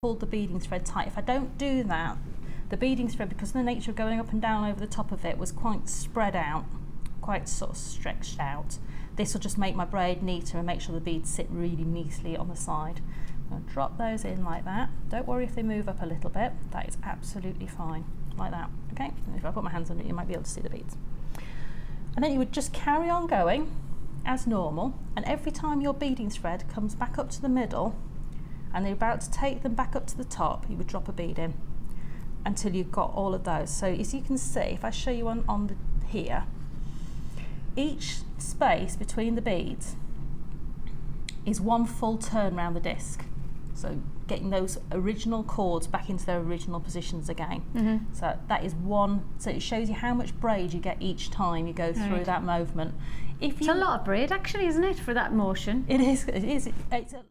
pull the beading thread tight. If I don't do that, the beading thread, because of the nature of going up and down over the top of it, was quite spread out, quite sort of stretched out. This will just make my braid neater and make sure the beads sit really neatly on the side. I'm going to drop those in like that. Don't worry if they move up a little bit, that is absolutely fine, like that, okay? And if I put my hands on it, you might be able to see the beads. And then you would just carry on going as normal, and every time your beading thread comes back up to the middle and you're about to take them back up to the top, you would drop a bead in until you've got all of those. So as you can see, if I show you here, each space between the beads is one full turn around the disc. So getting those original cords back into their original positions again. So that is one, so it shows you how much braid you get each time you go through that movement. It's a lot of braid actually, isn't it, for that motion? It is, it's a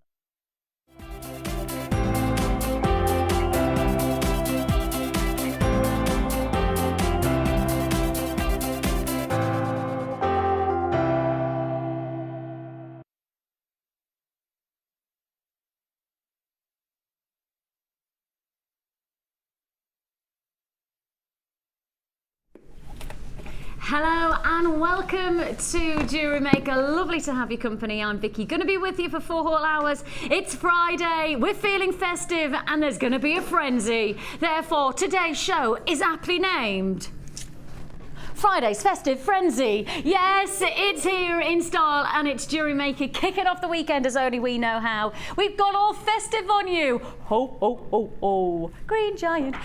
Hello and welcome to Jewellery Maker. Lovely to have your company. I'm Vicki. Going to be with you for 4 whole hours. It's Friday. We're feeling festive and there's going to be a frenzy. Therefore, today's show is aptly named Friday's Festive Frenzy. Yes, it's here in style and it's Jewellery Maker kicking off the weekend as only we know how. We've got all festive on you. Ho, ho, ho, ho. Green Giant.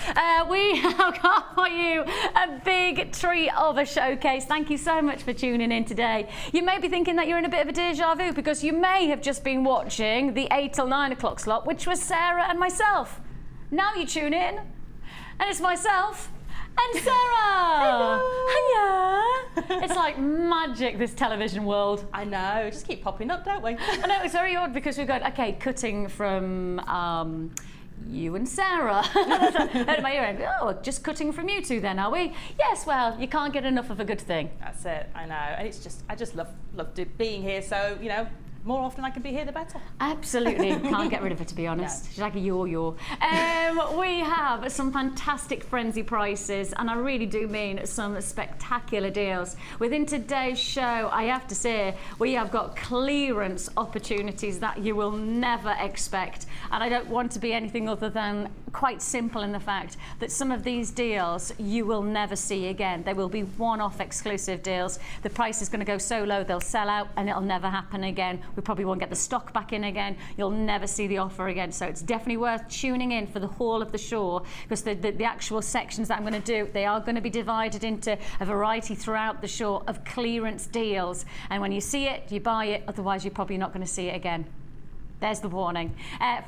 We have got for you a big treat of a showcase. Thank you so much for tuning in today. You may be thinking that you're in a bit of a deja vu because you may have just been watching the 8 till 9 o'clock slot, which was Sarah and myself. Now you tune in and it's myself and Sara! Hello! It's like magic, this television world. I know, just keep popping up, don't we? I know, it's very odd because we've got, okay, cutting from you and Sarah. Out of my ear, oh, just cutting from you two then, are we? Yes, well, you can't get enough of a good thing. That's it, I know. And it's just, I just love being here, so, you know, more often I can be here, the better. Absolutely. Can't get rid of her, to be honest. No. She's like a yo-yo. We have some fantastic frenzy prices, and I really do mean some spectacular deals. Within today's show, I have to say, we have got clearance opportunities that you will never expect. And I don't want to be anything other than quite simple in the fact that some of these deals you will never see again. They will be one-off exclusive deals. The price is going to go so low, they'll sell out, and it'll never happen again. We probably won't get the stock back in again. You'll never see the offer again. So it's definitely worth tuning in for the whole of the show, because the actual sections that I'm going to do, they are going to be divided into a variety throughout the show of clearance deals. And when you see it, you buy it. Otherwise, you're probably not going to see it again. There's the warning.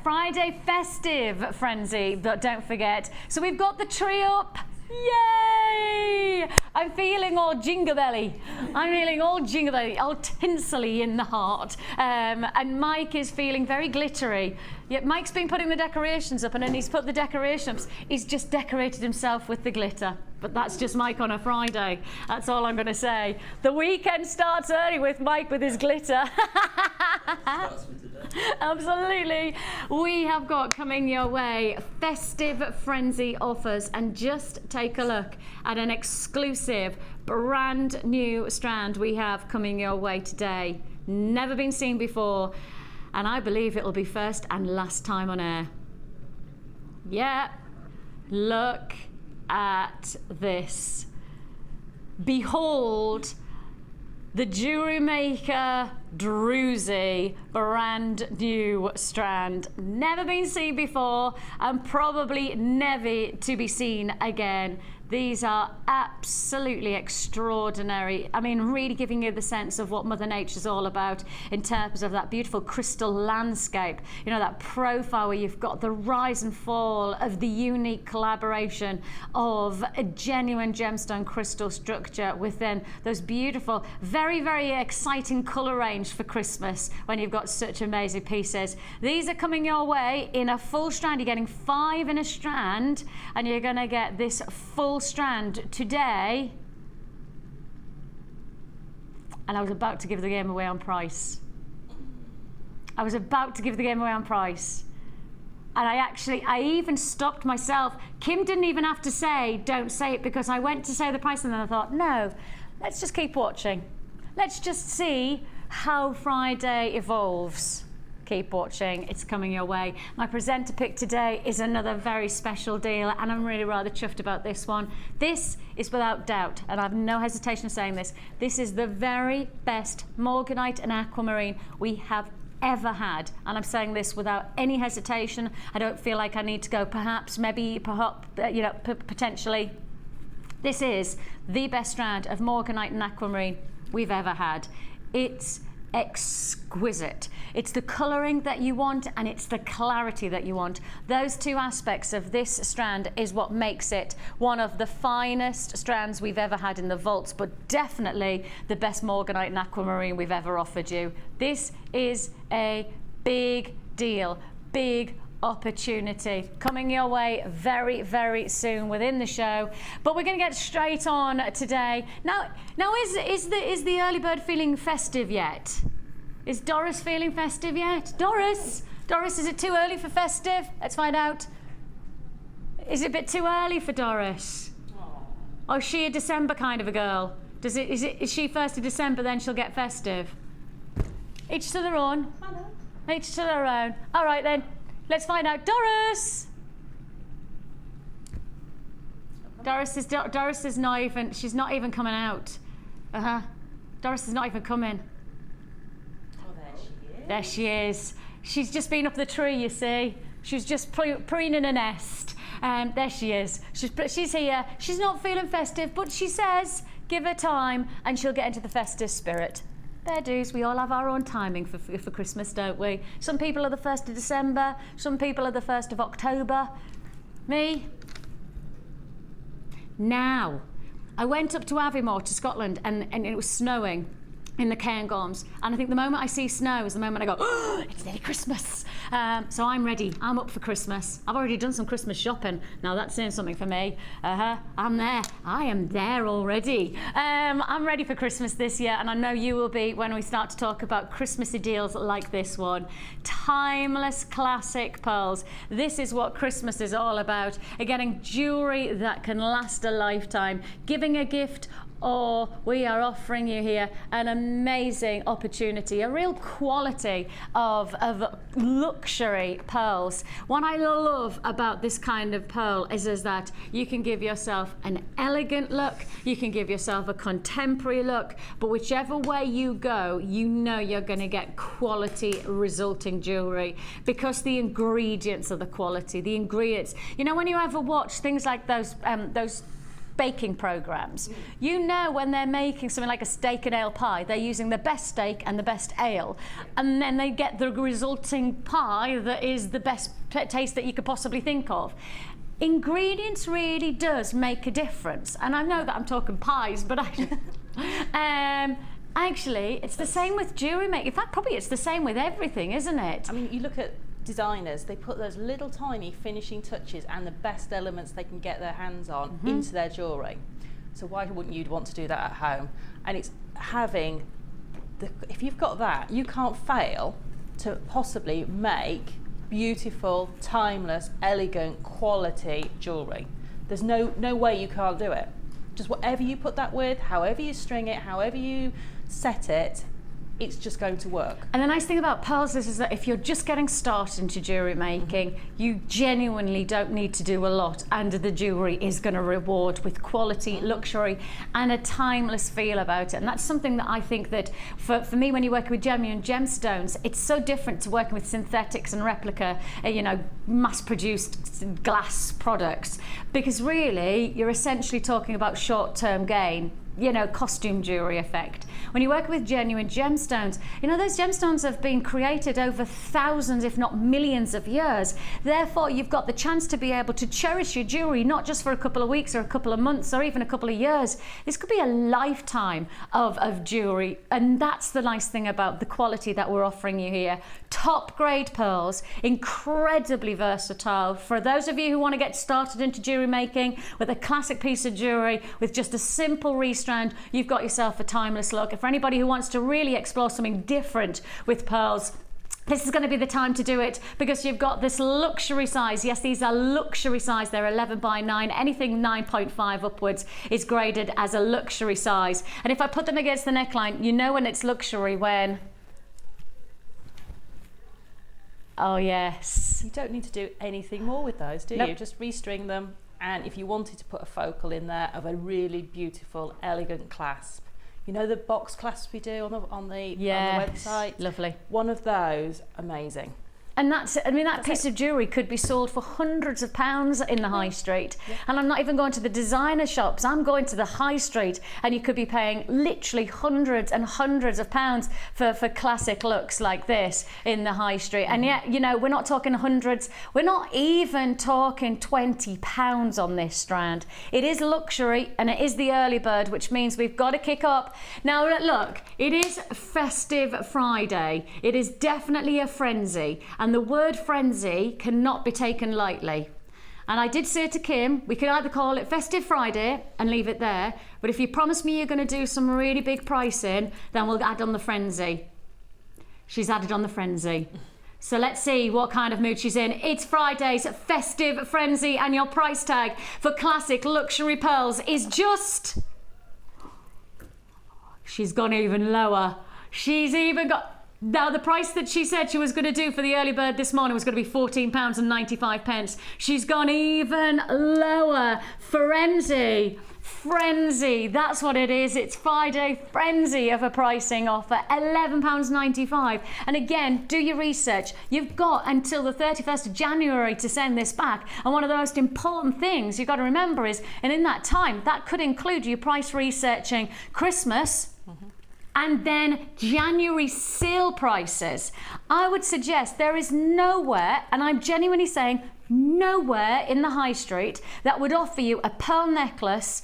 Friday festive frenzy, but don't forget. So we've got the tree up. Yay! I'm feeling all jingle belly. I'm feeling all jingle belly, all tinsely in the heart. And Mike is feeling very glittery. Yeah, Mike's been putting the decorations up, and then he's put the decorations. He's just decorated himself with the glitter. But that's just Mike on a Friday. That's all I'm going to say. The weekend starts early with Mike with his glitter. Absolutely. We have got coming your way festive frenzy offers, and just take a look at an exclusive brand new strand we have coming your way today. Never been seen before, and I believe it'll be first and last time on air. Yeah, look at this. Behold the Jewellery Maker Drwy brand new strand. Never been seen before and probably never to be seen again. These are absolutely extraordinary. I mean, really giving you the sense of what Mother Nature's all about in terms of that beautiful crystal landscape. You know, that profile where you've got the rise and fall of the unique collaboration of a genuine gemstone crystal structure within those beautiful, very, very exciting colour range for Christmas when you've got such amazing pieces. These are coming your way in a full strand. You're getting 5 in a strand, and you're going to get this full strand today. And I was about to give the game away on price. And I even stopped myself. Kim didn't even have to say, don't say it, because I went to say the price and then I thought, no, let's just keep watching. Let's just see how Friday evolves. Keep watching, it's coming your way. My presenter pick today is another very special deal, and I'm really rather chuffed about this one. This is without doubt, and I have no hesitation of saying this is the very best morganite and aquamarine we have ever had, and I'm saying this without any hesitation. I don't feel like I need to go perhaps, maybe, perhaps, potentially. This is the best strand of morganite and aquamarine we've ever had. It's exquisite. It's the colouring that you want and it's the clarity that you want. Those two aspects of this strand is what makes it one of the finest strands we've ever had in the vaults, but definitely the best morganite and aquamarine we've ever offered you. This is a big deal, big opportunity coming your way very, very soon within the show. But we're going to get straight on today. Now is the early bird feeling festive yet? Is Doris feeling festive yet? Doris, is it too early for festive? Let's find out. Is it a bit too early for Doris? Oh, is she a December kind of a girl? Is she 1st of December, then she'll get festive? Each to their own. Each to their own. All right then. Let's find out. Doris! Doris is not even, she's not even coming out. Doris is not even coming. Oh, there she is. There she is. She's just been up the tree, you see. She's just preening a nest. There she is. She's here. She's not feeling festive, but she says, give her time and she'll get into the festive spirit. Fair dues, we all have our own timing for Christmas, don't we? Some people are the 1st of December, some people are the 1st of October. Me? Now, I went up to Aviemore to Scotland and it was snowing in the Cairngorms, and I think the moment I see snow is the moment I go, oh, it's nearly Christmas. So I'm ready. I'm up for Christmas. I've already done some Christmas shopping. Now that's saying something for me. I'm there. I am there already. I'm ready for Christmas this year, and I know you will be when we start to talk about Christmassy deals like this one. Timeless classic pearls. This is what Christmas is all about. Getting jewellery that can last a lifetime. Giving a gift, or we are offering you here an amazing opportunity, a real quality of luxury pearls. What I love about this kind of pearl is that you can give yourself an elegant look, you can give yourself a contemporary look, but whichever way you go, you know you're going to get quality resulting jewellery, because the ingredients are the quality. The ingredients, you know, when you ever watch things like those baking programs, you know when they're making something like a steak and ale pie, they're using the best steak and the best ale, and then they get the resulting pie that is the best taste that you could possibly think of. Ingredients really does make a difference, and I know that I'm talking pies, but actually it's the same with jewellery making. In fact, probably it's the same with everything, isn't it? I mean, you look at designers, they put those little tiny finishing touches and the best elements they can get their hands on into their jewellery. So why wouldn't you want to do that at home? And it's having, if you've got that, you can't fail to possibly make beautiful, timeless, elegant, quality jewellery. There's no way you can't do it. Just whatever you put that with, however you string it, however you set it, it's just going to work. And the nice thing about pearls is that if you're just getting started into jewellery making, you genuinely don't need to do a lot, and the jewellery is going to reward with quality, luxury, and a timeless feel about it. And that's something that I think that for me, when you're working with genuine gemstones, it's so different to working with synthetics and replica, mass-produced glass products, because really you're essentially talking about short-term gain, costume jewellery effect. When you work with genuine gemstones, those gemstones have been created over thousands, if not millions of years. Therefore, you've got the chance to be able to cherish your jewellery, not just for a couple of weeks or a couple of months or even a couple of years. This could be a lifetime of jewellery, and that's the nice thing about the quality that we're offering you here. Top grade pearls, incredibly versatile. For those of you who want to get started into jewellery making with a classic piece of jewellery with just a simple restrand, you've got yourself a timeless look. For anybody who wants to really explore something different with pearls, This is going to be the time to do it because you've got this luxury size. Yes, these are luxury size. They're 11 by 9. Anything 9.5 upwards is graded as a luxury size. And if I put them against the neckline, you know when it's luxury when... Oh, yes. You don't need to do anything more with those, do Nope. you? Just restring them. And if you wanted to put a focal in there of a really beautiful, elegant clasp, you know the box clasps we do on the website? Lovely. One of those, amazing. And that's, I mean, that piece of jewellery could be sold for hundreds of pounds in the high street. Yeah. And I'm not even going to the designer shops. I'm going to the high street, and you could be paying literally hundreds and hundreds of pounds for classic looks like this in the high street. And yet, you know, we're not talking hundreds. We're not even talking £20 on this strand. It is luxury, and it is the early bird, which means we've got to kick up. Now, look, it is Festive Friday. It is definitely a frenzy. And the word frenzy cannot be taken lightly. And I did say to Kim, we could either call it Festive Friday and leave it there, but if you promise me you're going to do some really big pricing, then we'll add on the frenzy. She's added on the frenzy. So let's see what kind of mood she's in. It's Friday's Festive Frenzy, and your price tag for classic luxury pearls is just... She's gone even lower. She's even got... Now, the price that she said she was going to do for the early bird this morning was going to be £14.95. She's gone even lower. Frenzy. Frenzy. That's what it is. It's Friday frenzy of a pricing offer. £11.95. And again, do your research. You've got until the 31st of January to send this back. And one of the most important things you've got to remember is, and in that time, that could include you price researching Christmas, and then January sale prices. I would suggest there is nowhere, and I'm genuinely saying nowhere in the high street that would offer you a pearl necklace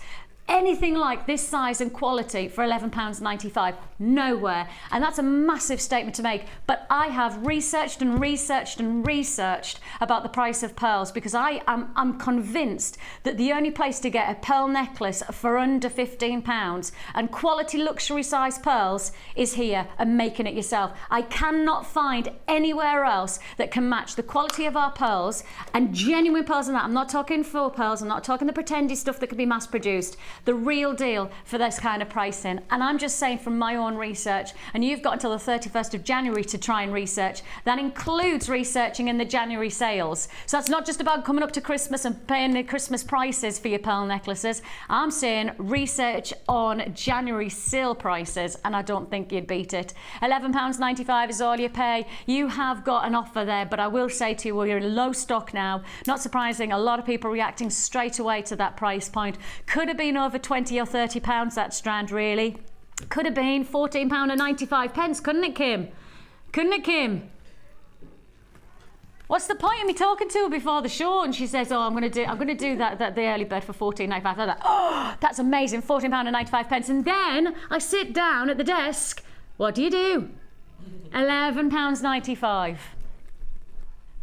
anything like this size and quality for £11.95. Nowhere. And that's a massive statement to make. But I have researched and researched and researched about the price of pearls, because I'm convinced that the only place to get a pearl necklace for under £15 and quality luxury size pearls is here, and making it yourself. I cannot find anywhere else that can match the quality of our pearls, and genuine pearls and that. I'm not talking faux pearls, I'm not talking the pretendy stuff that can be mass produced. The real deal for this kind of pricing. And I'm just saying from my own research, and you've got until the 31st of January to try and research. That includes researching in the January sales. So that's not just about coming up to Christmas and paying the Christmas prices for your pearl necklaces. I'm saying research on January sale prices, and I don't think you'd beat it. £11.95 is all you pay. You have got an offer there, but I will say to you, we're in low stock now. Not surprising, a lot of people reacting straight away to that price point. Could have been over 20 or 30 pounds, that strand, really. Could have been £14.95, couldn't it, Kim? Couldn't it, Kim? What's the point of me talking to her before the show and she says, oh, I'm going to do that the early bird for £14.95. I'm like, oh, that's amazing, £14.95. And then I sit down at the desk. What do? £11.95.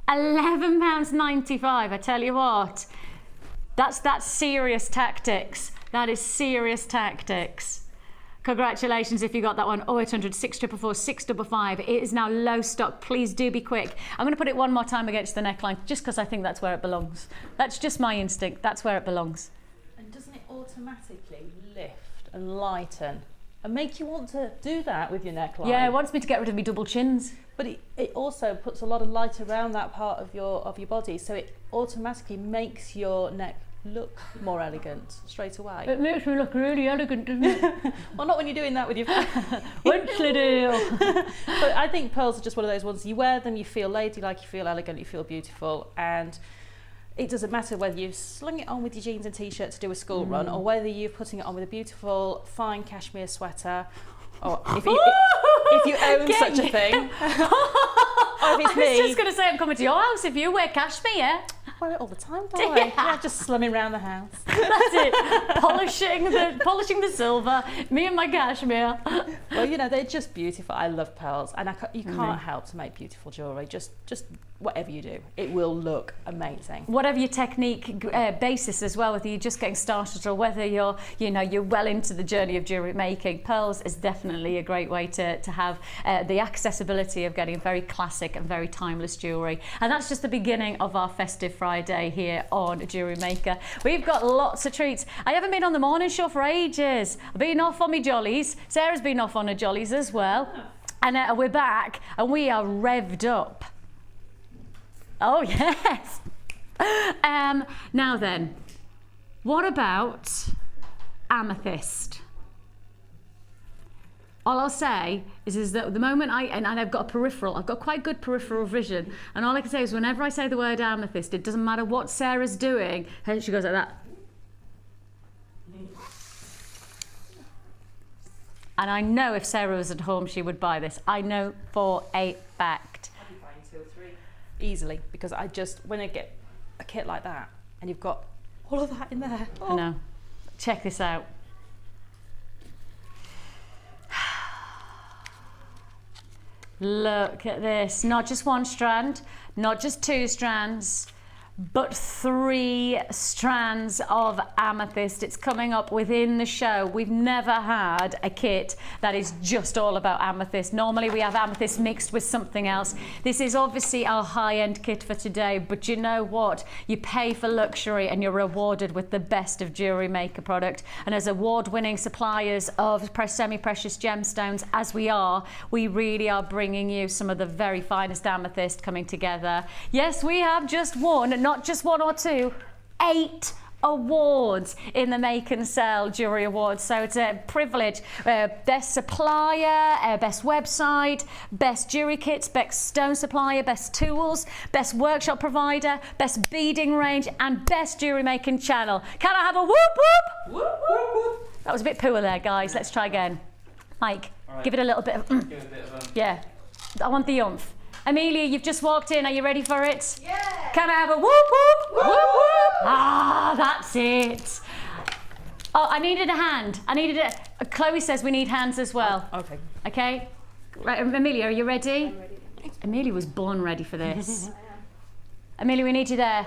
£11.95. I tell you what, that's serious tactics. That is serious tactics. Congratulations if you got that one. 0800 644 655. It is now low stock. Please do be quick. I'm going to put it one more time against the neckline, just because I think that's where it belongs. That's just my instinct. That's where it belongs. And doesn't it automatically lift and lighten and make you want to do that with your neckline? Yeah, it wants me to get rid of me double chins. But it also puts a lot of light around that part of your body, so it automatically makes your neck look more elegant straight away. It makes me look really elegant, doesn't it? Well, not when you're doing that with your What's the deal? But I think pearls are just one of those ones, you wear them, you feel ladylike, you feel elegant, you feel beautiful, and it doesn't matter whether you've slung it on with your jeans and t-shirt to do a school run, or whether you're putting it on with a beautiful fine cashmere sweater, or if you own such a thing. Or if it's I was just going to say, I'm coming to your house if you wear cashmere. wear it all the time, don't I? Yeah, just slumming around the house. That's it. polishing the silver. Me and my cashmere. Well, you know, they're just beautiful. I love pearls, and you can't help to make beautiful jewellery. Just whatever you do, it will look amazing. Whatever your technique basis as well, whether you're just getting started or whether you're well into the journey of jewellery making, pearls is definitely a great way to have the accessibility of getting very classic and very timeless jewellery. And that's just the beginning of our festive Friday here on Jewellery Maker. We've got lots of treats. I haven't been on the morning show for ages. I've been off on my jollies. Sarah's been off on her jollies as well. And we're back and we are revved up. Oh, yes. Now then, what about Amethyst? All I'll say is that the moment and I've got quite good peripheral vision, and all I can say is whenever I say the word amethyst, it doesn't matter what Sarah's doing, she goes like that. And I know if Sarah was at home, she would buy this. I know for a fact. I'd be buying 2 or 3 easily, because when I get a kit like that, and you've got all of that in there. I know. Check this out. Look at this. Not just 1 strand, not just 2 strands, but 3 strands of amethyst. It's coming up within the show. We've never had a kit that is just all about amethyst. Normally we have amethyst mixed with something else. This is obviously our high-end kit for today, but you know what? You pay for luxury and you're rewarded with the best of Jewellery Maker product. And as award-winning suppliers of semi-precious gemstones, as we are, we really are bringing you some of the very finest amethyst coming together. Yes, we have just won, not just 1 or 2, 8 awards in the Make and Sell Jewellery Awards. So it's a privilege. Best supplier, best website, best jewellery kits, best stone supplier, best tools, best workshop provider, best beading range, and best jewellery making channel. Can I have a whoop whoop? Whoop whoop whoop. That was a bit poor there, guys. Let's try again. Mike, right. Give it a little bit of Give it a bit of yeah. I want the oomph. Amelia, you've just walked in. Are you ready for it? Yeah. Can I have a whoop whoop? Whoop whoop. Ah, that's it. Oh, I needed a hand. Chloe says we need hands as well. Oh, okay. Okay. Right, Amelia, are you ready? I'm ready. Amelia was born ready for this. Amelia, we need you there.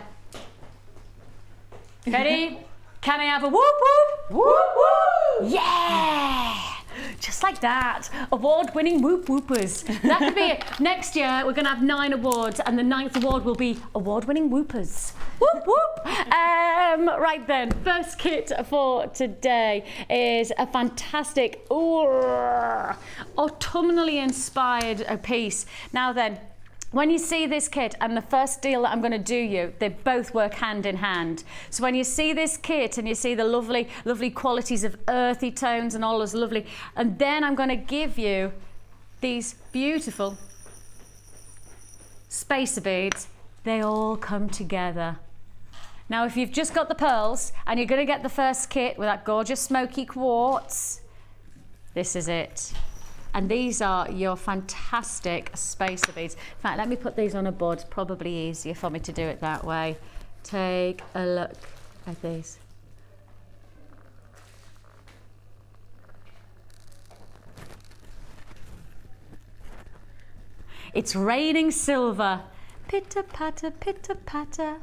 Ready? Can I have a whoop whoop? Whoop whoop. Yeah. Just like that. Award-winning whoop whoopers. That could be it. Next year, we're going to have 9 awards, and the 9th award will be award-winning whoopers. Whoop whoop. Right then, first kit for today is a fantastic, autumnally inspired piece. Now then, when you see this kit and the first deal that I'm going to do you, they both work hand in hand. So when you see this kit and you see the lovely, lovely qualities of earthy tones and all those lovely, and then I'm going to give you these beautiful spacer beads. They all come together. Now, if you've just got the pearls and you're going to get the first kit with that gorgeous smoky quartz, this is it. And these are your fantastic spacer beads. In fact, let me put these on a board. It's probably easier for me to do it that way. Take a look at these. It's raining silver. Pitter-patter, pitter-patter.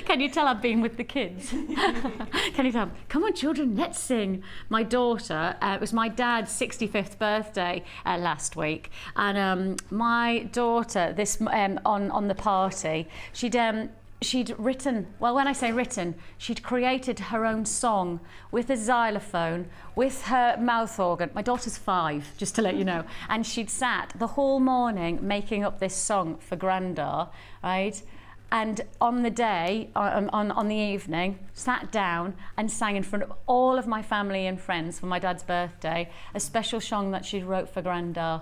Can you tell I've been with the kids? Can you tell? Come on, children, let's sing. My daughter, it was my dad's 65th birthday last week, and my daughter, on the party, she'd written, well, when I say written, she'd created her own song with a xylophone, with her mouth organ. My daughter's 5, just to let you know. And she'd sat the whole morning making up this song for Grandad, right? And on the day, on the evening, sat down and sang in front of all of my family and friends for my dad's birthday, a special song that she wrote for Grandad.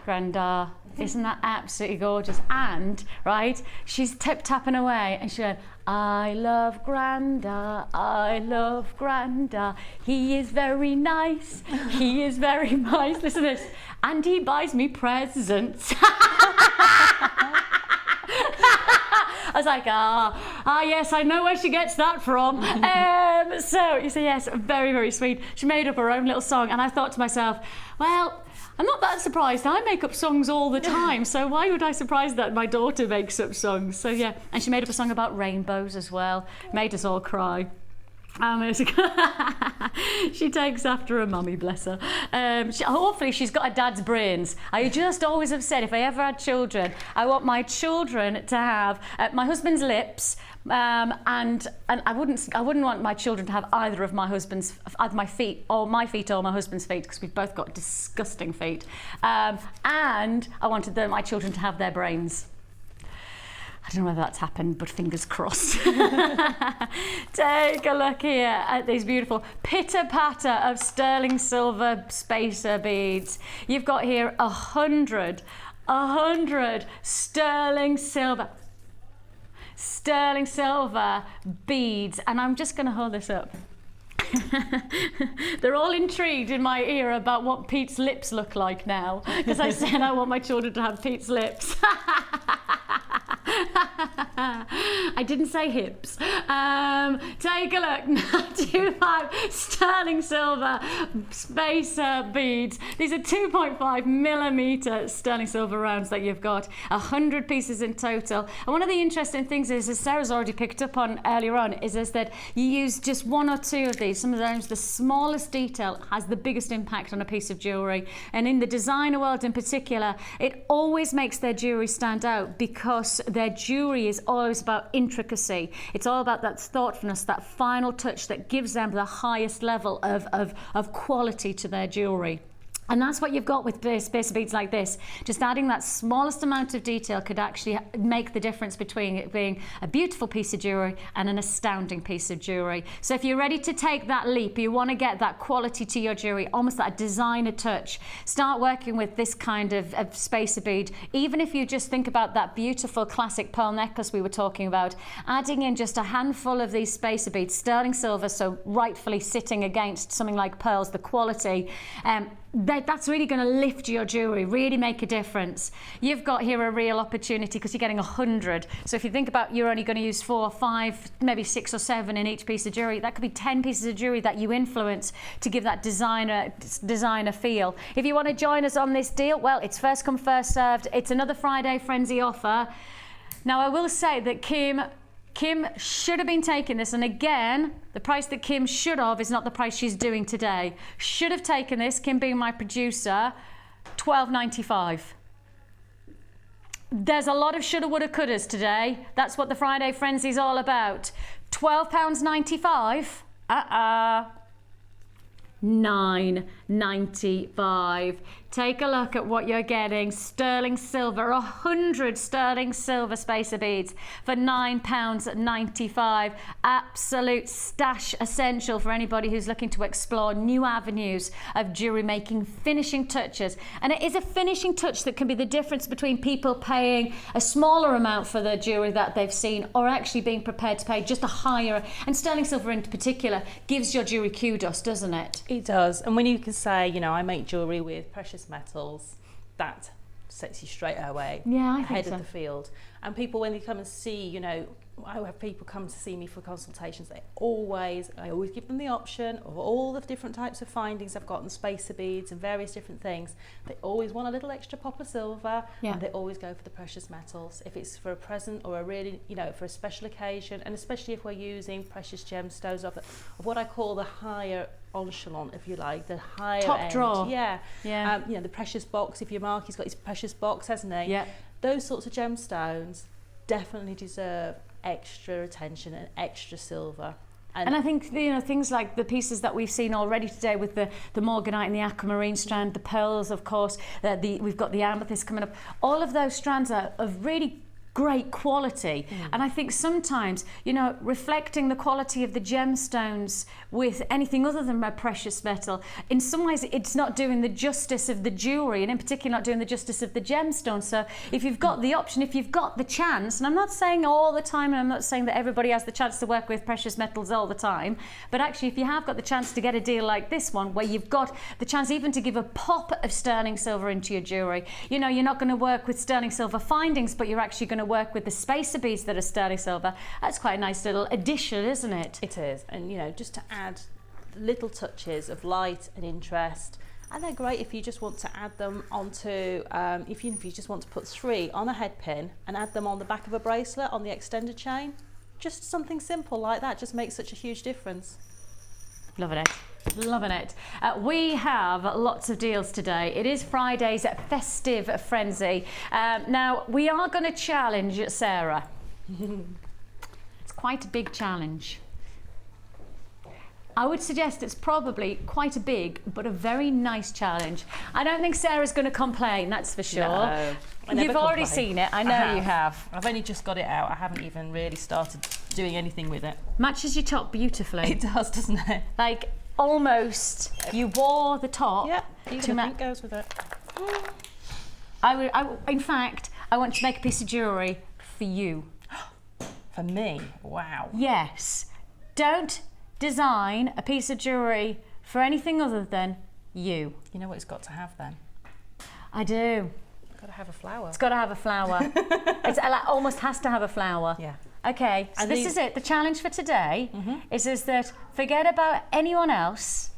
Grandad, isn't that absolutely gorgeous? And, right, she's tapping away and she went, I love Grandad, I love Grandad. He is very nice, he is very nice. Listen to this. And he buys me presents. was like, yes, I know where she gets that from. So you say, yes, very, very sweet. She made up her own little song, and I thought to myself, well, I'm not that surprised. I make up songs all the time, so why would I surprise that my daughter makes up songs? So yeah, and she made up a song about rainbows as well. Made us all cry. She takes after her mummy, bless her. Hopefully she's got her dad's brains. I just always have said, if I ever had children, I want my children to have my husband's lips, and I wouldn't want my children to have either my feet or my husband's feet, because we've both got disgusting feet. And I wanted my children to have their brains. I don't know whether that's happened, but fingers crossed. Take a look here at these beautiful pitter-patter of sterling silver spacer beads. You've got here 100 sterling silver beads. And I'm just going to hold this up. They're all intrigued in my ear about what Pete's lips look like now, because I said I want my children to have Pete's lips. I didn't say hips. Take a look. 95 sterling silver spacer beads. These are 2.5 millimeter sterling silver rounds that you've got. 100 pieces in total. And one of the interesting things is, as Sarah's already picked up on earlier on, is that you use just one or two of these. Sometimes the smallest detail has the biggest impact on a piece of jewellery. And in the designer world in particular, it always makes their jewellery stand out, because their jewellery is always about intricacy. It's all about that thoughtfulness, that final touch that gives them the highest level of quality to their jewellery. And that's what you've got with spacer beads like this. Just adding that smallest amount of detail could actually make the difference between it being a beautiful piece of jewellery and an astounding piece of jewellery. So if you're ready to take that leap, you want to get that quality to your jewellery, almost that designer touch, start working with this kind of spacer bead. Even if you just think about that beautiful classic pearl necklace we were talking about, adding in just a handful of these spacer beads, sterling silver, so rightfully sitting against something like pearls, the quality, that's really going to lift your jewellery, really make a difference. You've got here a real opportunity, because you're getting 100. So if you think about, you're only going to use 4 or 5, maybe 6 or 7 in each piece of jewellery. That could be 10 pieces of jewellery that you influence to give that designer feel. If you want to join us on this deal, well, it's first come, first served. It's another Friday Frenzy offer. Now, I will say that Kim should have been taking this, and again, the price that Kim should have is not the price she's doing today. Should have taken this, Kim being my producer, $12.95. There's a lot of shoulda, woulda, couldas today. That's what the Friday Frenzy is all about. £12.95? $9.95. Take a look at what you're getting. Sterling silver, 100 sterling silver spacer beads for £9.95. Absolute stash essential for anybody who's looking to explore new avenues of jewellery making, finishing touches. And it is a finishing touch that can be the difference between people paying a smaller amount for the jewellery that they've seen, or actually being prepared to pay just a higher. And sterling silver in particular gives your jewellery kudos, doesn't it? It does. And when you can say, you know, I make jewellery with precious metals, that sets you straight away ahead of the field. And people, when they come and see, you know, I have people come to see me for consultations, I always give them the option of all the different types of findings I've got in spacer beads and various different things. They always want a little extra pop of silver, and they always go for the precious metals if it's for a present or a really, you know, for a special occasion, and especially if we're using precious gemstones of what I call the higher echelon, if you like, the higher top end. drawer. You know, the precious box. If your Marky's got his precious box, hasn't he? Yeah. Those sorts of gemstones definitely deserve extra attention and extra silver. And I think, you know, things like the pieces that we've seen already today with the morganite and the aquamarine strand, the pearls, of course, we've got the amethyst coming up. All of those strands are of really great quality. And I think sometimes, you know, reflecting the quality of the gemstones with anything other than a precious metal, in some ways it's not doing the justice of the jewellery, and in particular not doing the justice of the gemstone. So if you've got the option, if you've got the chance, and I'm not saying all the time, and I'm not saying that everybody has the chance to work with precious metals all the time, but actually if you have got the chance to get a deal like this one, where you've got the chance even to give a pop of sterling silver into your jewellery, you know, you're not going to work with sterling silver findings, but you're actually going to to work with the spacer beads that are sterling silver. That's quite a nice little addition, isn't it? It is, and you know, just to add little touches of light and interest. And they're great if you just want to add them onto, if you just want to put 3 on a head pin and add them on the back of a bracelet on the extended chain. Just something simple like that just makes such a huge difference. Loving it. Loving it. We have lots of deals today. It is Friday's festive frenzy. Now, we are going to challenge Sarah. It's quite a big challenge. I would suggest it's probably quite a big but a very nice challenge. I don't think Sarah's going to complain, that's for sure. No, You've already seen it, I know you have. I've only just got it out. I haven't even really started doing anything with it. Matches your top beautifully. It does, doesn't it? Like, almost, you wore the top. Yeah, even I think goes with it. In fact, I want to make a piece of jewellery for you. For me? Wow. Yes. Don't design a piece of jewellery for anything other than you. You know what it's got to have then? I do. It's got to have a flower. It's got to have a flower. It almost has to have a flower. Yeah. Okay, so this is it. The challenge for today is that forget about anyone else.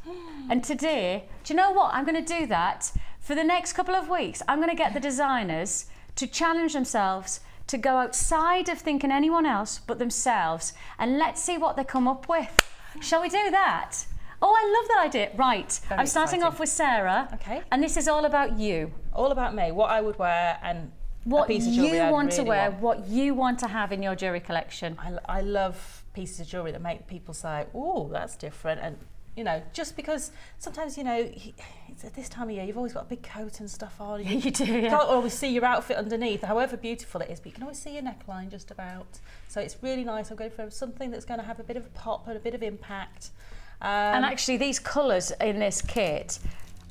And today, do you know what? I'm going to do that for the next couple of weeks. I'm going to get the designers to challenge themselves to go outside of thinking anyone else but themselves, and let's see what they come up with. Shall we do that? Oh, I love that idea. Right, Very I'm starting exciting. off with Sarah. Okay. And this is all about you. All about me, what I would wear and What a piece of jewellery you want to really wear, want. what you want to have in your jewellery collection. I love pieces of jewellery that make people say, oh, that's different. And, you know, just because sometimes, you know, it's at this time of year, you've always got a big coat and stuff on. Yeah, you do, You yeah. can't always see your outfit underneath, however beautiful it is, but you can always see your neckline just about. So it's really nice. I'm going for something that's going to have a bit of a pop and a bit of impact. And actually, these colours in this kit,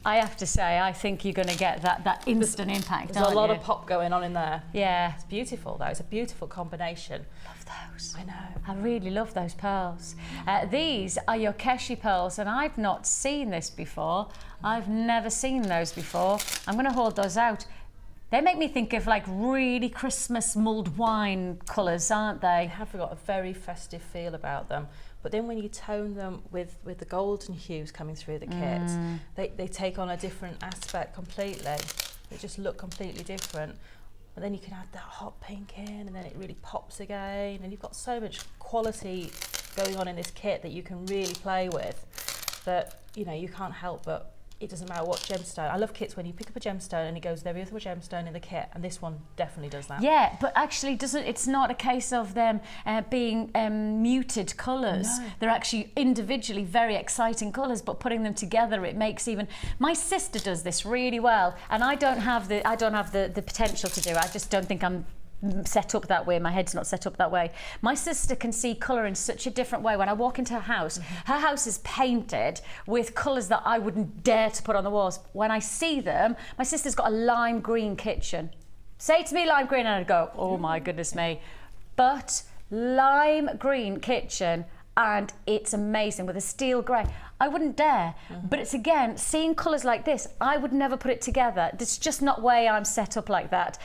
I have to say, I think you're going to get that instant impact, There's aren't a lot you? of pop going on in there. Yeah. It's beautiful, though. It's a beautiful combination. Love those. I know. I really love those pearls. These are your Keshi pearls, and I've not seen this before. I've never seen those before. I'm going to hold those out. They make me think of like really Christmas mulled wine colours, aren't they? They have got a very festive feel about them. But then when you tone them with the golden hues coming through the kit, they take on a different aspect completely. They just look completely different. But then you can add that hot pink in, and then it really pops again. And you've got so much quality going on in this kit that you can really play with, that, you know, you can't help but, it doesn't matter what gemstone. I love kits when you pick up a gemstone and it goes, there is a gemstone in the kit, and this one definitely does that. Yeah, but actually it's not a case of them being muted colours. No. They're actually individually very exciting colours, but putting them together, it makes even... My sister does this really well, and I don't have the potential to do it. I just don't think I'm set up that way. My head's not set up that way. My sister can see colour in such a different way. When I walk into her house is painted with colours that I wouldn't dare to put on the walls. When I see them, my sister's got a lime green kitchen. Say to me lime green and I'd go, oh my goodness me. But lime green kitchen, and it's amazing with a steel grey. I wouldn't dare. But it's, again, seeing colours like this, I would never put it together. It's just not the way I'm set up like that.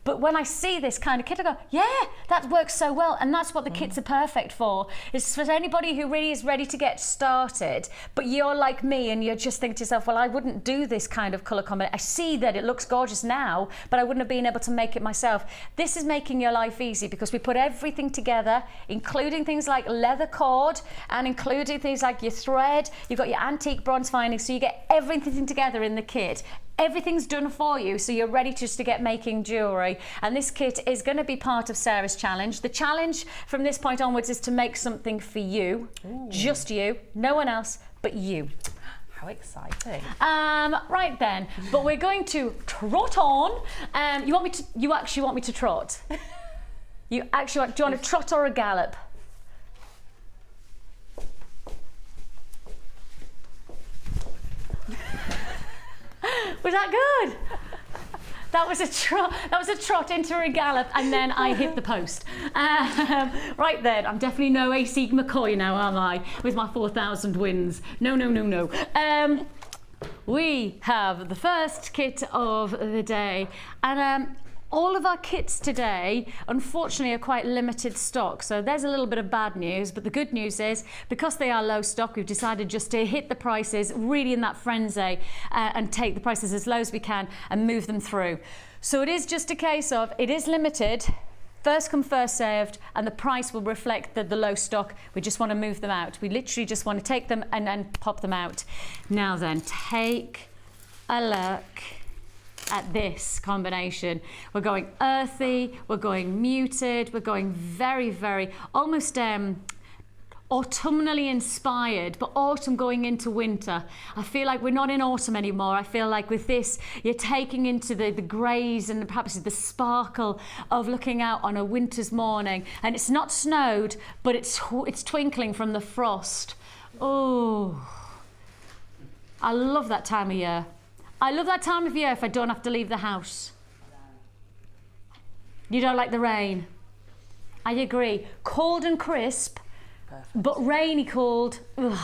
But when I see this kind of kit, I go, yeah, that works so well. And that's what the kits are perfect for. It's for anybody who really is ready to get started, but you're like me and you're just thinking to yourself, well, I wouldn't do this kind of colour combination. I see that it looks gorgeous now, but I wouldn't have been able to make it myself. This is making your life easy because we put everything together, including things like leather cord and including things like your thread. You've got your antique bronze findings, so you get everything together in the kit. Everything's done for you, so you're ready just to get making jewellery. And this kit is going to be part of Sarah's challenge. The challenge from this point onwards is to make something for you. Ooh. Just you, no one else but you. How exciting. Right then, but we're going to trot on. You actually want me to trot? Do you want a trot or a gallop? Was that good? That was a trot into a gallop, and then I hit the post. Right then, I'm definitely no AC McCoy now, am I? With my 4,000 wins. No. We have the first kit of the day, and all of our kits today, unfortunately, are quite limited stock. So there's a little bit of bad news, but the good news is, because they are low stock, we've decided just to hit the prices really in that frenzy and take the prices as low as we can and move them through. So it is just a case of, it is limited, first come, first served, and the price will reflect the low stock. We just want to move them out. We literally just want to take them and then pop them out. Now then, take a look at this combination. We're going earthy, we're going muted, we're going very, very, almost autumnally inspired, but autumn going into winter. I feel like we're not in autumn anymore. I feel like with this, you're taking into the greys and perhaps the sparkle of looking out on a winter's morning, and it's not snowed, but it's twinkling from the frost. Oh, I love that time of year. I love that time of year if I don't have to leave the house. You don't like the rain? I agree. Cold and crisp, but rainy cold. Ugh.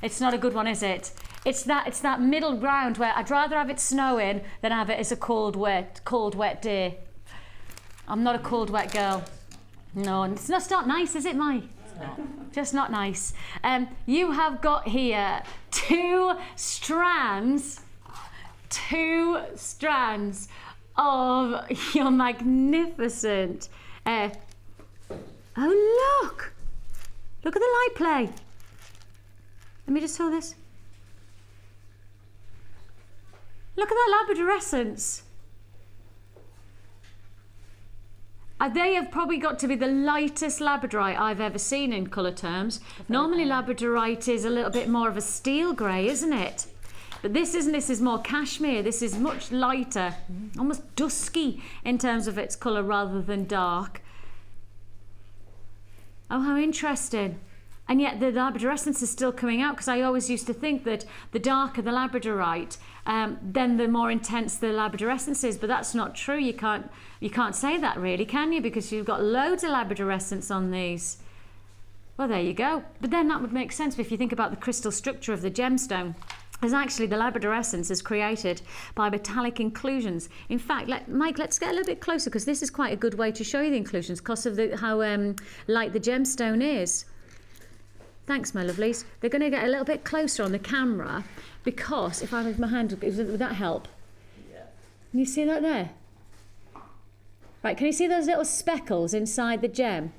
It's not a good one, is it? It's that middle ground where I'd rather have it snowing than have it as a cold, wet day. I'm not a cold, wet girl. No, it's not nice, is it, Mai? It's not. Just not nice. You have got here two strands of your magnificent oh look at the light play. Let me just show this. Look at that Labradorescence. They have probably got to be the lightest Labradorite I've ever seen in colour terms. Normally Labradorite is a little bit more of a steel grey, isn't it? But this isn't. This is more cashmere. This is much lighter, almost dusky in terms of its colour rather than dark. Oh, how interesting. And yet the Labradorescence is still coming out, because I always used to think that the darker the Labradorite, then the more intense the Labradorescence is, but that's not true. You can't say that really, can you? Because you've got loads of Labradorescence on these. Well, there you go. But then that would make sense if you think about the crystal structure of the gemstone. Is actually the Labradorescence is created by metallic inclusions. In fact, Mike, let's get a little bit closer, because this is quite a good way to show you the inclusions because of how light the gemstone is. Thanks, my lovelies. They're going to get a little bit closer on the camera, because if I move my hand, would that help? Yeah. Can you see that there? Right, can you see those little speckles inside the gem?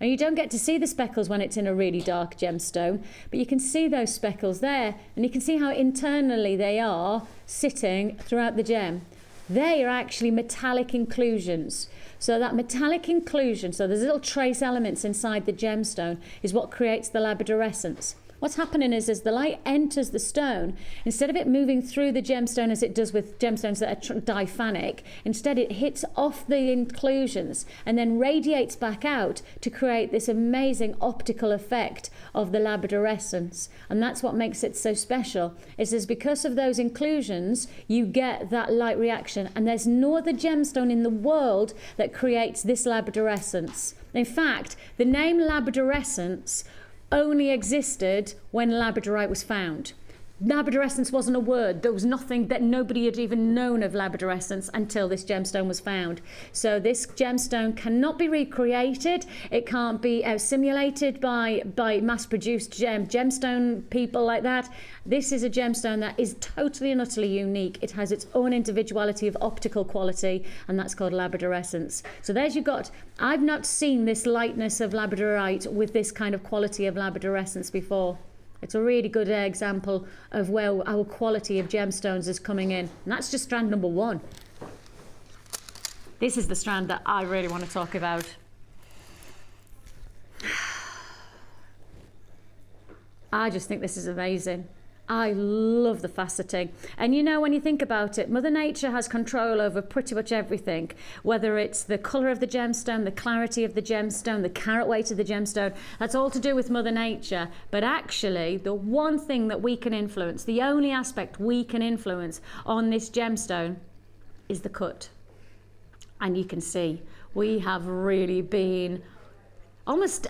And you don't get to see the speckles when it's in a really dark gemstone, but you can see those speckles there, and you can see how internally they are sitting throughout the gem. They are actually metallic inclusions. So that metallic inclusion, so there's little trace elements inside the gemstone, is what creates the Labradorescence. What's happening is as the light enters the stone, instead of it moving through the gemstone as it does with gemstones that are diphanic, instead it hits off the inclusions and then radiates back out to create this amazing optical effect of the Labradorescence. And that's what makes it so special, is because of those inclusions, you get that light reaction. And there's no other gemstone in the world that creates this Labradorescence. In fact, the name Labradorescence only existed when Labradorite was found. Labradorescence wasn't a word. There was nothing, that nobody had even known of Labradorescence until this gemstone was found. So this gemstone cannot be recreated. It can't be simulated by mass-produced gemstone people like that. This is a gemstone that is totally and utterly unique. It has its own individuality of optical quality, and that's called Labradorescence. So there's you got. I've not seen this lightness of Labradorite with this kind of quality of Labradorescence before. It's a really good example of where our quality of gemstones is coming in. And that's just strand number one. This is the strand that I really want to talk about. I just think this is amazing. I love the faceting. And you know, when you think about it, Mother Nature has control over pretty much everything, whether it's the colour of the gemstone, the clarity of the gemstone, the carat weight of the gemstone. That's all to do with Mother Nature. But actually, the one thing that we can influence, the only aspect we can influence on this gemstone is the cut. And you can see we have really been almost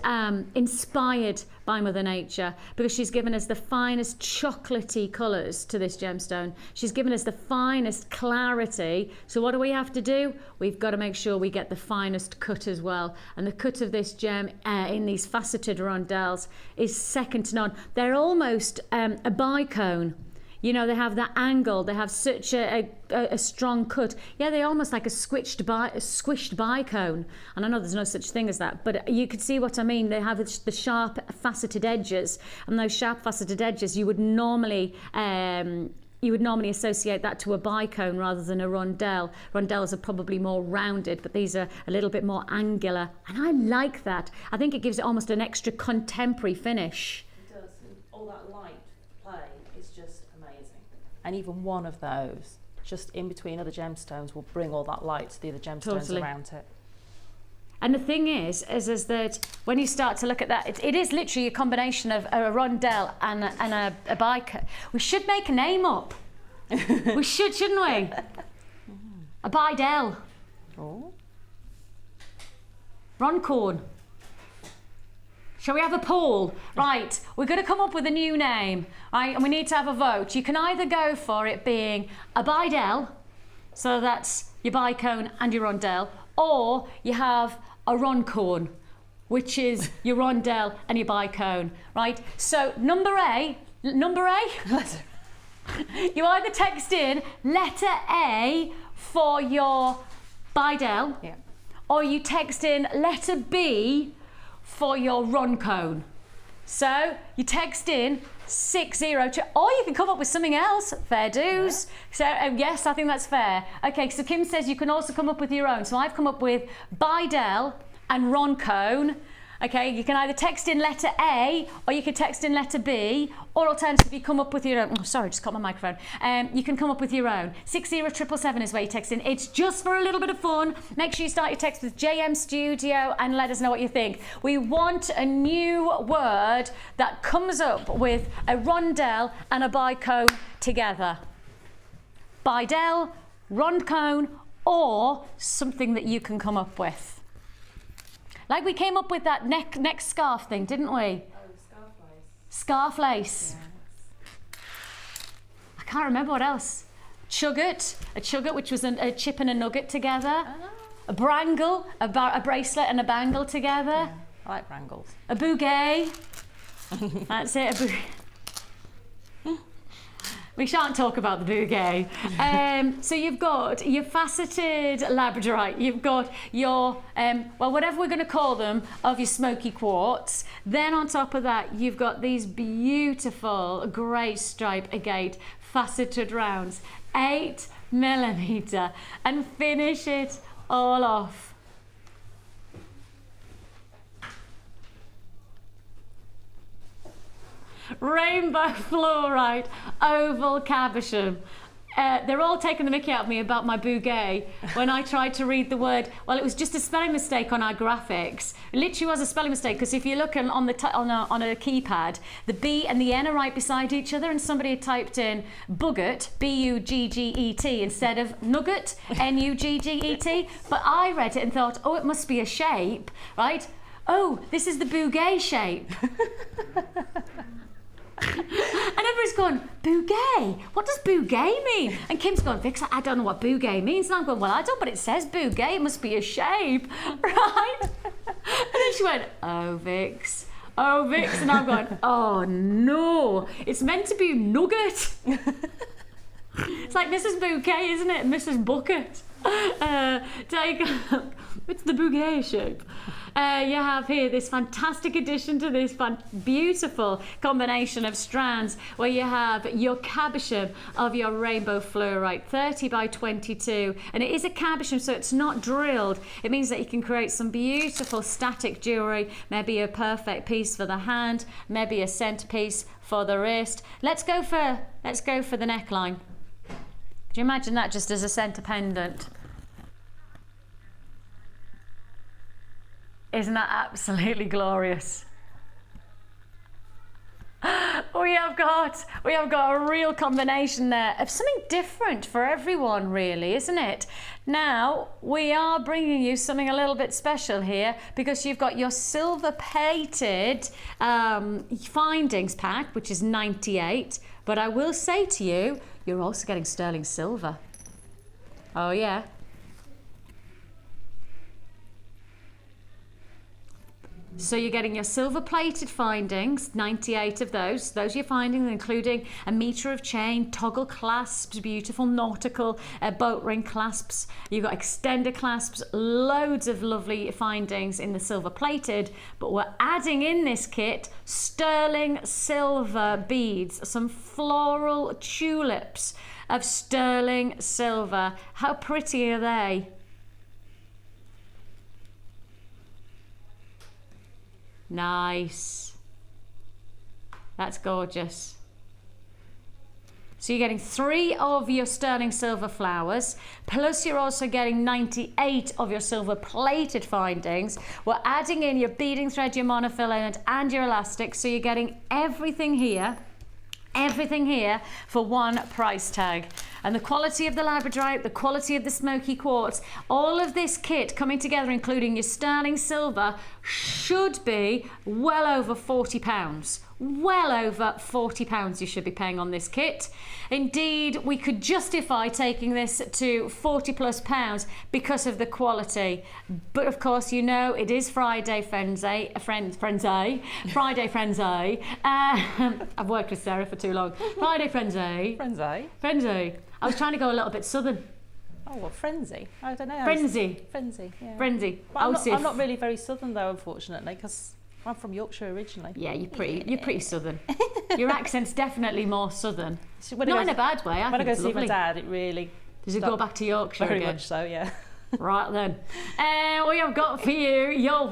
inspired by Mother Nature, because she's given us the finest chocolatey colours to this gemstone. She's given us the finest clarity. So what do we have to do? We've got to make sure we get the finest cut as well. And the cut of this gem in these faceted rondelles is second to none. They're almost a bicone. You know, they have that angle, they have such a strong cut. Yeah, they're almost like a squished bicone. And I know there's no such thing as that, but you could see what I mean. They have the sharp faceted edges, and those sharp faceted edges, you would normally associate that to a bicone rather than a rondelle. Rondelles are probably more rounded, but these are a little bit more angular. And I like that. I think it gives it almost an extra contemporary finish. It does. And all that light play is just amazing. And even one of those, just in between other gemstones, will bring all that light to the other gemstones around it. And the thing is that when you start to look at that, it is literally a combination of a rondelle and a biker. We should make a name up. We should, shouldn't we? A bidell. Oh. Roncorn. Shall we have a poll? Right, we're going to come up with a new name, right? And we need to have a vote. You can either go for it being a bidell, so that's your bicone and your rondelle, or you have a roncorn, which is your rondelle and your bicone, right? So number A, you either text in letter A for your bidell, yeah, or you text in letter B for your roncone. So you text in 602, or you can come up with something else. Fair dues. Yeah. So yes, I think that's fair. Okay, so Kim says you can also come up with your own. So I've come up with bidell and roncone. Okay, you can either text in letter A, or you can text in letter B, or alternatively come up with your own. Oh, sorry, just cut my microphone. You can come up with your own. 60777 is where you text in. It's just for a little bit of fun. Make sure you start your text with JM Studio and let us know what you think. We want a new word that comes up with a rondelle and a bicone together. Bidell, roncone, or something that you can come up with. Like we came up with that neck scarf thing, didn't we? Oh, scarf lace. Scarf lace. Yes. I can't remember what else. Chugget, a chugget, which was a chip and a nugget together. Oh. A brangle, a bracelet and a bangle together. Yeah, I like brangles. A bouquet. That's it. We shan't talk about the bouquet. So you've got your faceted Labradorite, you've got your, well, whatever we're going to call them, of your smoky quartz. Then on top of that, you've got these beautiful grey stripe agate faceted rounds, 8mm, and finish it all off. Rainbow fluorite oval cabochon. They're all taking the mickey out of me about my bouquet when I tried to read the word. Well, it was just a spelling mistake on our graphics. It literally was a spelling mistake, because if you look on a keypad, the B and the N are right beside each other, and somebody had typed in bugget, B-U-G-G-E-T, instead of nugget, N-U-G-G-E-T. But I read it and thought, oh, it must be a shape, right? Oh, this is the bouquet shape. And everybody's going, bouquet? What does bouquet mean? And Kim's going, Vix, I don't know what bouquet means. And I'm going, well, I don't, but it says bouquet. It must be a shape, right? And then she went, oh, Vix. Oh, Vix. And I'm going, oh, no. It's meant to be nugget. It's like Mrs. Bouquet, isn't it? Mrs. Bucket. It's the bouquet shape. You have here this fantastic addition to this beautiful combination of strands, where you have your cabochon of your rainbow fluorite, 30 by 22, and it is a cabochon, so it's not drilled. It means that you can create some beautiful static jewellery, maybe a perfect piece for the hand, maybe a centerpiece for the wrist. Let's go for the neckline. Could you imagine that just as a centre pendant? Isn't that absolutely glorious? Oh, we have got a real combination there of something different for everyone, really, isn't it? Now we are bringing you something a little bit special here, because you've got your silver plated findings pack, which is 98. But I will say to you, you're also getting sterling silver. Oh yeah. So you're getting your silver plated findings, 98 of those. Those are your findings, including a metre of chain, toggle clasps, beautiful nautical boat ring clasps. You've got extender clasps, loads of lovely findings in the silver plated, but we're adding in this kit sterling silver beads, some floral tulips of sterling silver. How pretty are they? Nice. That's gorgeous. So you're getting 3 of your sterling silver flowers, plus you're also getting 98 of your silver plated findings. We're adding in your beading thread, your monofilament, and your elastic, so you're getting everything here for one price tag. And the quality of the Labradorite, the quality of the smoky quartz, all of this kit coming together, including your sterling silver, should be well over £40. Well over £40 you should be paying on this kit. Indeed, we could justify taking this to £40+ because of the quality. But of course, you know, it is Friday Frenzy. Friday Frenzy. I've worked with Sarah for too long. Friday Frenzy. Frenzy. I was trying to go a little bit southern. Oh, what, frenzy? I don't know. Frenzy. Frenzy, yeah. Frenzy. But I'm not really very southern though, unfortunately, because I'm from Yorkshire originally. Yeah, you're pretty southern. Your accent's definitely more southern. Not in a bad way. When I go see my dad, it really... Does it go back to Yorkshire very again? Much so, yeah. Right then, we have got for you your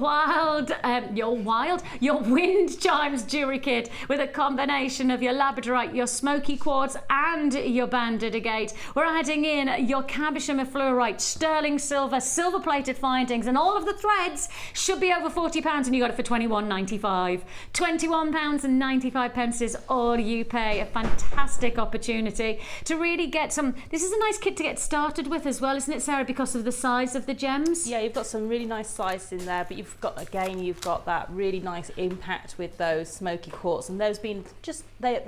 wind chimes jewellery kit with a combination of your Labradorite, your smoky quartz, and your banded agate. We're adding in your cabochon fluorite, sterling silver, silver plated findings, and all of the threads should be over £40, and you got it for £21.95. £21.95 is all you pay. A fantastic opportunity to really get some. This is a nice kit to get started with as well, isn't it, Sarah? Because of the size of the gems. Yeah, you've got some really nice size in there, but you've got that really nice impact with those smoky quartz, and they're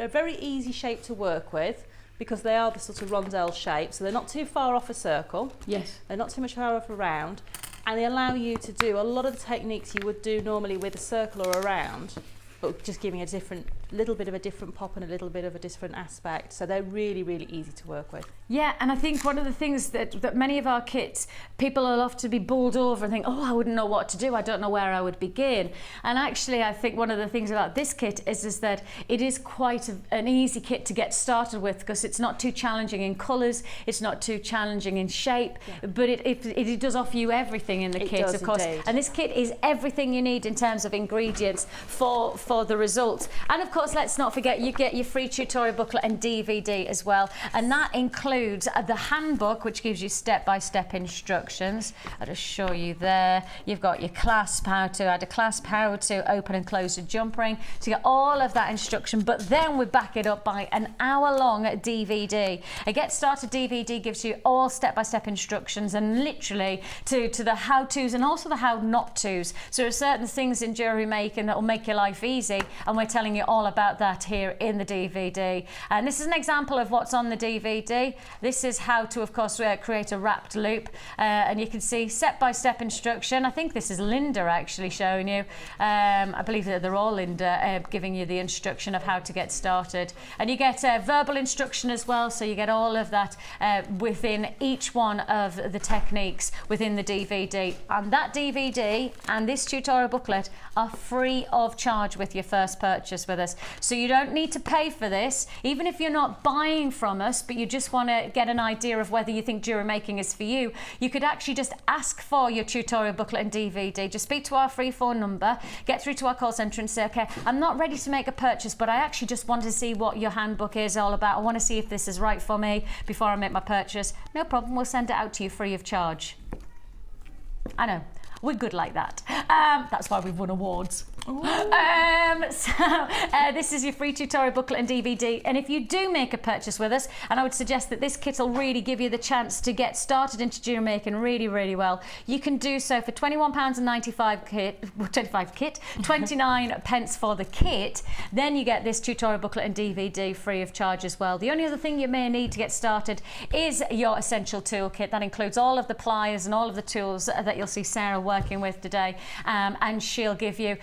very easy shape to work with because they are the sort of rondelle shape, so they're not too far off a circle. Yes. They're not too much far off a round, and they allow you to do a lot of the techniques you would do normally with a circle or a round, but just giving a little bit of a different pop and a little bit of a different aspect. So they're really, really easy to work with. Yeah, and I think one of the things that many of our kits, people will often be bowled over and think, oh, I wouldn't know what to do. I don't know where I would begin. And actually, I think one of the things about this kit is that it is quite an easy kit to get started with, because it's not too challenging in colours, it's not too challenging in shape, but it does offer you everything in the kit, of course. Indeed. And this kit is everything you need in terms of ingredients for the result. And of course, let's not forget, you get your free tutorial booklet and DVD as well, and that includes the handbook, which gives you step-by-step instructions. I'll just show you there. You've got your clasp, how to add a clasp, how to open and close a jump ring, to get all of that instruction, but then we back it up by an hour-long DVD. A Get Started DVD gives you all step-by-step instructions, and literally to the how-tos and also the how-not-tos. So there are certain things in jewellery making that will make your life easy, and we're telling you all about that here in the DVD. And this is an example of what's on the DVD. This is how to, of course, create a wrapped loop, and you can see step-by-step instruction. I think this is Linda actually showing you. I believe that they're all Linda giving you the instruction of how to get started, and you get verbal instruction as well, so you get all of that within each one of the techniques within the DVD. And that DVD and this tutorial booklet are free of charge with your first purchase with us. So you don't need to pay for this, even if you're not buying from us, but you just want to get an idea of whether you think jewellery making is for you. You could actually just ask for your tutorial booklet and DVD. Just speak to our free phone number, get through to our call centre and say, okay, I'm not ready to make a purchase, but I actually just want to see what your handbook is all about. I want to see if this is right for me before I make my purchase. No problem, we'll send it out to you free of charge. I know. We're good like that. That's why we've won awards. This is your free tutorial booklet and DVD, and if you do make a purchase with us, and I would suggest that this kit will really give you the chance to get started into jewellery making really well, you can do so for £21.95 kit, 29 pence for the kit. Then you get this tutorial booklet and DVD free of charge as well. The only other thing you may need to get started is your essential toolkit. That includes all of the pliers and all of the tools that you'll see Sarah working with today, and she'll give you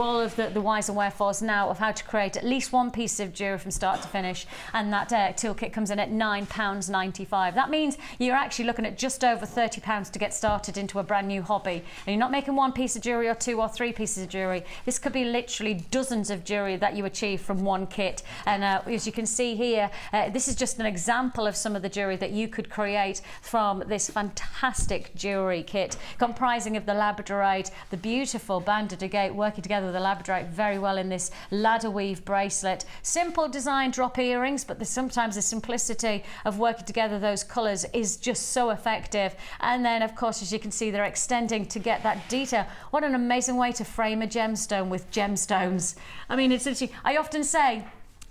all of the whys and wherefores now of how to create at least one piece of jewellery from start to finish, and that toolkit comes in at £9.95. That means you're actually looking at just over £30 to get started into a brand new hobby, and you're not making one piece of jewellery or two or three pieces of jewellery. This could be literally dozens of jewellery that you achieve from one kit, and as you can see here, this is just an example of some of the jewellery that you could create from this fantastic jewellery kit, comprising of the Labradorite, the beautiful banded agate, working together with the Labradorite very well in this ladder weave bracelet. Simple design drop earrings, but sometimes the simplicity of working together those colours is just so effective. And then, of course, as you can see, they're extending to get that detail. What an amazing way to frame a gemstone with gemstones. I mean, it's literally, I often say,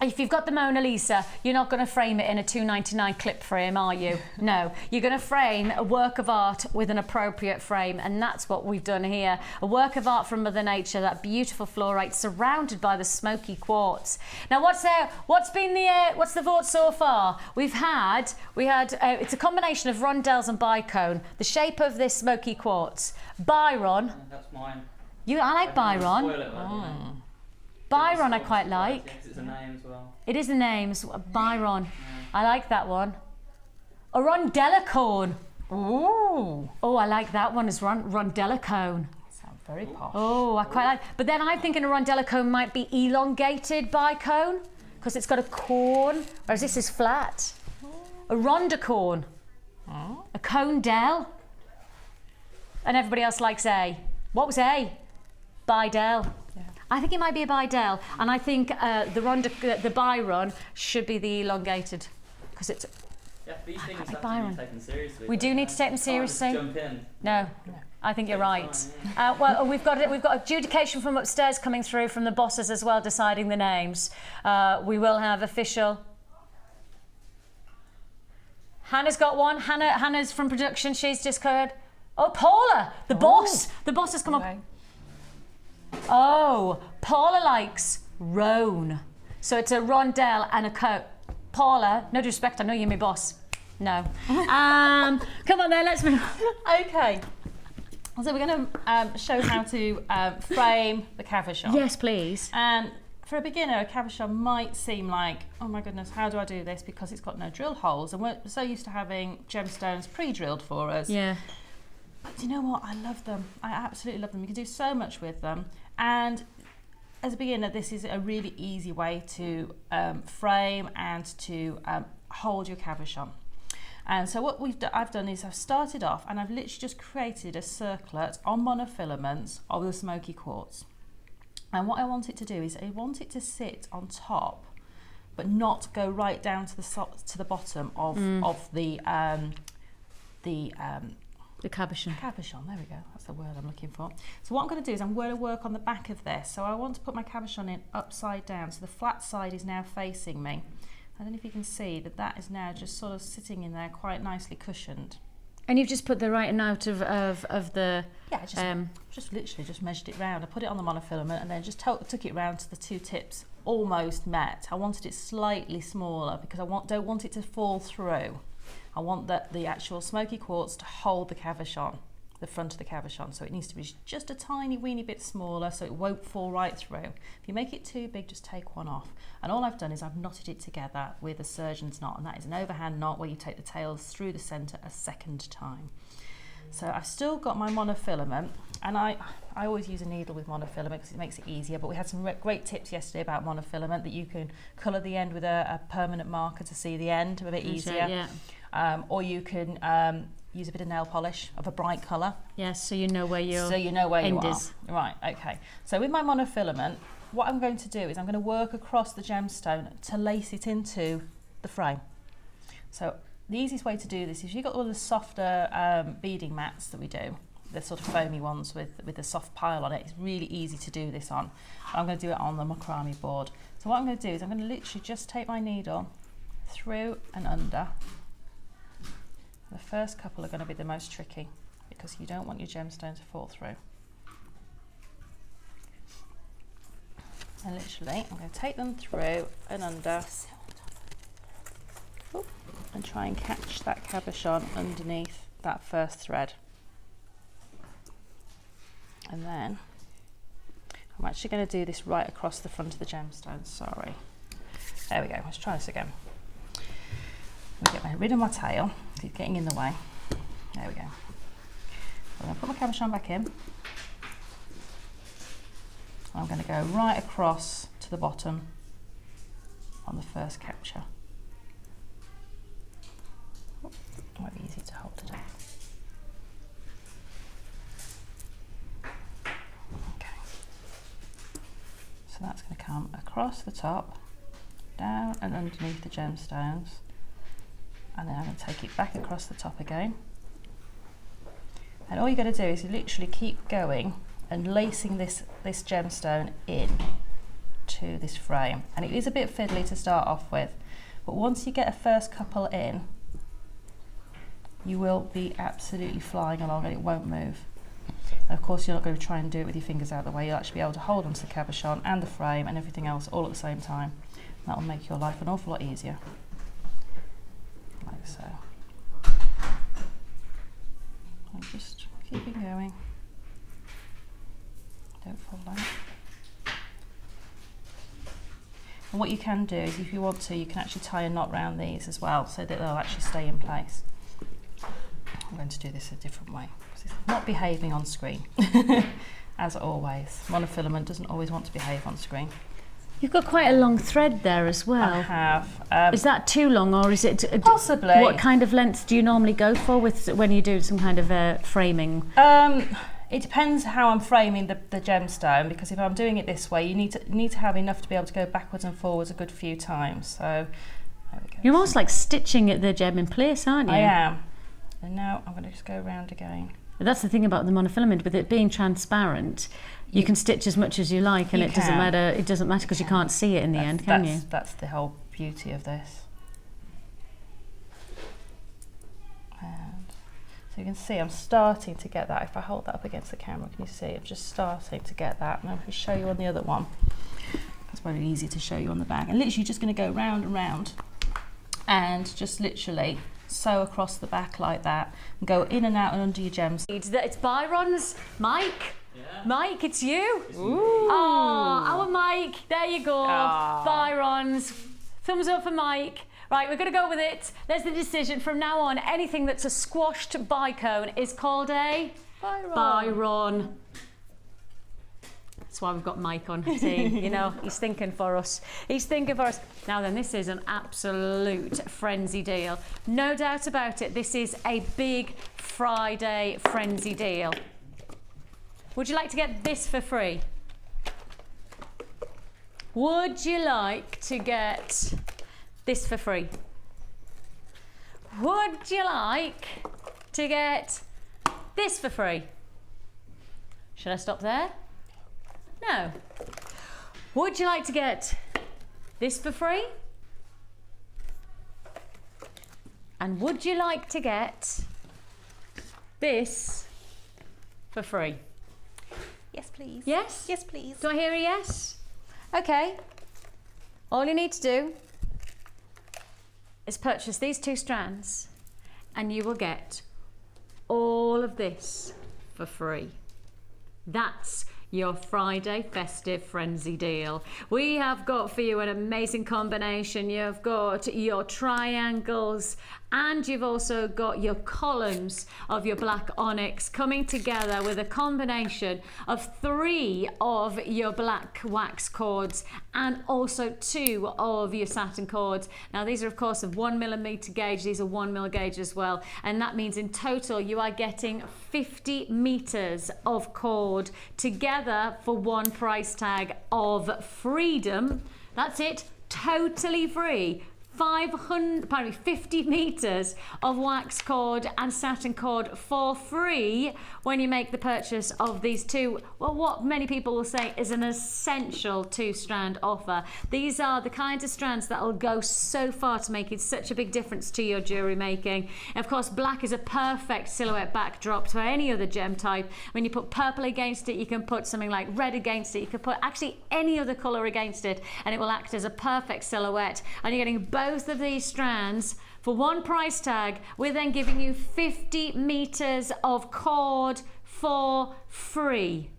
if you've got the Mona Lisa, you're not going to frame it in a £2.99 clip frame, are you? No, you're going to frame a work of art with an appropriate frame, and that's what we've done here. A work of art from Mother Nature, that beautiful fluorite surrounded by the smoky quartz. Now, what's the vote so far? It's a combination of rondelles and bicone. The shape of this smoky quartz. Byron. That's mine. I like Byron. Byron I quite like. Yes, it's a name as well. It is a name, Byron. I like that one. A rondelicorn. Ooh. Oh, I like that one as rondelicorn. Sounds very posh. Oh, I quite like. But then I'm thinking a rondelicorn might be elongated bicone, because it's got a corn, whereas this is flat. A rondicorn. A condel. And everybody else likes A. What was A? Bidel. I think it might be a Bidel, and I think the Byron should be the elongated, because it's. Yeah, these things have to be taken seriously. We do need to take them seriously. Jump in. No, I think you're right. Well, we've got adjudication from upstairs coming through from the bosses as well, deciding the names. We will have official. Hannah's got one. Hannah's from production. She's just heard. Oh, Paula, the boss. The boss has come up. Oh, Paula likes roan. So it's a rondelle and a coat. Paula, no disrespect, I know you're my boss. No. Come on then, let's move. Okay. So we're going to show how to frame the cabochon. Yes, please. And for a beginner, a cabochon might seem like, oh my goodness, how do I do this? Because it's got no drill holes. And we're so used to having gemstones pre-drilled for us. Yeah. But do you know what? I love them. I absolutely love them. You can do so much with them. And as a beginner, this is a really easy way to frame and to hold your cabochon. And so what I've done is I've started off and I've literally just created a circlet on monofilaments of the smoky quartz. And what I want it to do is I want it to sit on top, but not go right down to the bottom of the cabochon. Cabochon, there we go, that's the word I'm looking for. So what I'm going to do is I'm going to work on the back of this. So I want to put my cabochon in upside down, so the flat side is now facing me. I don't know if you can see that is now just sort of sitting in there quite nicely cushioned. And you've just put the right amount of the... Yeah, just literally just measured it round. I put it on the monofilament and then just took it round to the two tips almost met. I wanted it slightly smaller because I don't want it to fall through. I want the actual smoky quartz to hold the cabochon, the front of the cabochon, so it needs to be just a tiny weeny bit smaller so it won't fall right through. If you make it too big, just take one off. And all I've done is I've knotted it together with a surgeon's knot, and that is an overhand knot where you take the tails through the centre a second time. So I've still got my monofilament, and I always use a needle with monofilament because it makes it easier, but we had some great tips yesterday about monofilament, that you can colour the end with a permanent marker to see the end a bit easier. Yeah. Or you can use a bit of nail polish of a bright colour. Yes, so you know where your end is. is. Right, okay. So with my monofilament, what I'm going to do is I'm going to work across the gemstone to lace it into the frame. So the easiest way to do this is you've got all the softer beading mats that we do. the sort of foamy ones with the soft pile on it. It's really easy to do this on. I'm going to do it on the Macrame board. So what I'm going to do is I'm going to literally just take my needle through and under. The first couple are going to be the most tricky because you don't want your gemstone to fall through. And literally, I'm going to take them through and under and try and catch that cabochon underneath that first thread. And then I'm actually going to do this right across the front of the gemstone. Sorry. There we go. Let's try this again. I'll get rid of my tail. It's getting in the way. There we go. I'm going to put my cabochon back in. I'm going to go right across to the bottom on the first capture. It might be easy to hold it up. Okay. So that's going to come across the top, down and underneath the gemstones, and then I'm going to take it back across the top again. And all you're going to do is you literally keep going and lacing this gemstone in to this frame. And it is a bit fiddly to start off with, but once you get a first couple in, you will be absolutely flying along and it won't move. And of course you're not going to try and do it with your fingers out of the way. You'll actually be able to hold onto the cabochon and the frame and everything else all at the same time. And that will make your life an awful lot easier. Like so. I'm just keeping going. Don't fall down. And what you can do is, if you want to, you can actually tie a knot around these as well so that they'll actually stay in place. I'm going to do this a different way because it's not behaving on screen. As always, monofilament doesn't always want to behave on screen. You've got quite a long thread there as well. I have. Is that too long, or is it possibly? What kind of length do you normally go for with when you do some kind of framing? It depends how I'm framing the gemstone, because if I'm doing it this way, you need to have enough to be able to go backwards and forwards a good few times. So there we go. You're almost like stitching the gem in place, aren't you? I am. And now I'm going to just go around again. But that's the thing about the monofilament, with it being transparent, you can stitch as much as you like, and it doesn't matter. It doesn't matter because you can't see it in the end, can you? That's the whole beauty of this. And so you can see I'm starting to get that. If I hold that up against the camera, can you see? I'm just starting to get that. And I'm going to show you on the other one. It's very easy to show you on the back. And literally just going to go round and round, and just literally sew across the back like that, and go in and out and under your gems. It's Byron's. Mike. Yeah. Mike, it's you. Ooh. Oh, our Mike. There you go. Aww. Byron's. Thumbs up for Mike. Right, we're going to go with it. There's the decision. From now on, anything that's a squashed bicone is called a Byron. That's why we've got Mike on team. You know, he's thinking for us. He's thinking for us. Now then, this is an absolute frenzy deal. No doubt about it. This is a big Friday frenzy deal. Would you like to get this for free? Would you like to get this for free? Would you like to get this for free? Should I stop there? No. Would you like to get this for free? And would you like to get this for free? Yes, please. Yes? Yes, please. Do I hear a yes? Okay. All you need to do is purchase these 2 strands and you will get all of this for free. That's your Friday festive frenzy deal. We have got for you an amazing combination. You've got your triangles and you've also got your columns of your black onyx coming together with a combination of 3 of your black wax cords and also 2 of your satin cords. Now these are of course of 1mm gauge. These are 1mm gauge as well, and that means in total you are getting 50 meters of cord together for one price tag of freedom. That's it, totally free. 50 meters of wax cord and satin cord for free when you make the purchase of these two, well, what many people will say is an essential 2-strand offer. These are the kinds of strands that will go so far to making such a big difference to your jewellery making. And of course, black is a perfect silhouette backdrop to any other gem type. When you put purple against it, you can put something like red against it, you can put actually any other colour against it, and it will act as a perfect silhouette. And you're getting both of these strands for one price tag. We're then giving you 50 meters of cord for free.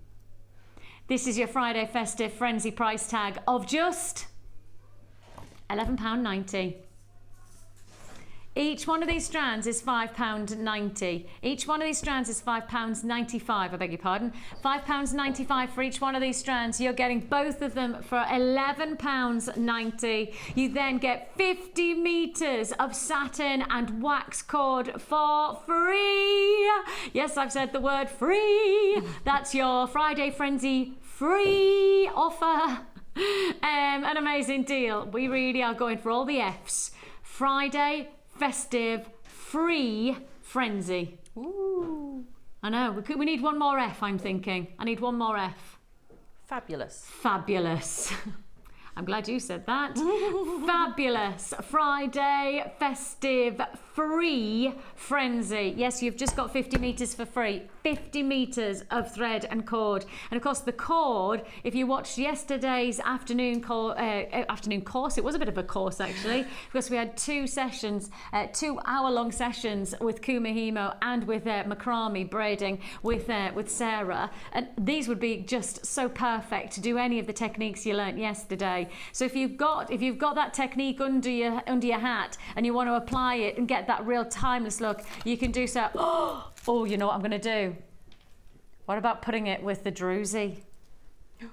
This is your Friday festive frenzy price tag of just £11.90. Each one of these strands is £5.90. Each one of these strands is £5.95, I beg your pardon. £5.95 for each one of these strands. You're getting both of them for £11.90. You then get 50 meters of satin and wax cord for free. Yes, I've said the word free. That's your Friday Frenzy free offer. An amazing deal. We really are going for all the F's. Friday festive free frenzy. Ooh. I know, we need one more F, I'm thinking. I need one more F. Fabulous. Fabulous. I'm glad you said that. Fabulous Friday festive free frenzy. Yes, you've just got 50 meters for free. 50 meters of thread and cord. And of course the cord, if you watched yesterday's afternoon course, it was a bit of a course actually, because we had 2 sessions, 2-hour-long sessions with Kumahimo and with Macrame braiding with Sarah. And these would be just so perfect to do any of the techniques you learnt yesterday. So if you've got that technique under your hat and you want to apply it and get that real timeless look, you can do so. Oh, you know what I'm going to do? What about putting it with the drwy?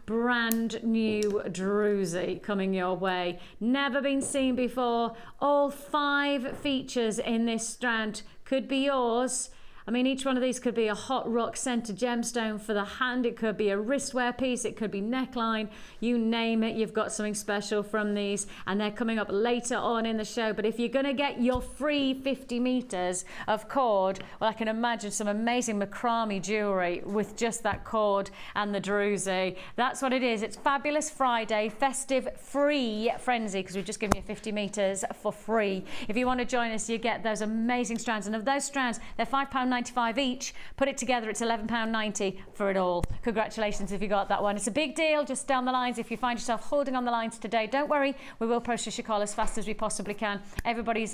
Brand new drwy coming your way. Never been seen before. All 5 features in this strand could be yours. I mean, each one of these could be a hot rock centered gemstone for the hand. It could be a wristwear piece. It could be neckline. You name it, you've got something special from these. And they're coming up later on in the show. But if you're going to get your free 50 meters of cord, well, I can imagine some amazing Macrame jewellery with just that cord and the drwy. That's what it is. It's Fabulous Friday, festive free frenzy, because we've just given you 50 meters for free. If you want to join us, you get those amazing strands. And of those strands, they're £5.95 each. Put it together, it's £11.90 for it all. Congratulations if you got that one. It's a big deal just down the lines. If you find yourself holding on the lines today, don't worry, we will process your call as fast as we possibly can. Everybody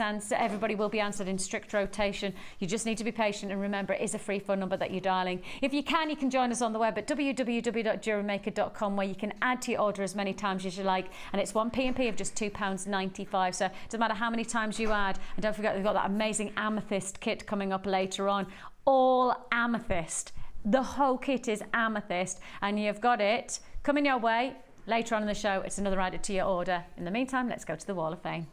will be answered in strict rotation. You just need to be patient, and remember, it is a free phone number that you're dialing. If you can join us on the web at www.JewelleryMaker.com, where you can add to your order as many times as you like, and it's 1 P&P of just £2.95. So it doesn't matter how many times you add. And don't forget, we've got that amazing Amethyst kit coming up later on. All Amethyst. The whole kit is Amethyst, and you've got it coming your way later on in the show. It's another added to your order. In the meantime, let's go to the Wall of Fame.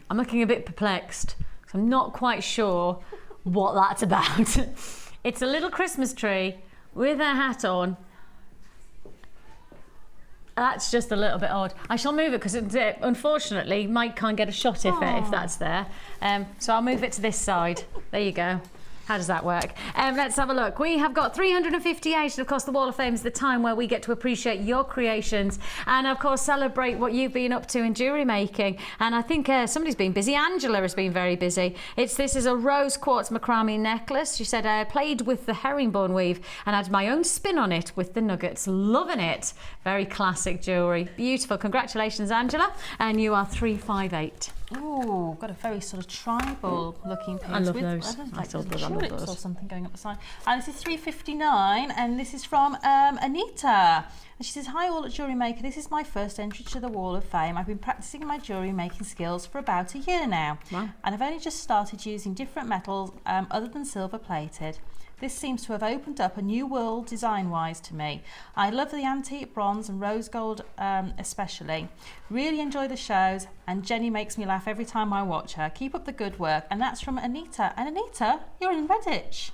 I'm looking a bit perplexed, because I'm not quite sure what that's about. It's a little Christmas tree with a hat on. That's just a little bit odd. I shall move it because unfortunately Mike can't get a shot if that's there. So I'll move it to this side. There you go. How does that work? Let's have a look. We have got 358, and of course the Wall of Fame is the time where we get to appreciate your creations and of course celebrate what you've been up to in jewellery making. And I think somebody's been busy. Angela has been very busy. This is a rose quartz macrame necklace. She said, I played with the herringbone weave and had my own spin on it with the nuggets. Loving it. Very classic jewellery. Beautiful. Congratulations, Angela. And you are 358. Oh, got a very sort of tribal looking piece. I love with, those. I saw tulips or something going up the side. And this is 359, and this is from Anita. And she says, hi all at Jewellery Maker. This is my first entry to the Wall of Fame. I've been practicing my jewellery making skills for about a year now. Wow. And I've only just started using different metals other than silver plated. This seems to have opened up a new world design-wise to me. I love the antique bronze and rose gold especially. Really enjoy the shows, and Jenny makes me laugh every time I watch her. Keep up the good work. And that's from Anita. And Anita, you're in Redditch.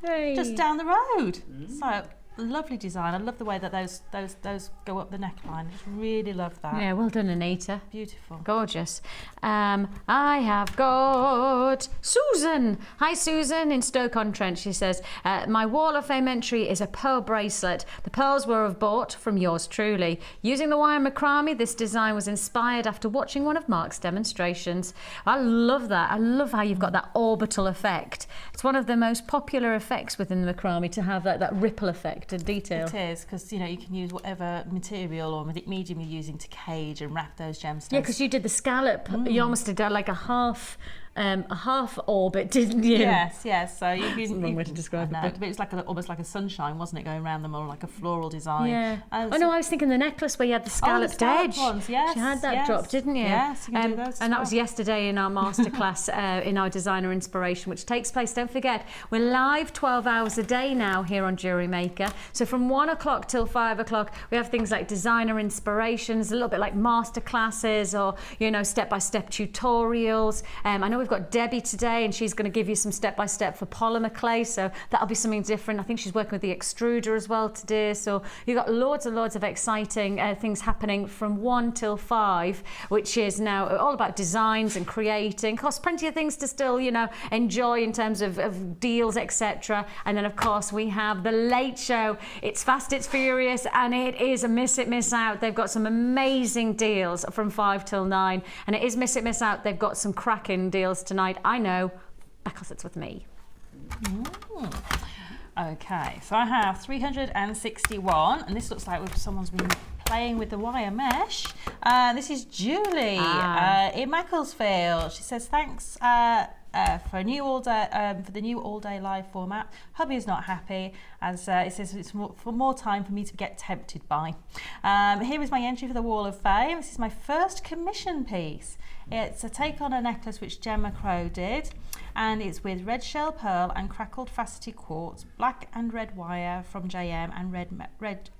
Hey. Just down the road. So lovely design. I love the way that those go up the neckline. I just really love that. Yeah, well done, Anita. Beautiful. Gorgeous. I have got Susan. Hi, Susan in Stoke-on-Trent. She says, my Wall of Fame entry is a pearl bracelet. The pearls were bought from yours truly. Using the wire macrame, this design was inspired after watching one of Mark's demonstrations. I love that. I love how you've got that orbital effect. It's one of the most popular effects within the macrame, to have that ripple effect and detail. It is, because you know you can use whatever material or medium you're using to cage and wrap those gemstones. Yeah, because you did the scallop. You almost did like a half orbit, didn't you? Yes. So you That's the wrong way to describe it. But it was like almost like a sunshine, wasn't it, going around them, or like a floral design? Yeah. No, I was thinking the necklace where you had the scalloped edge. Ones, yes, she had that drop, didn't you? Yes, you can do those. And that was yesterday in our masterclass in our designer inspiration, which takes place. Don't forget, we're live 12 hours a day now here on Jewellery Maker. So from 1 o'clock till 5 o'clock, we have things like designer inspirations, a little bit like masterclasses, or step-by-step tutorials. I know we've got Debbie today, and she's going to give you some step-by-step for polymer clay, so that'll be something different. I think she's working with the extruder as well today, so you've got loads and loads of exciting things happening from 1 till 5, which is now all about designs and creating. Of course, plenty of things to still enjoy in terms of deals, etc. And then of course we have the late show. It's fast, it's furious, and it is a miss it miss out. They've got some amazing deals from 5 till 9, and it is miss it miss out. They've got some cracking deals tonight, I know, because it's with me. Okay, so I have 361, and this looks like someone's been playing with the wire mesh. This is Julie in Macclesfield. She says, thanks for a new for the new all-day live format. Hubby is not happy, as it says it's for more time for me to get tempted by. Here is my entry for the Wall of Fame. This is my first commission piece. It's a take on a necklace which Gemma Crow did, and it's with red shell pearl and crackled faceted quartz, black and red wire from JM, and red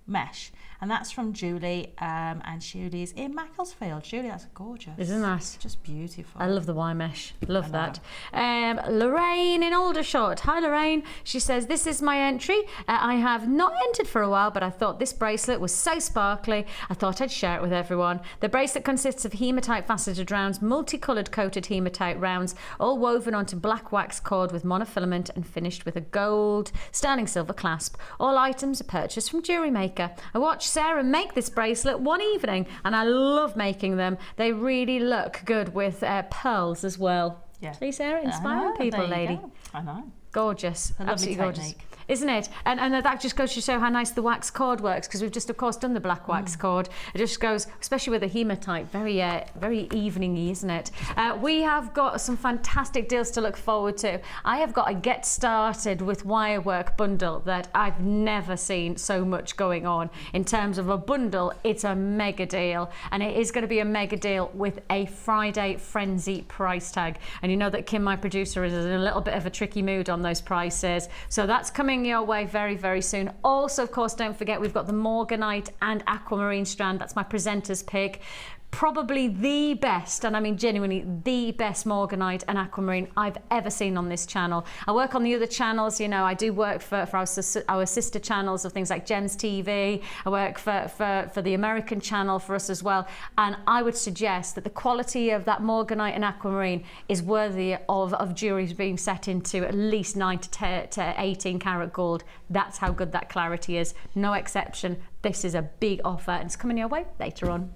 mesh. And that's from Julie, and Julie's in Macclesfield. Julie, that's gorgeous. Isn't that? Just beautiful. I love the wire mesh. Love that. Lorraine in Aldershot. Hi, Lorraine. She says, this is my entry. I have not entered for a while, but I thought this bracelet was so sparkly, I thought I'd share it with everyone. The bracelet consists of hematite faceted rounds, multicoloured coated hematite rounds, all woven onto black wax cord with monofilament and finished with a gold sterling silver clasp. All items are purchased from Jewellery Maker. I watched Sarah make this bracelet one evening, and I love making them. They really look good with pearls as well. Yeah. See, Sarah, inspiring people, lady. Go. I know. Gorgeous. A lovely Absolutely gorgeous. technique. Isn't it? And that just goes to show how nice the wax cord works, because we've just, of course, done the black wax cord. It just goes, especially with the hematite, very evening-y, isn't it? We have got some fantastic deals to look forward to. I have got a Get Started with Wirework bundle that I've never seen so much going on. In terms of a bundle, it's a mega deal, and it is going to be a mega deal with a Friday Frenzy price tag. And you know that Kim, my producer, is in a little bit of a tricky mood on those prices. So that's coming your way very, very soon. Also, of course, don't forget we've got the Morganite and Aquamarine strand. That's my presenter's pick. Probably the best, and I mean genuinely the best Morganite and Aquamarine I've ever seen on this channel. I work on the other channels, I do work for our sister channels of things like Gems TV. I work for the American channel for us as well, and I would suggest that the quality of that Morganite and Aquamarine is worthy of jewelry being set into at least 9 to 18 karat gold. That's how good that clarity is. No exception. This is a big offer, and it's coming your way later on.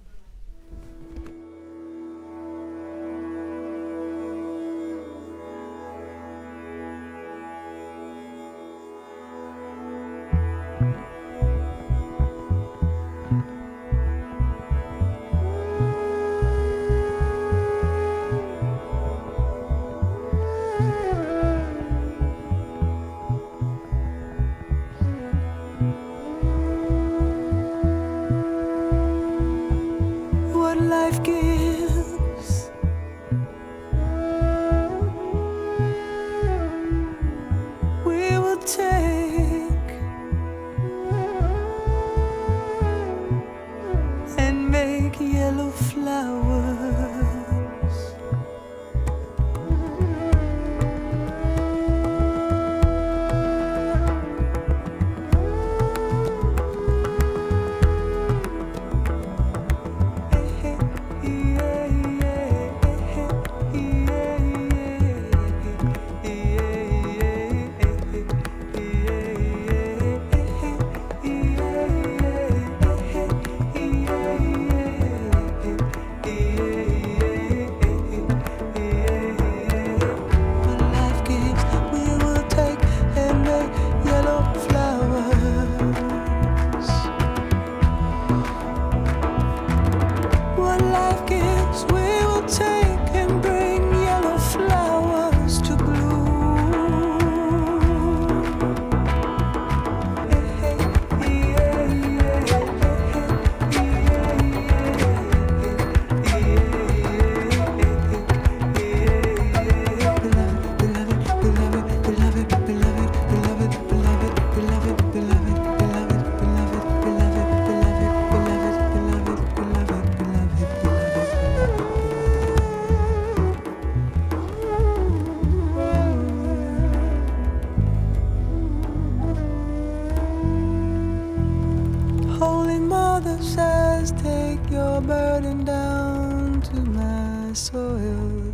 my soil.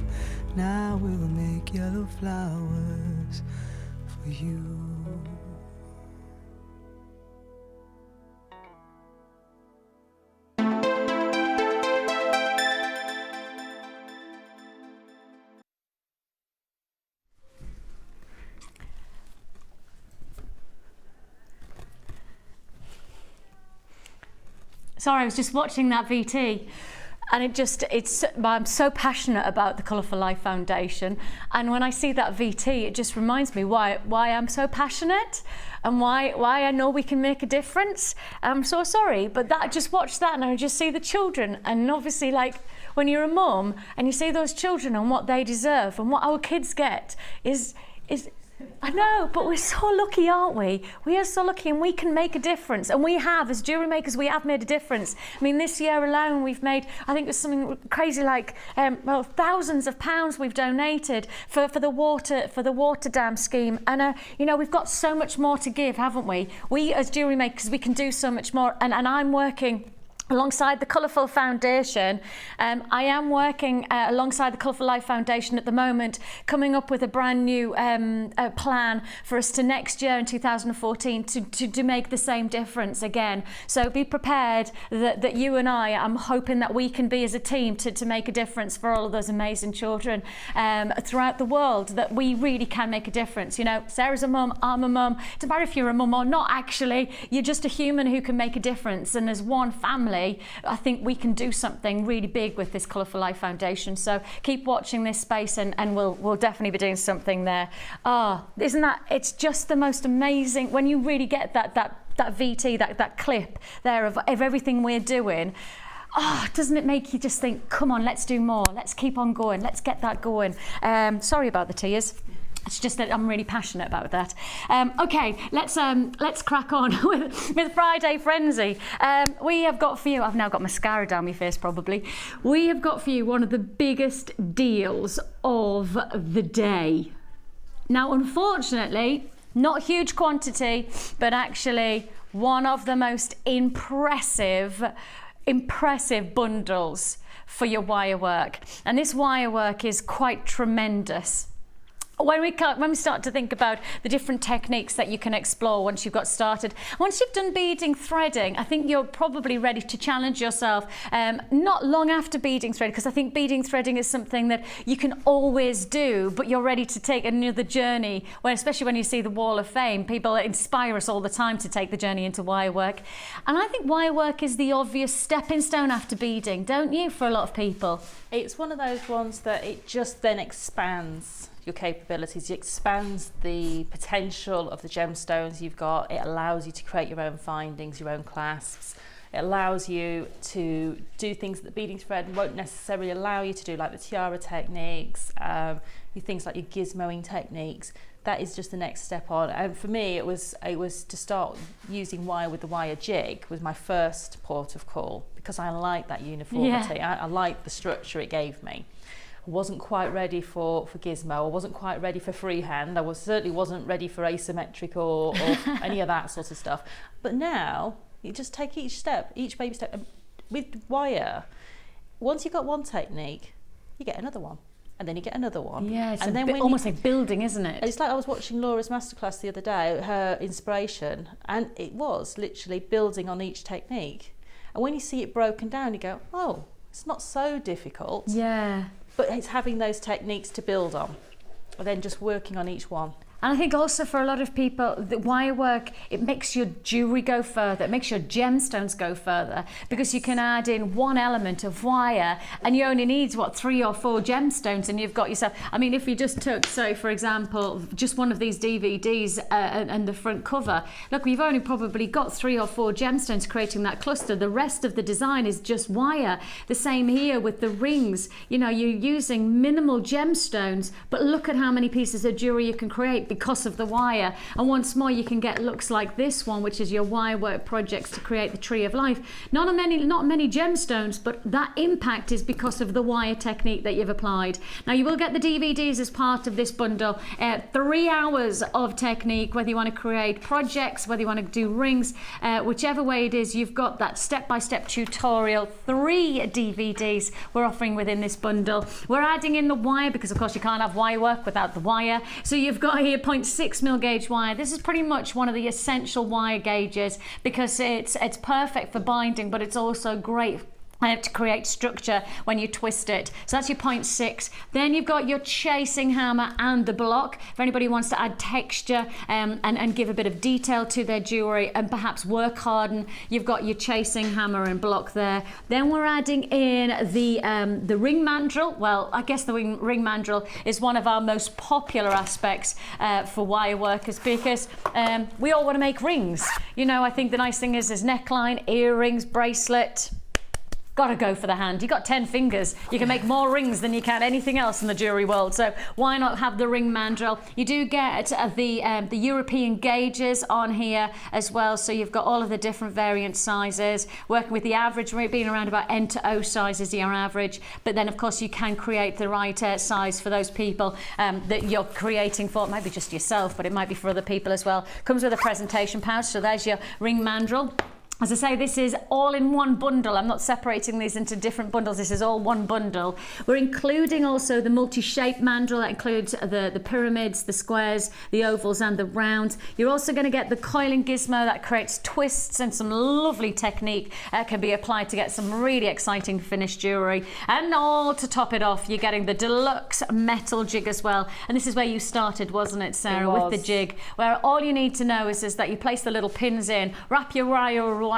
Now we'll make yellow flowers for you. Sorry, I was just watching that VT, and I'm so passionate about the Colour for Life Foundation, and when I see that VT, it just reminds me why I'm so passionate and why I know we can make a difference. I'm so sorry, but just watch that and I just see the children, and obviously, like, when you're a mum and you see those children and what they deserve and what our kids get is I know, but we're so lucky, aren't we? We are so lucky, and we can make a difference. And we have, as jewellery makers, we have made a difference. I mean, this year alone, we've made, I think it was something crazy like, thousands of pounds we've donated for the water dam scheme. And, you know, we've got so much more to give, haven't we? We, as jewellery makers, we can do so much more. And I'm working alongside the Colourful Foundation. I am working alongside the Colour for Life Foundation at the moment, coming up with a brand new plan for us to next year in 2014 to make the same difference again. So be prepared that you and I'm hoping that we can be as a team to make a difference for all of those amazing children throughout the world, that we really can make a difference. You know, Sarah's a mum, I'm a mum. It doesn't matter if you're a mum or not, actually, you're just a human who can make a difference. And as one family, I think we can do something really big with this Colour for Life Foundation. So keep watching this space, and we'll definitely be doing something there. Isn't that, it's just the most amazing when you really get that VT, that clip there of everything we're doing. Doesn't it make you just think, come on, let's do more, let's keep on going, let's get that going. Sorry about the tears. It's just that I'm really passionate about that. Okay, let's crack on with Friday Frenzy. We have got for you, I've now got mascara down my face probably. We have got for you one of the biggest deals of the day. Now, unfortunately, not huge quantity, but actually one of the most impressive bundles for your wire work. And this wire work is quite tremendous. When we start to think about the different techniques that you can explore once you've got started, once you've done beading, threading, I think you're probably ready to challenge yourself. Not long after beading, threading, because I think beading, threading is something that you can always do, but you're ready to take another journey, especially when you see the Wall of Fame. People inspire us all the time to take the journey into wire work. And I think wire work is the obvious stepping stone after beading, don't you, for a lot of people? It's one of those ones that it just then expands your capabilities. It expands the potential of the gemstones you've got. It allows you to create your own findings, your own clasps. It allows you to do things that beading thread won't necessarily allow you to do, like the tiara techniques, your things like your gizmoing techniques. That is just the next step on. And for me, it was to start using wire with the wire jig was my first port of call, because I like that uniformity. Yeah. I like the structure it gave me. I wasn't quite ready for gizmo. I wasn't quite ready for freehand. I certainly wasn't ready for asymmetric or any of that sort of stuff. But now you just take each baby step with wire. Once you've got one technique, you get another one, and then you get another one. Yeah, it's and then almost like building, isn't it? It's like I was watching Laura's masterclass the other day, her inspiration, and it was literally building on each technique. And when you see it broken down, you go, oh, it's not so difficult. Yeah. But it's having those techniques to build on, and then just working on each one. And I think also for a lot of people, the wire work, it makes your jewellery go further, it makes your gemstones go further, because you can add in one element of wire and you only need, 3 or 4 gemstones, and you've got yourself, I mean, if you just took, so for example, just one of these DVDs and the front cover, look, we've only probably got 3 or 4 gemstones creating that cluster. The rest of the design is just wire. The same here with the rings. You know, you're using minimal gemstones, but look at how many pieces of jewellery you can create because of the wire. And once more, you can get looks like this one, which is your Wirework projects to create the tree of life. Not many gemstones, but that impact is because of the wire technique that you've applied. Now, you will get the DVDs as part of this bundle. 3 hours of technique, whether you want to create projects, whether you want to do rings, whichever way it is, you've got that step-by-step tutorial. 3 DVDs we're offering within this bundle. We're adding in the wire because, of course, you can't have Wirework without the wire. So you've got here 0.6mm gauge wire. This is pretty much one of the essential wire gauges because it's perfect for binding, but it's also great to create structure when you twist it. So that's your 0.6. Then you've got your chasing hammer and the block. If anybody wants to add texture and give a bit of detail to their jewellery and perhaps work harden, you've got your chasing hammer and block there. Then we're adding in the ring mandrel. Well, I guess the ring mandrel is one of our most popular aspects for wire workers because we all want to make rings. You know, I think the nice thing is there's neckline, earrings, bracelet. Gotta go for the hand. You got 10 fingers. You can make more rings than you can anything else in the jewellery world. So why not have the ring mandrel? You do get the European gauges on here as well. So you've got all of the different variant sizes. Working with the average being around about N to O size is your average. But then of course you can create the right size for those people that you're creating for. It might be just yourself, but it might be for other people as well. Comes with a presentation pouch. So there's your ring mandrel. As I say, this is all in one bundle. I'm not separating these into different bundles. This is all one bundle. We're including also the multi-shape mandrel. That includes the pyramids, the squares, the ovals and the rounds. You're also going to get the coiling gizmo that creates twists and some lovely technique can be applied to get some really exciting finished jewellery. And all to top it off, you're getting the deluxe metal jig as well. And this is where you started, wasn't it, Sarah, with the jig, where all you need to know is that you place the little pins in, wrap your wire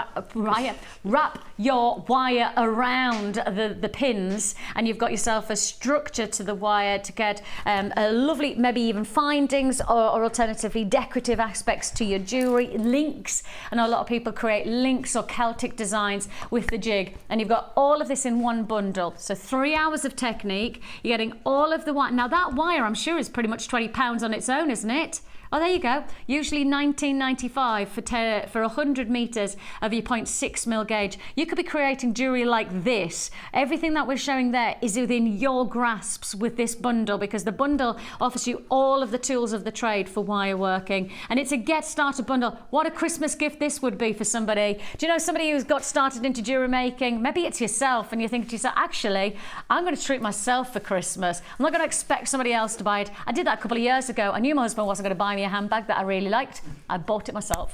around the pins, and you've got yourself a structure to the wire to get a lovely, maybe even findings or alternatively decorative aspects to your jewellery, links. And a lot of people create links or Celtic designs with the jig, and you've got all of this in one bundle. So 3 hours of technique, you're getting all of the wire. Now that wire, I'm sure, is pretty much £20 on its own, isn't it? Oh, there you go. Usually $19.95 for 100 meters of your 0.6mm gauge. You could be creating jewelry like this. Everything that we're showing there is within your grasps with this bundle, because the bundle offers you all of the tools of the trade for wire working. And it's a get started bundle. What a Christmas gift this would be for somebody. Do you know somebody who's got started into jewelry making? Maybe it's yourself, and you think to yourself, actually, I'm going to treat myself for Christmas. I'm not going to expect somebody else to buy it. I did that a couple of years ago. I knew my husband wasn't going to buy me a handbag that I really liked. I bought it myself.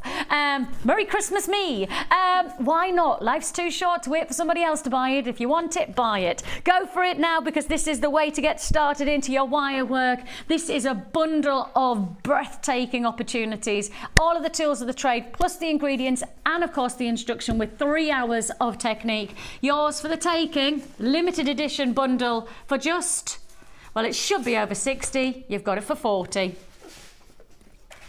Merry Christmas me. Why not? Life's too short to wait for somebody else to buy it. If you want it, buy it. Go for it now, because this is the way to get started into your wire work. This is a bundle of breathtaking opportunities. All of the tools of the trade, plus the ingredients, and of course the instruction with 3 hours of technique. Yours for the taking. Limited edition bundle for just, well, it should be over 60. You've got it for 40.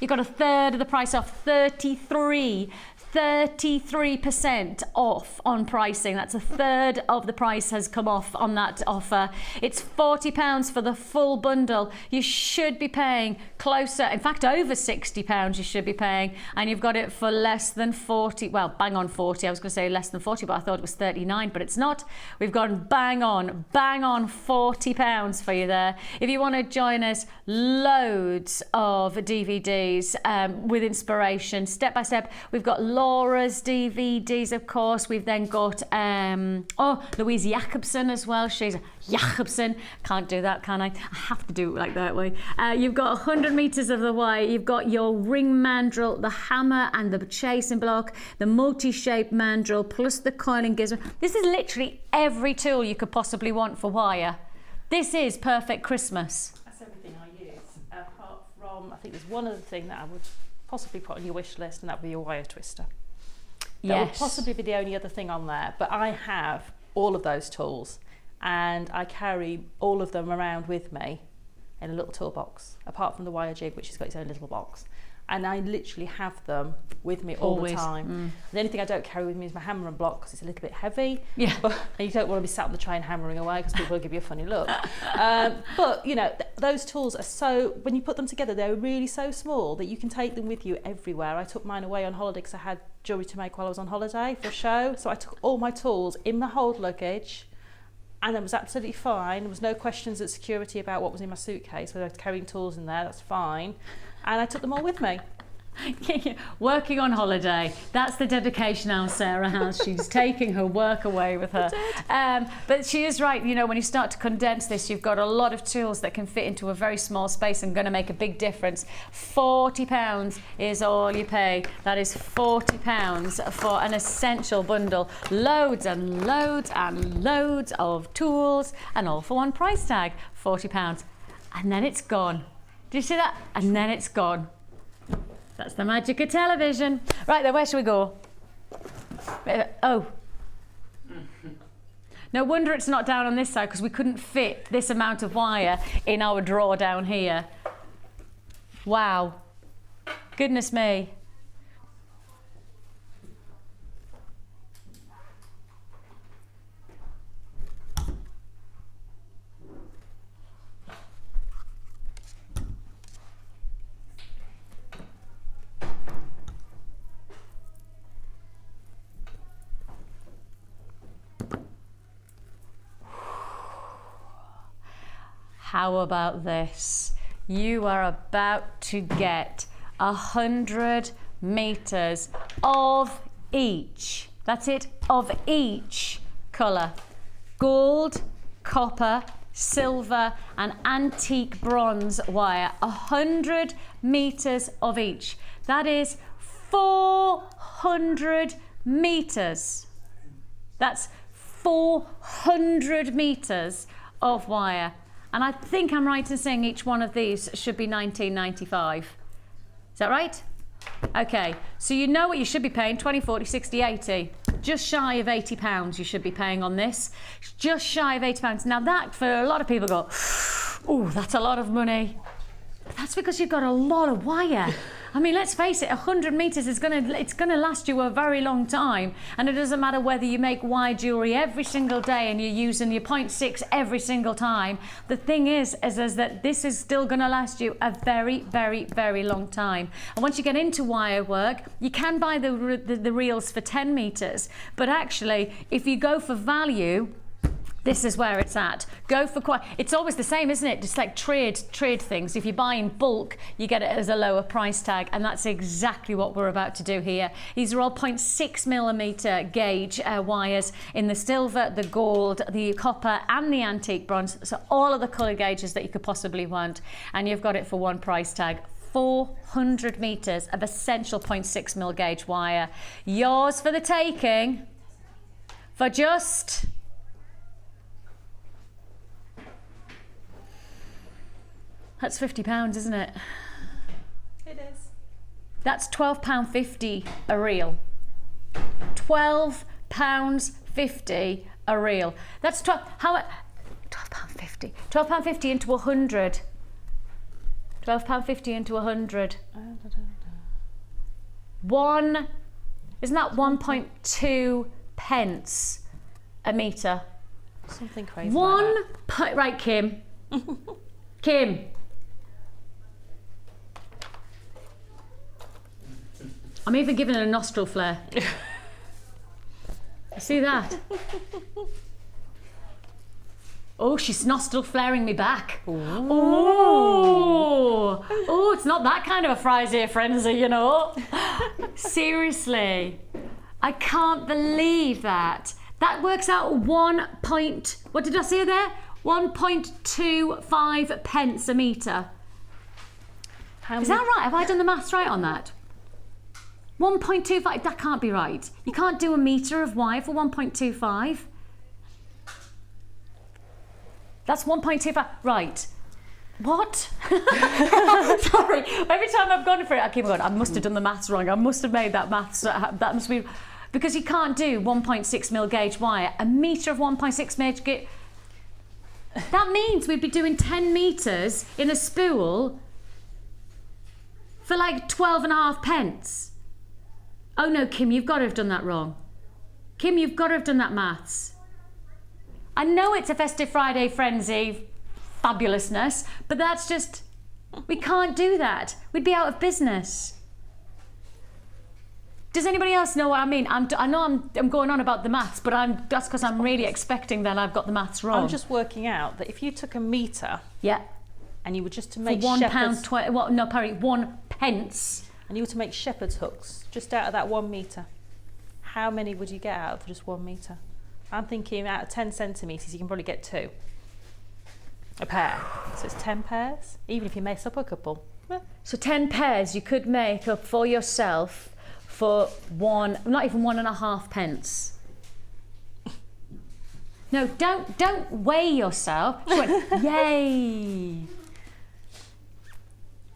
You've got a third of the price off, 33% off on pricing. That's a third of the price has come off on that offer. It's £40 for the full bundle. You should be paying closer, in fact over £60 you should be paying, and you've got it for less than 40, well, bang on 40. I was going to say less than 40, but I thought it was 39, but it's not. We've gone bang on £40 for you there. If you want to join us, loads of DVDs with inspiration, step by step. We've got Laura's DVDs, of course. We've then got Louise Jacobson as well. She's Jacobson. Can't do that, can I? I have to do it like that way. You've got 100 meters of the wire. You've got your ring mandrel, the hammer and the chasing block, the multi-shape mandrel, plus the coiling gizmo. This is literally every tool you could possibly want for wire. This is perfect Christmas. That's everything I use, apart from, I think there's one other thing that I would possibly put on your wish list, and that would be your wire twister. That would possibly be the only other thing on there, but I have all of those tools, and I carry all of them around with me in a little toolbox, apart from the wire jig, which has got its own little box. and I literally have them with me all Always. the time. The only thing I don't carry with me is my hammer and block because it's a little bit heavy. Yeah. And you don't want to be sat on the train hammering away because people will give you a funny look. But you know, those tools are so, when you put them together, they're really so small that you can take them with you everywhere. I took mine away on holiday because I had jewellery to make while I was on holiday for a show. So I took all my tools in my hold luggage, and it was absolutely fine. There was no questions at security about what was in my suitcase, whether I was carrying tools in there, that's fine. And I took them all with me. Working on holiday, that's the dedication our Sarah has. She's taking her work away with her. But she is right, you know, when you start to condense this, you've got a lot of tools that can fit into a very small space and going to make a big difference. £40 is all you pay. That is £40 for an essential bundle. Loads and loads and loads of tools, and all for one price tag, £40. And then it's gone. Do you see that? And then it's gone. That's the magic of television. Right then, where should we go? Oh. No wonder it's not down on this side, because we couldn't fit this amount of wire in our drawer down here. Wow. Goodness me. How about this? You are about to get 100 meters of each. That's it, of each colour. Gold, copper, silver and antique bronze wire. 100 meters of each. That is 400 meters. That's 400 meters of wire. And I think I'm right in saying each one of these should be £19.95. Is that right? Okay, so you know what you should be paying, 20, 40, 60, 80. Just shy of £80 you should be paying on this. Just shy of £80. Now that, for a lot of people, go, oh, that's a lot of money. That's because you've got a lot of wire. I mean, let's face it, 100 meters is it's gonna last you a very long time. And it doesn't matter whether you make wire jewelry every single day and you're using your 0.6 every single time. The thing is that this is still gonna last you a very, very, very long time. And once you get into wire work, you can buy the reels for 10 meters. But actually, if you go for value, this is where it's at. Go for quite, it's always the same, isn't it? Just like trade things. If you buy in bulk, you get it as a lower price tag, and that's exactly what we're about to do here. These are all 0.6 millimeter gauge wires in the silver, the gold, the copper, and the antique bronze. So all of the color gauges that you could possibly want, and you've got it for one price tag. 400 meters of essential 0.6 mil gauge wire. Yours for the taking for just that's £50, isn't it? It is. That's £12.50 a reel. £12.50 a reel. That's £12.50. £12.50 into 100. £12.50 into 100. Isn't that 1.2 pence a metre? Something crazy like that. Right, Kim. Kim. I'm even giving it a nostril flare. See that? Oh, she's nostril flaring me back. Oh, it's not that kind of a Friday frenzy, you know. Seriously, I can't believe that. That works out what did I say there? 1.25 pence a metre. Is that right? Have I done the maths right on that? 1.25, that can't be right. You can't do a metre of wire for 1.25. That's 1.25, right. What? Sorry, every time I've gone for it, I keep going, I must have done the maths wrong. I must have made that maths, that must be, because you can't do 1.6 mil gauge wire. A metre of 1.6 mil gauge, that means we'd be doing 10 metres in a spool for like 12.5 pence. Oh no, Kim, you've got to have done that wrong. Kim, you've got to have done that maths. I know it's a Festive Friday frenzy, fabulousness, but that's just, we can't do that. We'd be out of business. Does anybody else know what I mean? I know I'm going on about the maths, but that's because I'm really expecting that I've got the maths wrong. I'm just working out that if you took a metre, yeah, and you were just to make for £1 pence, and you were to make shepherd's hooks just out of that 1 metre, how many would you get out of just 1 metre? I'm thinking out of 10 centimetres, you can probably get 2. A pair. So it's 10 pairs, even if you mess up a couple. So 10 pairs you could make up for yourself for not even 1.5 pence. No, don't weigh yourself. She went, yay.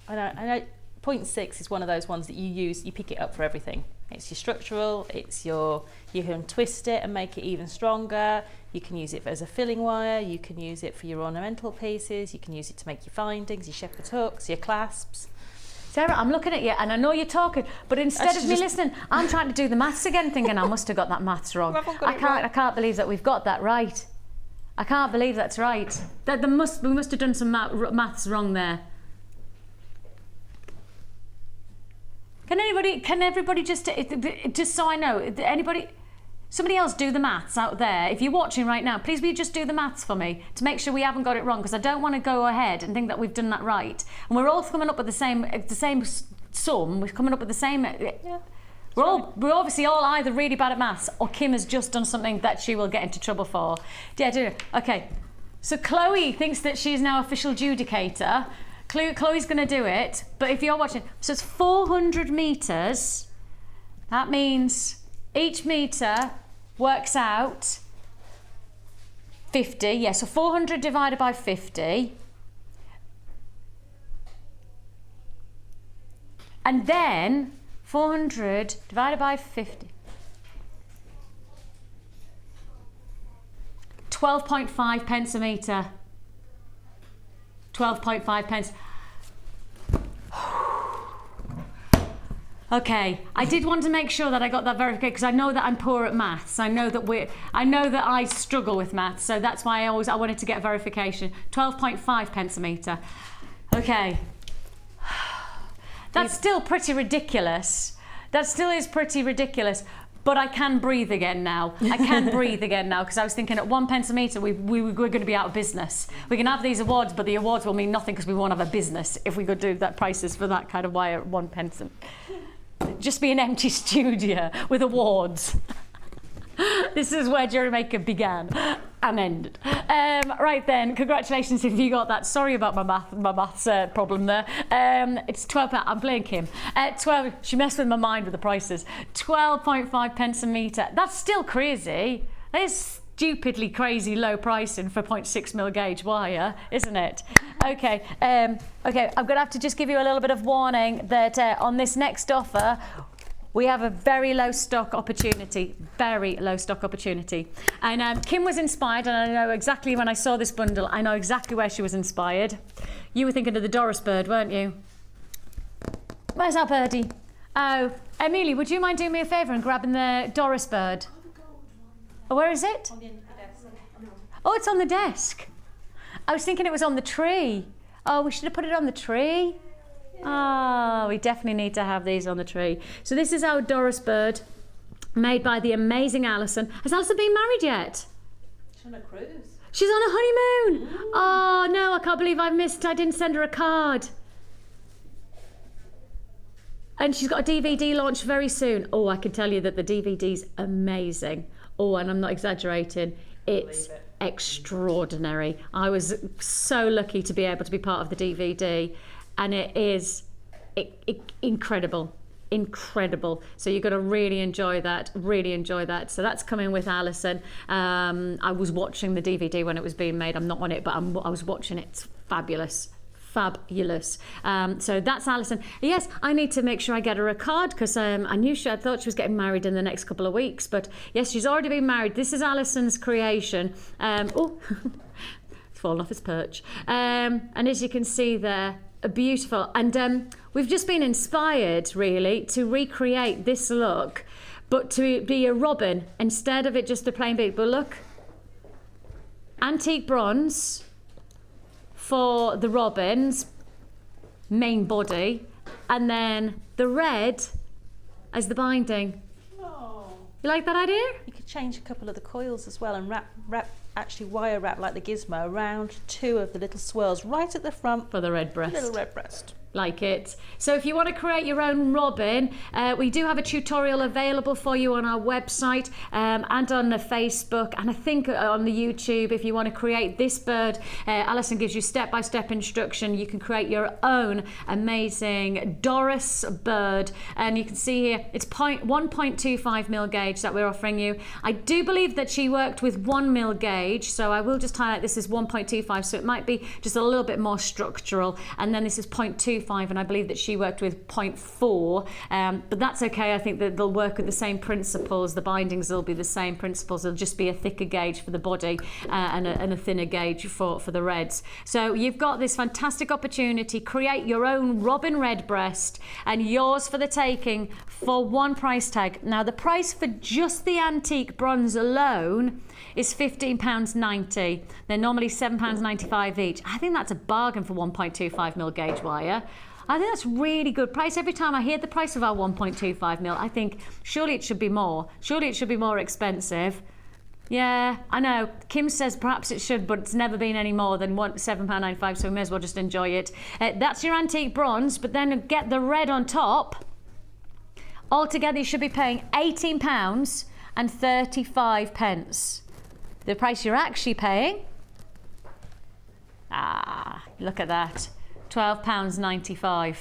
I know. 0.6 is one of those ones that you pick it up for everything. It's your structural, you can twist it and make it even stronger. You can use it as a filling wire, you can use it for your ornamental pieces, you can use it to make your findings, your shepherd's hooks, your clasps. Sarah, I'm looking at you and I know you're talking, but instead of me listening, I'm trying to do the maths again, thinking I must have got that maths wrong. I can't believe that we've got that right. I can't believe that's right. We must have done some maths wrong there. Can everybody just so I know, somebody else do the maths out there. If you're watching right now, please will you just do the maths for me to make sure we haven't got it wrong, because I don't want to go ahead and think that we've done that right. And we're all coming up with the same sum. We're coming up with the same. Yeah. We're obviously all either really bad at maths, or Kim has just done something that she will get into trouble for. Yeah, do it. Okay. So Chloe thinks that she's now official judicator. Chloe's going to do it, but if you're watching, so it's 400 metres. That means each metre works out 50. Yeah, so 400 divided by 50. And then 400 divided by 50. 12.5 pence a metre. 12.5 pence. Okay, I did want to make sure that I got that verification, because I know that I'm poor at maths. I know that I struggle with maths, so that's why I wanted to get verification. 12.5 pence a metre. Okay. That's still pretty ridiculous. That still is pretty ridiculous. But I can breathe again now. I can breathe again now, because I was thinking at 1 pence a metre we're going to be out of business. We can have these awards, but the awards will mean nothing because we won't have a business if we could do that prices for that kind of wire at 1 pence. Just be an empty studio with awards. This is where Jewellery Maker began and ended. Right then, congratulations if you got that. Sorry about my maths problem there. It's 12. I'm playing Kim. 12. She messed with my mind with the prices. 12.5 pence a metre. That's still crazy. That is stupidly crazy low pricing for 0.6mm gauge wire, isn't it? Okay. Okay. I'm gonna have to just give you a little bit of warning that on this next offer, we have a very low stock opportunity, very low stock opportunity. And Kim was inspired, and I know exactly when I saw this bundle, I know exactly where she was inspired. You were thinking of the Doris bird, weren't you? Where's our birdie? Oh, Amelia, would you mind doing me a favour and grabbing the Doris bird? Oh, where is it? On the end of the desk. Oh, it's on the desk. I was thinking it was on the tree. Oh, we should have put it on the tree. Oh, we definitely need to have these on the tree. So this is our Doris bird, made by the amazing Alison. Has Alison been married yet? She's on a cruise. She's on a honeymoon. Ooh. Oh no, I can't believe I didn't send her a card. And she's got a DVD launch very soon. Oh, I can tell you that the DVD's amazing. Oh, and I'm not exaggerating. It's extraordinary. I was so lucky to be able to be part of the DVD. And it is incredible. So you're going to really enjoy that, So that's coming with Alison. I was watching the DVD when it was being made. I'm not on it, but I was watching it. It's fabulous. So that's Alison. Yes, I need to make sure I get her a card, because I thought she was getting married in the next couple of weeks. But yes, she's already been married. This is Alison's creation. Oh, it's fallen off its perch. And as you can see there, beautiful. And we've just been inspired really to recreate this look, but to be a robin instead of it just a plain bead. But look, antique bronze for the robin's main body, and then the red as the binding. You like that idea? You could change a couple of the coils as well and actually wire wrap like the gizmo around 2 of the little swirls right at the front for the red breast. Little red breast. Like it. So if you want to create your own robin, we do have a tutorial available for you on our website and on the Facebook, and I think on the YouTube. If you want to create this bird, Alison gives you step-by-step instruction. You can create your own amazing Doris bird, and you can see here it's 1.25 mil gauge that we're offering you. I do believe that she worked with 1 mil gauge, so I will just highlight this is 1.25, so it might be just a little bit more structural, and then this is 0.25, and I believe that she worked with 0.4, but that's okay. I think that they'll work with the same principles. The bindings will be the same principles. It'll just be a thicker gauge for the body and a thinner gauge for the reds. So you've got this fantastic opportunity. Create your own robin red breast, and yours for the taking for one price tag. Now the price for just the antique bronze alone is £15.90. They're normally £7.95 each. I think that's a bargain for 1.25 mil gauge wire. I think that's really good price. Every time I hear the price of our 1.25 mil, I think surely it should be more. Surely it should be more expensive. Yeah, I know. Kim says perhaps it should, but it's never been any more than £7.95, so we may as well just enjoy it. That's your antique bronze, but then get the red on top. Altogether, you should be paying £18.35. The price you're actually paying, look at that, £12.95.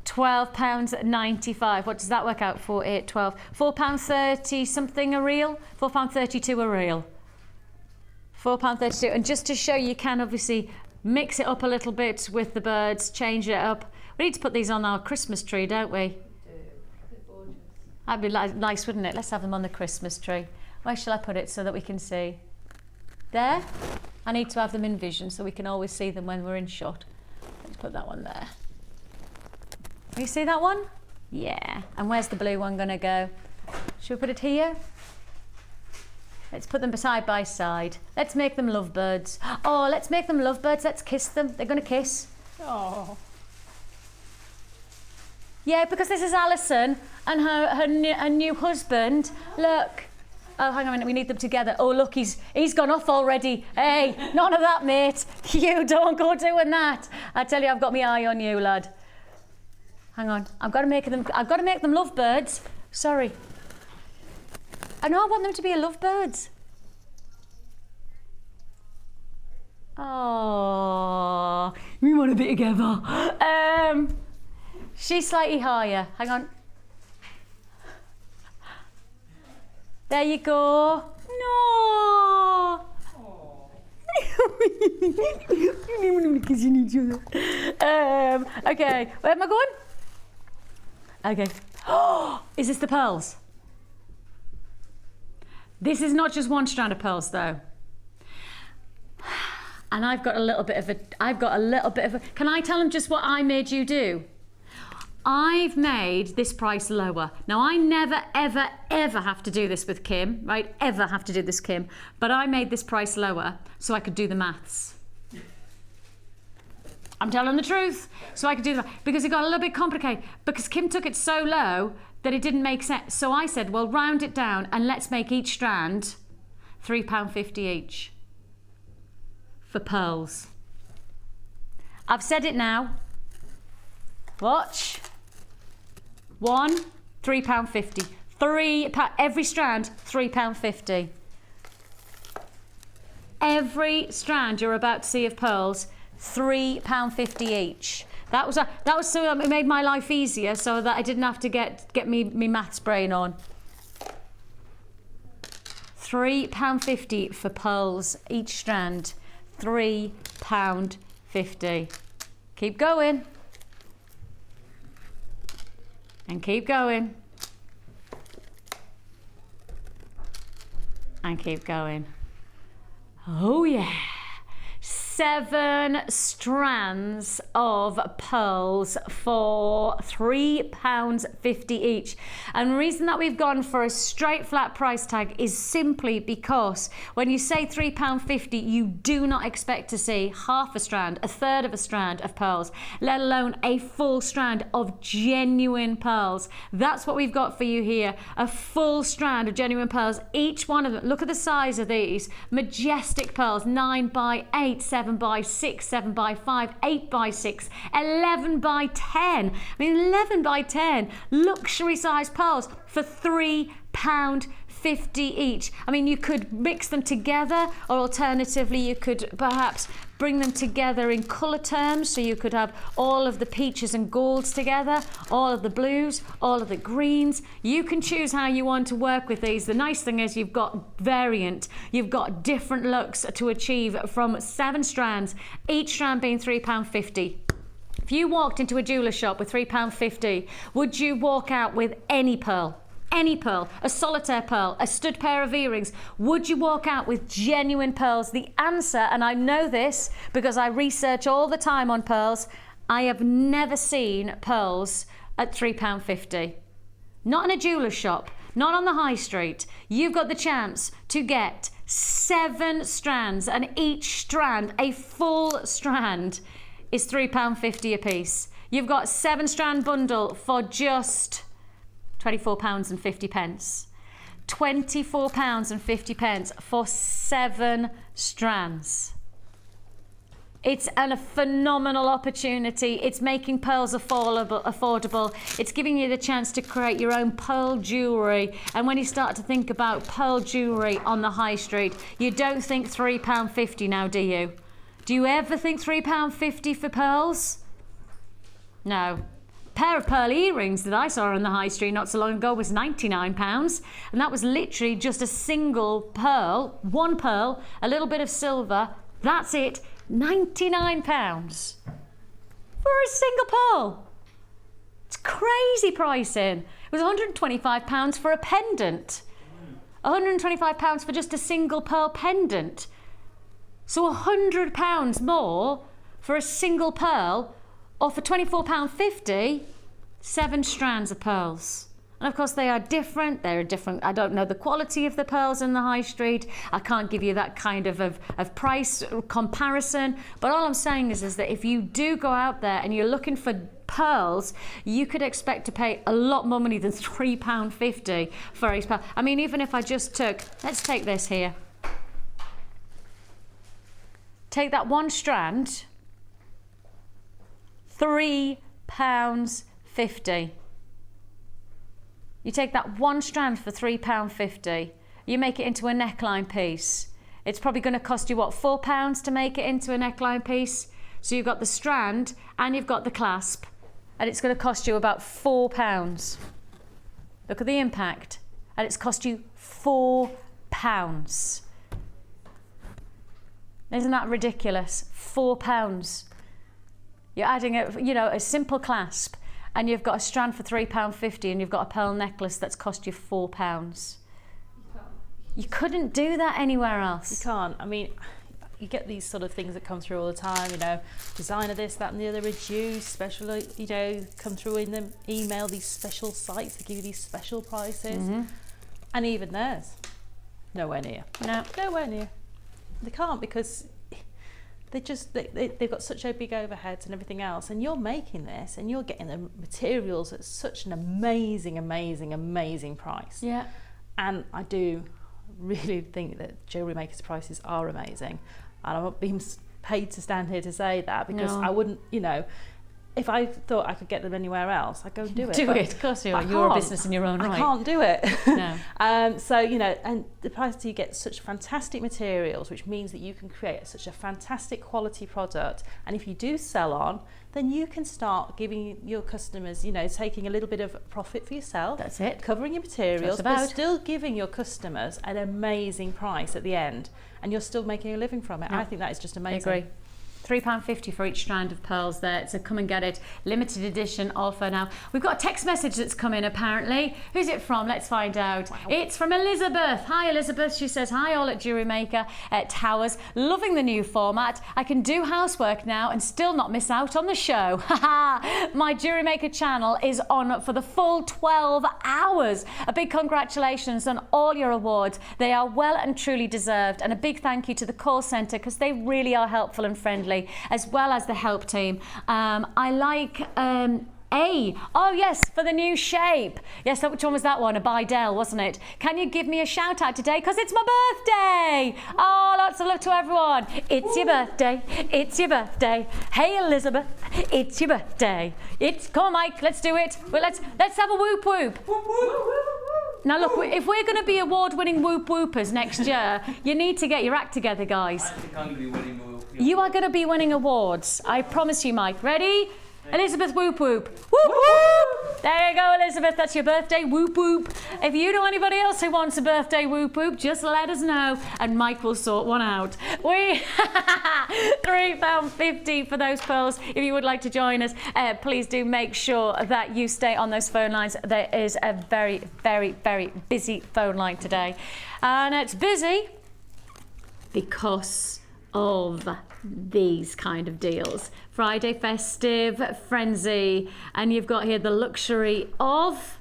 £12.95. What does that work out for? £4.30 something a reel? £4.32 a reel. £4.32. And just to show you can obviously mix it up a little bit with the birds, change it up. We need to put these on our Christmas tree, don't we? That'd be nice, wouldn't it? Let's have them on the Christmas tree. Where shall I put it so that we can see? There? I need to have them in vision so we can always see them when we're in shot. Let's put that one there. You see that one? Yeah. And where's the blue one going to go? Should we put it here? Let's put them side by side. Let's make them lovebirds. Oh, let's make them lovebirds. Let's kiss them. They're going to kiss. Oh. Yeah, because this is Alison and her new husband. Look. Oh, hang on a minute, we need them together. Oh, look, he's gone off already. Hey, none of that, mate. You don't go doing that. I tell you, I've got my eye on you, lad. Hang on, I've got to make them lovebirds. Sorry. I know I want them to be a lovebirds. Oh, we want to be together. She's slightly higher. Hang on. There you go. No. Kissing each other. Okay, where am I going? Okay. Oh, is this the pearls? This is not just one strand of pearls, though. And I've got a little bit of a. Can I tell them just what I made you do? I've made this price lower. Now, I never, ever, ever have to do this with Kim, right? Ever have to do this, Kim. But I made this price lower so I could do the maths. I'm telling the truth. So I could do the maths. Because it got a little bit complicated. Because Kim took it so low that it didn't make sense. So I said, well, round it down and let's make each strand £3.50 each for pearls. I've said it now. Watch. One, £3.50. Every strand, £3.50. Every strand you're about to see of pearls, £3.50 each. That was so it made my life easier, so that I didn't have to get me maths brain on. £3.50 for pearls each strand. £3.50. Keep going. And keep going. And keep going. Oh yeah. 7 strands of pearls for £3.50 each. And the reason that we've gone for a straight flat price tag is simply because when you say £3.50, you do not expect to see half a strand, a third of a strand of pearls, let alone a full strand of genuine pearls. That's what we've got for you here, a full strand of genuine pearls. Each one of them, look at the size of these, majestic pearls, 9 by 8, 7 by 6, 7 by 5, 8 by 6, 11 by 10. I mean, 11 by 10 luxury size pearls for £3.50 each. I mean, you could mix them together, or alternatively you could perhaps bring them together in colour terms, so you could have all of the peaches and golds together, all of the blues, all of the greens. You can choose how you want to work with these. The nice thing is you've got variant, you've got different looks to achieve from 7 strands, each strand being £3.50. If you walked into a jeweller shop with £3.50, would you walk out with any pearl? Any pearl, a solitaire pearl, a stud pair of earrings? Would you walk out with genuine pearls? The answer, and I know this because I research all the time on pearls, I have never seen pearls at £3.50. Not in a jeweller's shop, not on the high street. You've got the chance to get 7 strands, and each strand, a full strand, is £3.50 a piece. You've got 7 strand bundle for just £24.50. £24.50 for 7 strands. It's a phenomenal opportunity. It's making pearls affordable. It's giving you the chance to create your own pearl jewellery. And when you start to think about pearl jewellery on the high street, you don't think £3.50 now, do you? Do you ever think £3.50 for pearls? No. Pair of pearl earrings that I saw on the high street not so long ago was £99, and that was literally just a single pearl, one pearl, a little bit of silver, that's it, £99 for a single pearl. It's crazy pricing. It was £125 for a pendant, £125 for just a single pearl pendant. So £100 more for a single pearl, or for £24.50, 7 strands of pearls. And of course they are different, they're different. I don't know the quality of the pearls in the high street. I can't give you that kind of price comparison. But all I'm saying is that if you do go out there and you're looking for pearls, you could expect to pay a lot more money than £3.50 for a pearl. I mean, even if I just took, let's take this here. Take that one strand, £3.50. You take that one strand for £3.50. You make it into a neckline piece. It's probably going to cost you, what, £4 to make it into a neckline piece? So you've got the strand and you've got the clasp, and it's going to cost you about £4. Look at the impact. And it's cost you £4. Isn't that ridiculous? £4. You're adding a simple clasp, and you've got a strand for £3.50, and you've got a pearl necklace that's cost you £4. You couldn't do that anywhere else. You can't. I mean, you get these sort of things that come through all the time, designer this, that and the other, reduced, special, come through in the email, these special sites that give you these special prices. And even theirs, nowhere near. No. Nowhere near. They can't, because they've got such a big overheads and everything else, and you're making this and you're getting the materials at such an amazing price. Yeah. And I do really think that Jewellery Maker's prices are amazing, and I'm not being paid to stand here to say that, because I wouldn't, if I thought I could get them anywhere else, I'd go and do it. Of course you're a business in your own right. I can't do it. No. So, and the price, you get such fantastic materials, which means that you can create such a fantastic quality product. And if you do sell on, then you can start giving your customers, taking a little bit of profit for yourself. That's it. Covering your materials, but still giving your customers an amazing price at the end. And you're still making a living from it. I think that is just amazing. I agree. £3.50 for each strand of pearls there. So come and get it. Limited edition offer now. We've got a text message that's come in apparently. Who's it from? Let's find out. Wow. It's from Elizabeth. Hi Elizabeth. She says, hi all at Jewellery Maker at Towers. Loving the new format. I can do housework now and still not miss out on the show. My Jewellery Maker channel is on for the full 12 hours. A big congratulations on all your awards. They are well and truly deserved. And a big thank you to the call centre because they really are helpful and friendly, as well as the help team. I like oh yes, for the new shape. Yes, which one was that one? A Bidell, wasn't it? Can you give me a shout out today? Because it's my birthday. Oh, lots of love to everyone. It's your birthday. It's your birthday. Hey Elizabeth, it's your birthday. Come on Mike, let's do it. Well, let's have a whoop whoop. Now look, if we're going to be award-winning whoop whoopers next year, you need to get your act together, guys. I think I'm going to be winning whoop. You are going to be winning awards. I promise you, Mike. Ready? Elizabeth, whoop whoop. Whoop whoop. There you go, Elizabeth. That's your birthday whoop whoop. If you know anybody else who wants a birthday whoop whoop, just let us know and Mike will sort one out. We £3.50 for those pearls. If you would like to join us, please do make sure that you stay on those phone lines. There is a very, very, very busy phone line today. And it's busy because of these kind of deals. Friday festive frenzy, and you've got here the luxury of,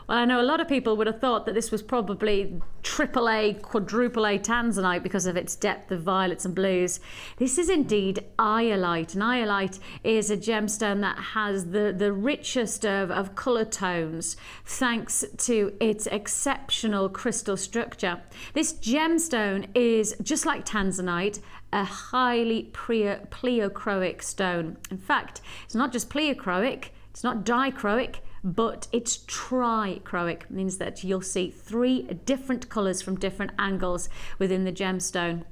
well, I know a lot of people would have thought that this was probably AAA, quadruple A tanzanite because of its depth of violets and blues. This is indeed Iolite, and Iolite is a gemstone that has the richest of colour tones thanks to its exceptional crystal structure. This gemstone is, just like tanzanite, a highly pleochroic stone. In fact, it's not just pleochroic, it's not dichroic, but it's trichroic, means that you'll see 3 different colours from different angles within the gemstone.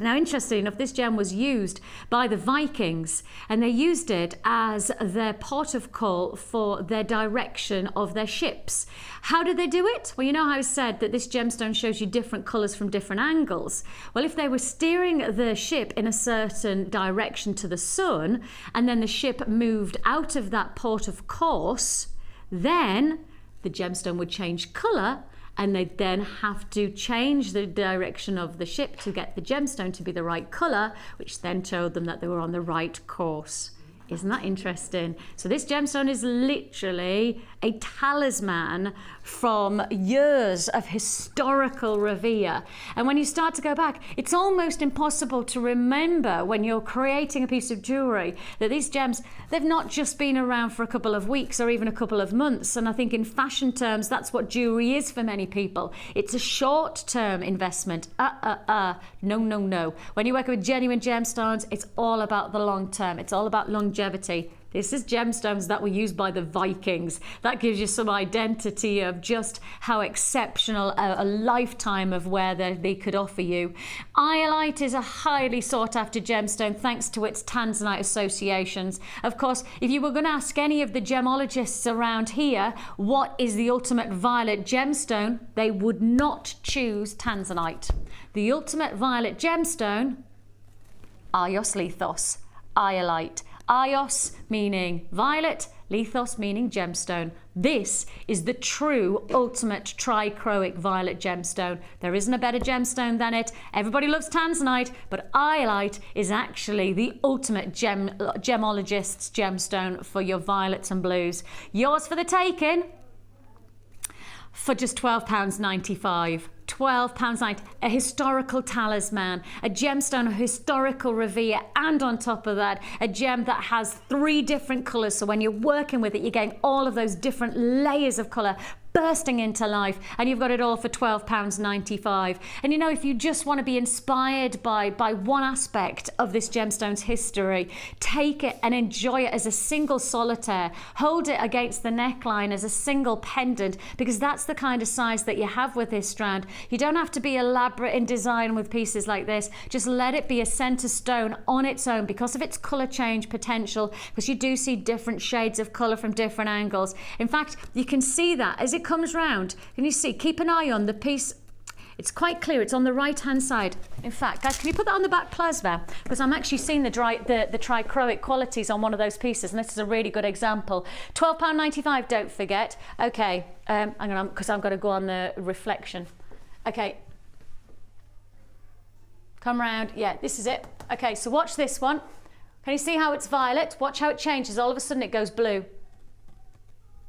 Now, interestingly enough, this gem was used by the Vikings, and they used it as their pot of call for their direction of their ships. How did they do it? Well, you know how I said that this gemstone shows you different colours from different angles. Well, if they were steering the ship in a certain direction to the sun, and then the ship moved out of that port of course, then the gemstone would change colour, and they'd then have to change the direction of the ship to get the gemstone to be the right colour, which then showed them that they were on the right course. Isn't that interesting? So this gemstone is literally a talisman from years of historical revere. And when you start to go back, it's almost impossible to remember when you're creating a piece of jewellery that these gems, they've not just been around for a couple of weeks or even a couple of months. And I think in fashion terms, that's what jewellery is for many people. It's a short-term investment. No. When you work with genuine gemstones, it's all about the long term. It's all about longevity. This is gemstones that were used by the Vikings. That gives you some identity of just how exceptional a lifetime of wear they could offer you. Iolite is a highly sought after gemstone thanks to its tanzanite associations. Of course, if you were going to ask any of the gemologists around here what is the ultimate violet gemstone, they would not choose tanzanite. The ultimate violet gemstone, Ios lithos, Iolite. Ios meaning violet, lithos meaning gemstone. This is the true ultimate trichroic violet gemstone. There isn't a better gemstone than it. Everybody loves tanzanite, but Iolite is actually the ultimate gemologist's gemstone for your violets and blues. Yours for the taking for just £12.95. £12.90, a historical talisman, a gemstone of historical revere, and on top of that, a gem that has 3 different colours. So when you're working with it, you're getting all of those different layers of colour bursting into life, and you've got it all for £12.95. And you know, if you just want to be inspired by one aspect of this gemstone's history, take it and enjoy it as a single solitaire. Hold it against the neckline as a single pendant, because that's the kind of size that you have with this strand. You don't have to be elaborate in design with pieces like this. Just let it be a centre stone on its own because of its colour change potential, because you do see different shades of colour from different angles. In fact, you can see that as it comes round. Can you see? Keep an eye on the piece. It's quite clear. It's on the right-hand side. In fact, guys, can you put that on the back plasma? Because I'm actually seeing the trichroic qualities on one of those pieces, and this is a really good example. £12.95, don't forget. Okay, because I'm going to go on the reflection. Okay. Come round. Yeah, this is it. Okay, so watch this one. Can you see how it's violet? Watch how it changes. All of a sudden it goes blue.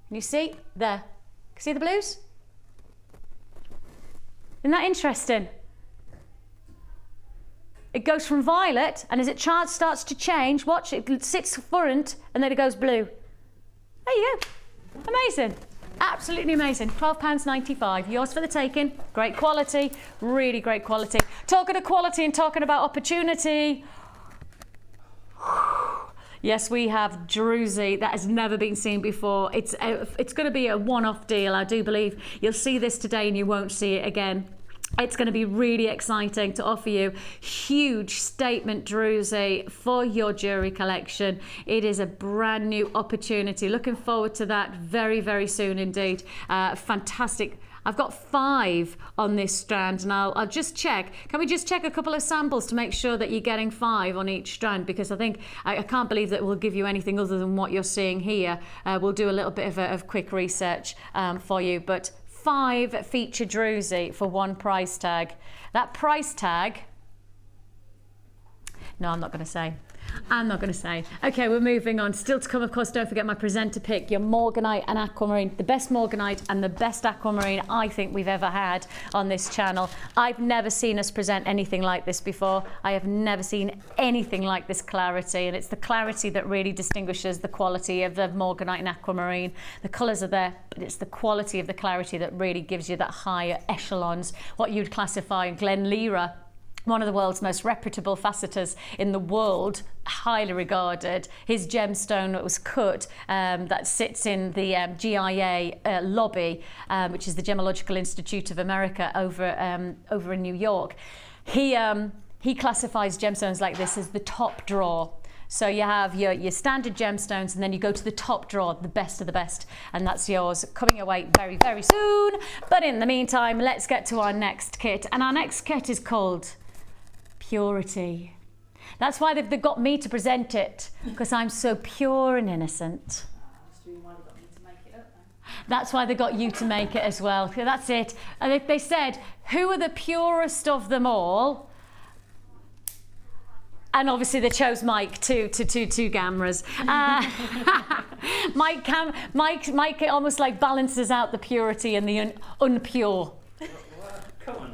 Can you see? There. See the blues? Isn't that interesting? It goes from violet, and as it starts to change, watch, it sits front, and then it goes blue. There you go. Amazing. Absolutely amazing. £12.95. Yours for the taking. Great quality. Really great quality. Talking of quality and talking about opportunity. Yes, we have drwy that has never been seen before. It's going to be a one-off deal, I do believe. You'll see this today and you won't see it again. It's going to be really exciting to offer you huge statement drwy for your jewellery collection. It is a brand new opportunity. Looking forward to that very, very soon indeed. Fantastic. I've got 5 on this strand, and I'll just check. Can we just check a couple of samples to make sure that you're getting 5 on each strand? Because I think I can't believe that we'll give you anything other than what you're seeing here. We'll do a little bit of quick research for you, but 5 feature drwy for 1 price tag. That price tag, no, I'm not going to say. I'm not going to say. Okay, we're moving on. Still to come, of course, don't forget my presenter pick, your Morganite and Aquamarine. The best Morganite and the best Aquamarine I think we've ever had on this channel. I've never seen us present anything like this before. I have never seen anything like this clarity, and it's the clarity that really distinguishes the quality of the Morganite and Aquamarine. The colours are there, but it's the quality of the clarity that really gives you that higher echelons, what you'd classify in Glen Lira, one of the world's most reputable facetors in the world, highly regarded. His gemstone that was cut, that sits in the GIA lobby, which is the Gemological Institute of America over in New York. He classifies gemstones like this as the top drawer. So you have your standard gemstones, and then you go to the top drawer, the best of the best, and that's yours, coming your way very, very soon. But in the meantime, let's get to our next kit, and our next kit is called Purity. That's why they've got me to present it, because I'm so pure and innocent. That's why they got you to make it as well. That's it. And they said, who are the purest of them all? And obviously they chose Mike two cameras. Mike almost like balances out the purity and the unpure. Come on.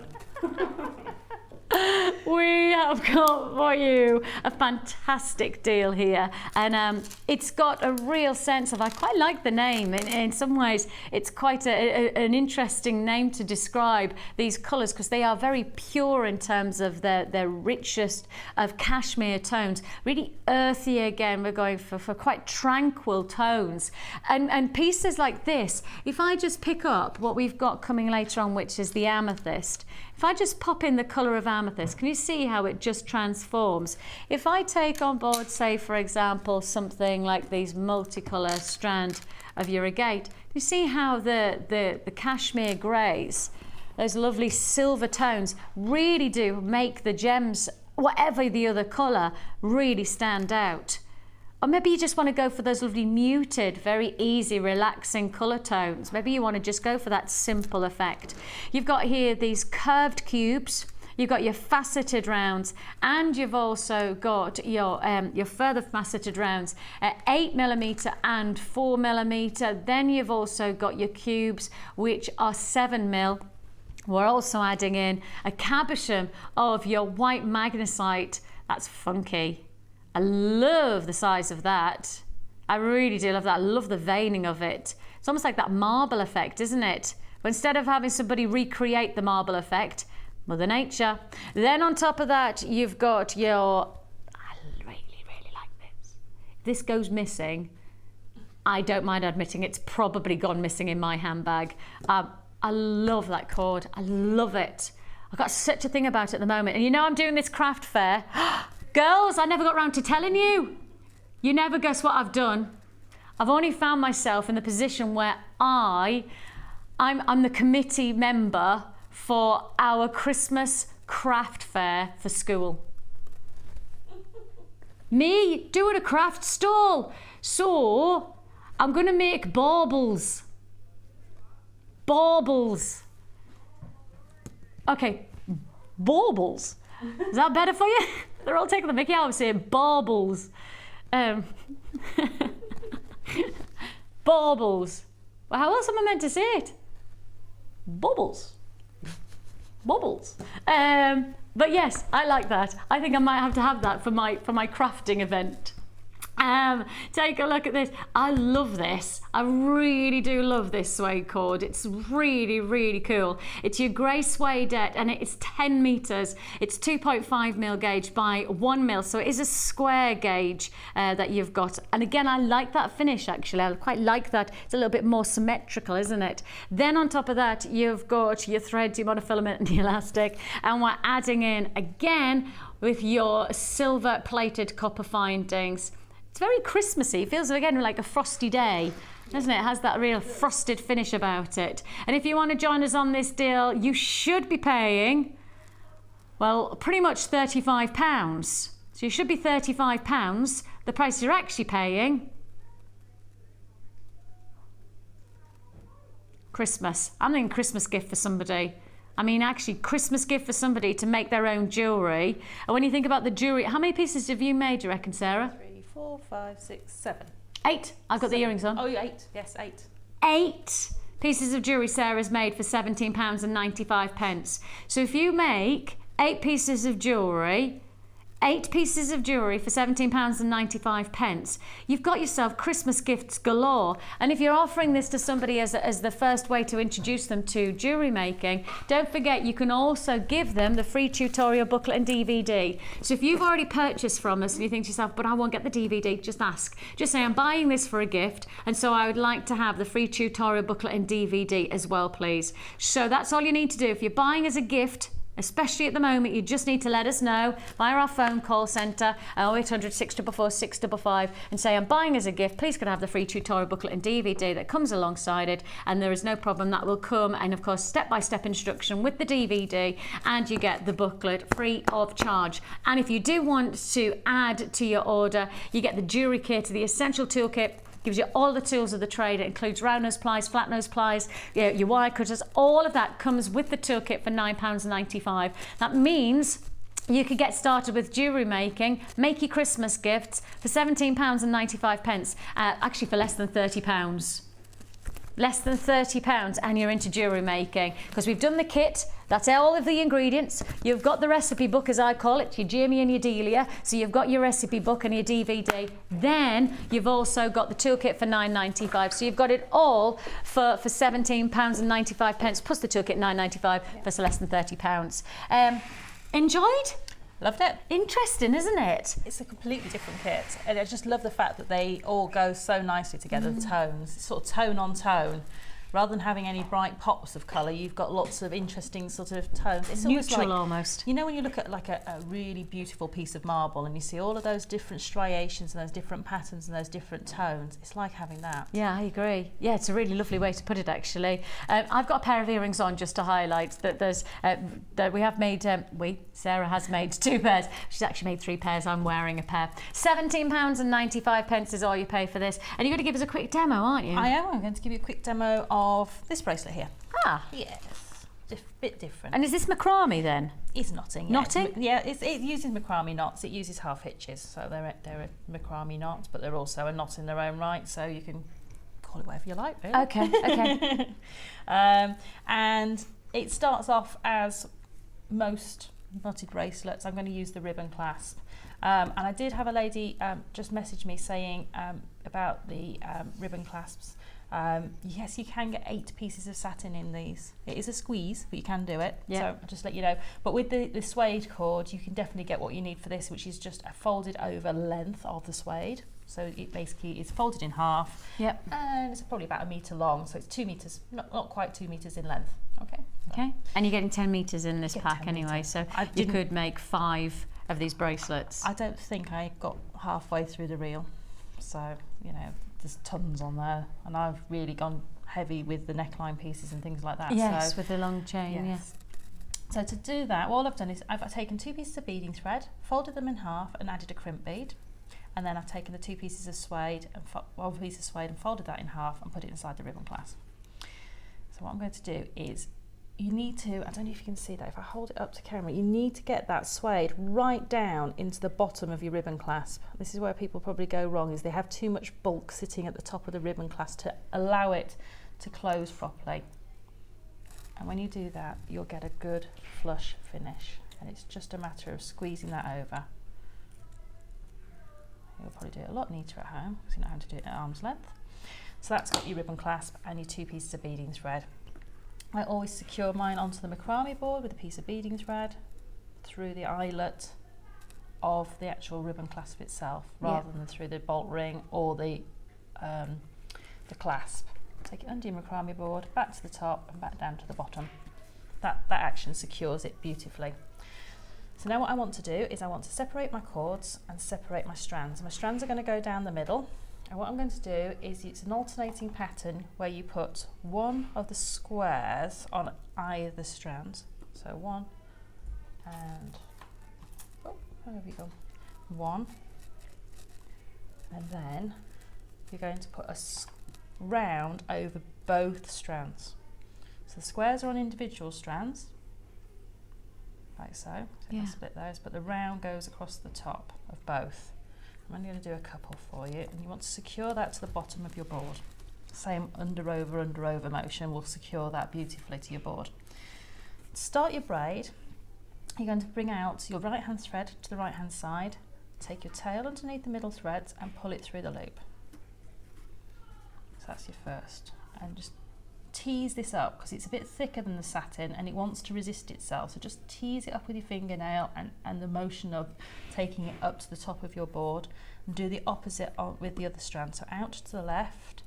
We have got for you a fantastic deal here, and it's got a real sense of, I quite like the name. In some ways it's quite an interesting name to describe these colours, because they are very pure in terms of their richest of cashmere tones, really earthy. Again, we're going for quite tranquil tones, and pieces like this, if I just pick up what we've got coming later on, which is the amethyst, if I just pop in the colour of amethyst, can you see how it just transforms? If I take on board, say, for example, something like these multicolour strand of your agate, you see how the cashmere greys, those lovely silver tones, really do make the gems, whatever the other colour, really stand out. Or maybe you just want to go for those lovely muted, very easy, relaxing colour tones. Maybe you want to just go for that simple effect. You've got here these curved cubes, you've got your faceted rounds, and you've also got your further faceted rounds at 8mm and 4mm. Then you've also got your cubes, which are 7mm. We're also adding in a cabochon of your white magnesite. That's funky. I love the size of that. I really do love that. I love the veining of it. It's almost like that marble effect, isn't it? But instead of having somebody recreate the marble effect, Mother Nature. Then on top of that, you've got your, I really, really like this. If this goes missing, I don't mind admitting it's probably gone missing in my handbag. I love that cord. I love it. I've got such a thing about it at the moment. And you know I'm doing this craft fair. Girls, I never got round to telling you. You never guess what I've done. I've only found myself in the position where I'm the committee member for our Christmas craft fair for school. Me doing a craft stall. So I'm going to make baubles. Baubles. Okay, baubles. Is that better for you? They're all taking the mickey out of saying baubles. Baubles. Well, how else am I meant to say it? Bubbles. Bubbles. But yes, I like that. I think I might have to have that for my crafting event. Take a look at this. I love this. I really do love this suede cord. It's really, really cool. It's your grey suedette and it's 10 metres. It's 2.5 mil gauge by 1 mil. So it is a square gauge that you've got. And again, I like that finish actually. I quite like that. It's a little bit more symmetrical, isn't it? Then on top of that, you've got your threads, your monofilament and the elastic. And we're adding in again with your silver plated copper findings. It's very Christmassy. It feels again like a frosty day, doesn't it? It has that real frosted finish about it. And if you want to join us on this deal, you should be paying, well, pretty much £35. So you should be £35. The price you're actually paying, Christmas. I'm thinking Christmas gift for somebody. I mean, actually, Christmas gift for somebody to make their own jewellery. And when you think about the jewellery, how many pieces have you made, do you reckon, Sarah? 4, 5, 6, 7. 8. I've got the earrings on. Oh, 8. Yes, 8. 8 pieces of jewellery Sarah's made for £17.95. So if you make 8 pieces of jewellery, 8 pieces of jewellery for £17.95, you've got yourself Christmas gifts galore. And if you're offering this to somebody as the first way to introduce them to jewellery making, don't forget you can also give them the free tutorial booklet and DVD. So if you've already purchased from us and you think to yourself, but I won't get the DVD, just ask. Just say, I'm buying this for a gift, and so I would like to have the free tutorial booklet and DVD as well, please. So that's all you need to do. If you're buying as a gift, especially at the moment, you just need to let us know via our phone call centre 0800 644 655 and say, I'm buying as a gift, please could I have the free tutorial booklet and DVD that comes alongside it, and there is no problem, that will come, and of course step-by-step instruction with the DVD, and you get the booklet free of charge. And if you do want to add to your order, you get the jewellery kit, the essential toolkit. Gives you all the tools of the trade. It includes round nose plies, flat nose plies, your wire cutters. All of that comes with the toolkit for £9.95. That means you could get started with jewellery making, make your Christmas gifts for £17.95, actually for less than £30. Less than £30 and you're into jewellery making, because we've done the kit. That's all of the ingredients. You've got the recipe book, as I call it, your Jamie and your Delia. So you've got your recipe book and your DVD. Then you've also got the toolkit for £9.95. So you've got it all for £17.95 plus the toolkit £9.95 for less than £30. Enjoyed? Loved it. Interesting, isn't it? It's a completely different kit, and I just love the fact that they all go so nicely together, the tones. It's sort of tone on tone. Rather than having any bright pops of colour, you've got lots of interesting sort of tones. It's neutral, like, almost. You know when you look at like a really beautiful piece of marble and you see all of those different striations and those different patterns and those different tones, it's like having that. Yeah, I agree. Yeah, it's a really lovely way to put it, actually. I've got a pair of earrings on just to highlight that there's that we have made. Sarah has made 2 pairs. She's actually made 3 pairs. I'm wearing a pair. £17.95 is all you pay for this, and you're going to give us a quick demo, aren't you? I am. I'm going to give you a quick demo of this bracelet here. Ah, yes, bit different. And is this macrame then? It's knotting. Yeah. Knotting? It uses macrame knots. It uses half hitches, so they're a macrame knot, but they're also a knot in their own right. So you can call it whatever you like, really. Okay. And it starts off as most knotted bracelets. I'm going to use the ribbon clasp. And I did have a lady just message me saying about the ribbon clasps. Yes, you can get 8 pieces of satin in these. It is a squeeze, but you can do it. Yeah. So I'll just let you know. But with the suede cord, you can definitely get what you need for this, which is just a folded over length of the suede. So it basically is folded in half. Yep. And it's probably about 1 metre long, so it's 2 metres, not quite 2 metres in length. Okay. Okay. And you're getting 10 metres in this Get pack 10 anyway, metres. so I you didn't- could make 5 of these bracelets. I don't think I got halfway through the reel. So, you know, there's tons on there. And I've really gone heavy with the neckline pieces and things like that. Yes, so, with the long chain, yes. So to do that, all I've done is I've taken 2 pieces of beading thread, folded them in half and added a crimp bead. And then I've taken the 2 pieces of suede and one piece of suede and folded that in half and put it inside the ribbon clasp. So what I'm going to do is, you need to, I don't know if you can see that, if I hold it up to camera, you need to get that suede right down into the bottom of your ribbon clasp. This is where people probably go wrong, is they have too much bulk sitting at the top of the ribbon clasp to allow it to close properly. And when you do that, you'll get a good flush finish. And it's just a matter of squeezing that over. You'll probably do it a lot neater at home because you know how to do it at arm's length. So that's got your ribbon clasp and your 2 pieces of beading thread. I always secure mine onto the macrame board with a piece of beading thread through the eyelet of the actual ribbon clasp itself, rather than through the bolt ring or the clasp. Take it under your macrame board, back to the top and back down to the bottom. That action secures it beautifully. So now what I want to do is I want to separate my cords and separate my strands. My strands are going to go down the middle, and what I'm going to do is, it's an alternating pattern where you put one of the squares on either strand. So one and, oh, where have you gone? One, and then you're going to put a round over both strands. So the squares are on individual strands, like so. So I'll split those, but the round goes across the top of both. I'm only going to do a couple for you, and you want to secure that to the bottom of your board. Same under over motion will secure that beautifully to your board. To start your braid, you're going to bring out your right hand thread to the right hand side, take your tail underneath the middle threads and pull it through the loop. So that's your first, and just tease this up because it's a bit thicker than the satin and it wants to resist itself, so just tease it up with your fingernail and the motion of taking it up to the top of your board, and do the opposite with the other strand. So out to the left,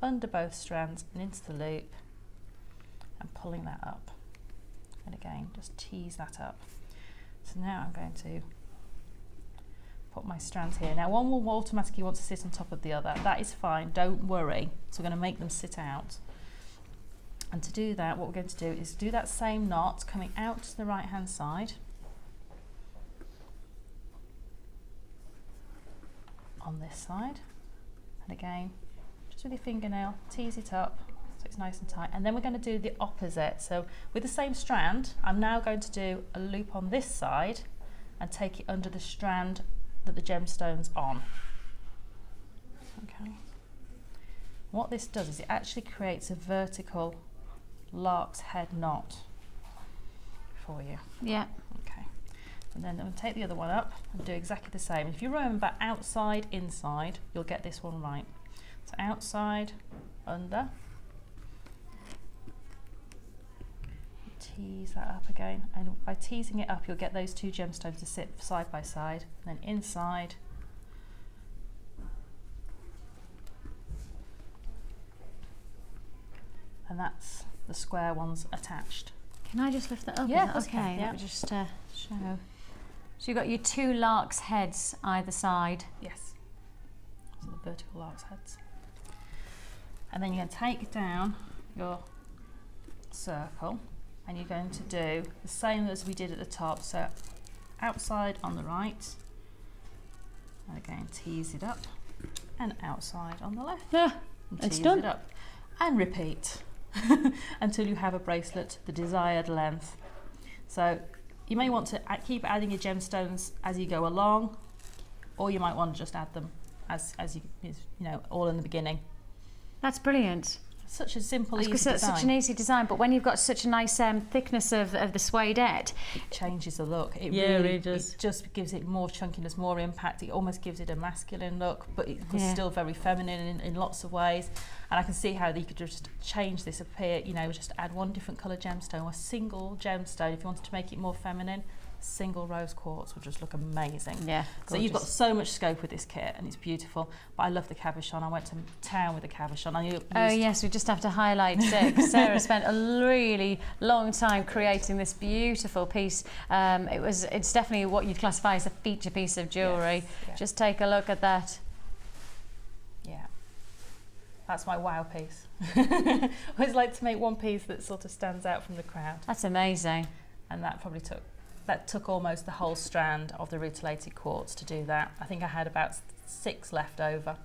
under both strands and into the loop, and pulling that up, and again just tease that up. So now I'm going to put my strands here. Now one will automatically want to sit on top of the other. That is fine, don't worry. So we're going to make them sit out. And to do that, what we're going to do is do that same knot coming out to the right hand side on this side, and again just with your fingernail tease it up so it's nice and tight, and then we're going to do the opposite. So with the same strand, I'm now going to do a loop on this side and take it under the strand that the gemstone's on. Okay. What this does is it actually creates a vertical lark's head knot for you. Yeah. Okay. And then I'm going to take the other one up and do exactly the same. If you remember outside, inside, you'll get this one right. So outside, under, tease that up again, and by teasing it up you'll get those 2 gemstones to sit side by side, and then inside, and that's the square ones attached. Can I just lift that up? Yeah, Is that okay? yeah. Let me just show. So you've got your 2 lark's heads either side. Yes. So the vertical lark's heads. And then you're going to take down your circle and you're going to do the same as we did at the top. So outside on the right, and again tease it up, and outside on the left, and it's tease done. it up, and repeat until you have a bracelet the desired length. So you may want to keep adding your gemstones as you go along, or you might want to just add them as you know, all in the beginning. That's brilliant. Such a simple, easy design. design. Such an easy design, but when you've got such a nice thickness of the suedette, it changes the look. It yeah, really it does. It just gives it more chunkiness, more impact. It almost gives it a masculine look, but it's still very feminine in lots of ways. And I can see how you could just change this up here, you know, just add one different colour gemstone, or a single gemstone. If you wanted to make it more feminine, single rose quartz would just look amazing. Yeah, so you've got so much scope with this kit, and it's beautiful. But I love the cabochon. I went to town with the cabochon. Oh yes, we just have to highlight it. Sarah spent a really long time creating this beautiful piece. It's definitely what you'd classify as a feature piece of jewellery. Yes, yeah. Just take a look at that. Yeah, that's my wow piece. I always like to make one piece that sort of stands out from the crowd. That's amazing. and that probably took almost the whole strand of the rutilated quartz to do that. I think I had about 6 left over.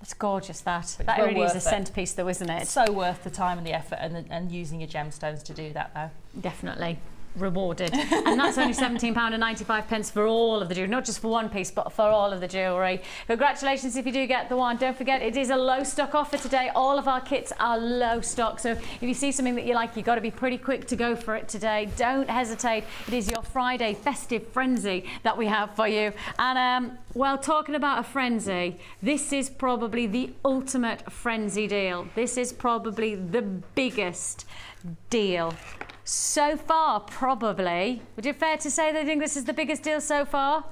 It's gorgeous, that. But That well really is a worth it. centerpiece though, isn't it? It's so worth the time and the effort and using your gemstones to do that though. Definitely rewarded. And that's only £17.95 for all of the jewellery, not just for one piece, but for all of the jewellery. Congratulations if you do get the one. Don't forget, it is a low stock offer today. All of our kits are low stock. So if you see something that you like, you've got to be pretty quick to go for it today. Don't hesitate. It is your Friday festive frenzy that we have for you. And well, talking about a frenzy, this is probably the ultimate frenzy deal. This is probably the biggest deal so far, probably. Would it be fair to say they think this is the biggest deal so far?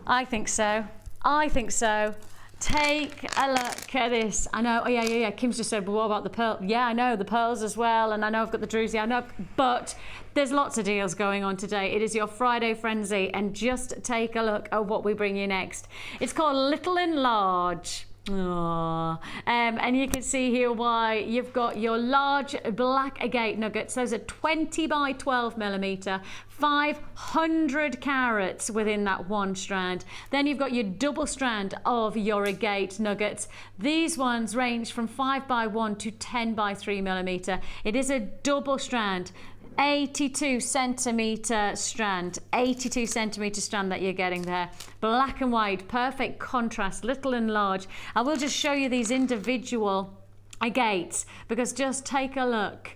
I think so. I think so. Take a look at this. I know, oh yeah. Kim's just said, well, what about the pearl? Yeah, I know, the pearls as well, and I know I've got the drwy, I know, but there's lots of deals going on today. It is your Friday frenzy, and just take a look at what we bring you next. It's called Little and Large. Oh, and you can see here why you've got your large black agate nuggets. Those are 20 by 12 millimeter, 500 carats within that one strand. Then you've got your double strand of your agate nuggets. These ones range from 5 by 1 to 10 by 3 millimeter. It is a double strand. 82 centimetre strand, 82 centimetre strand that you're getting there. Black and white, perfect contrast, little and large. I will just show you these individual agates, because just take a look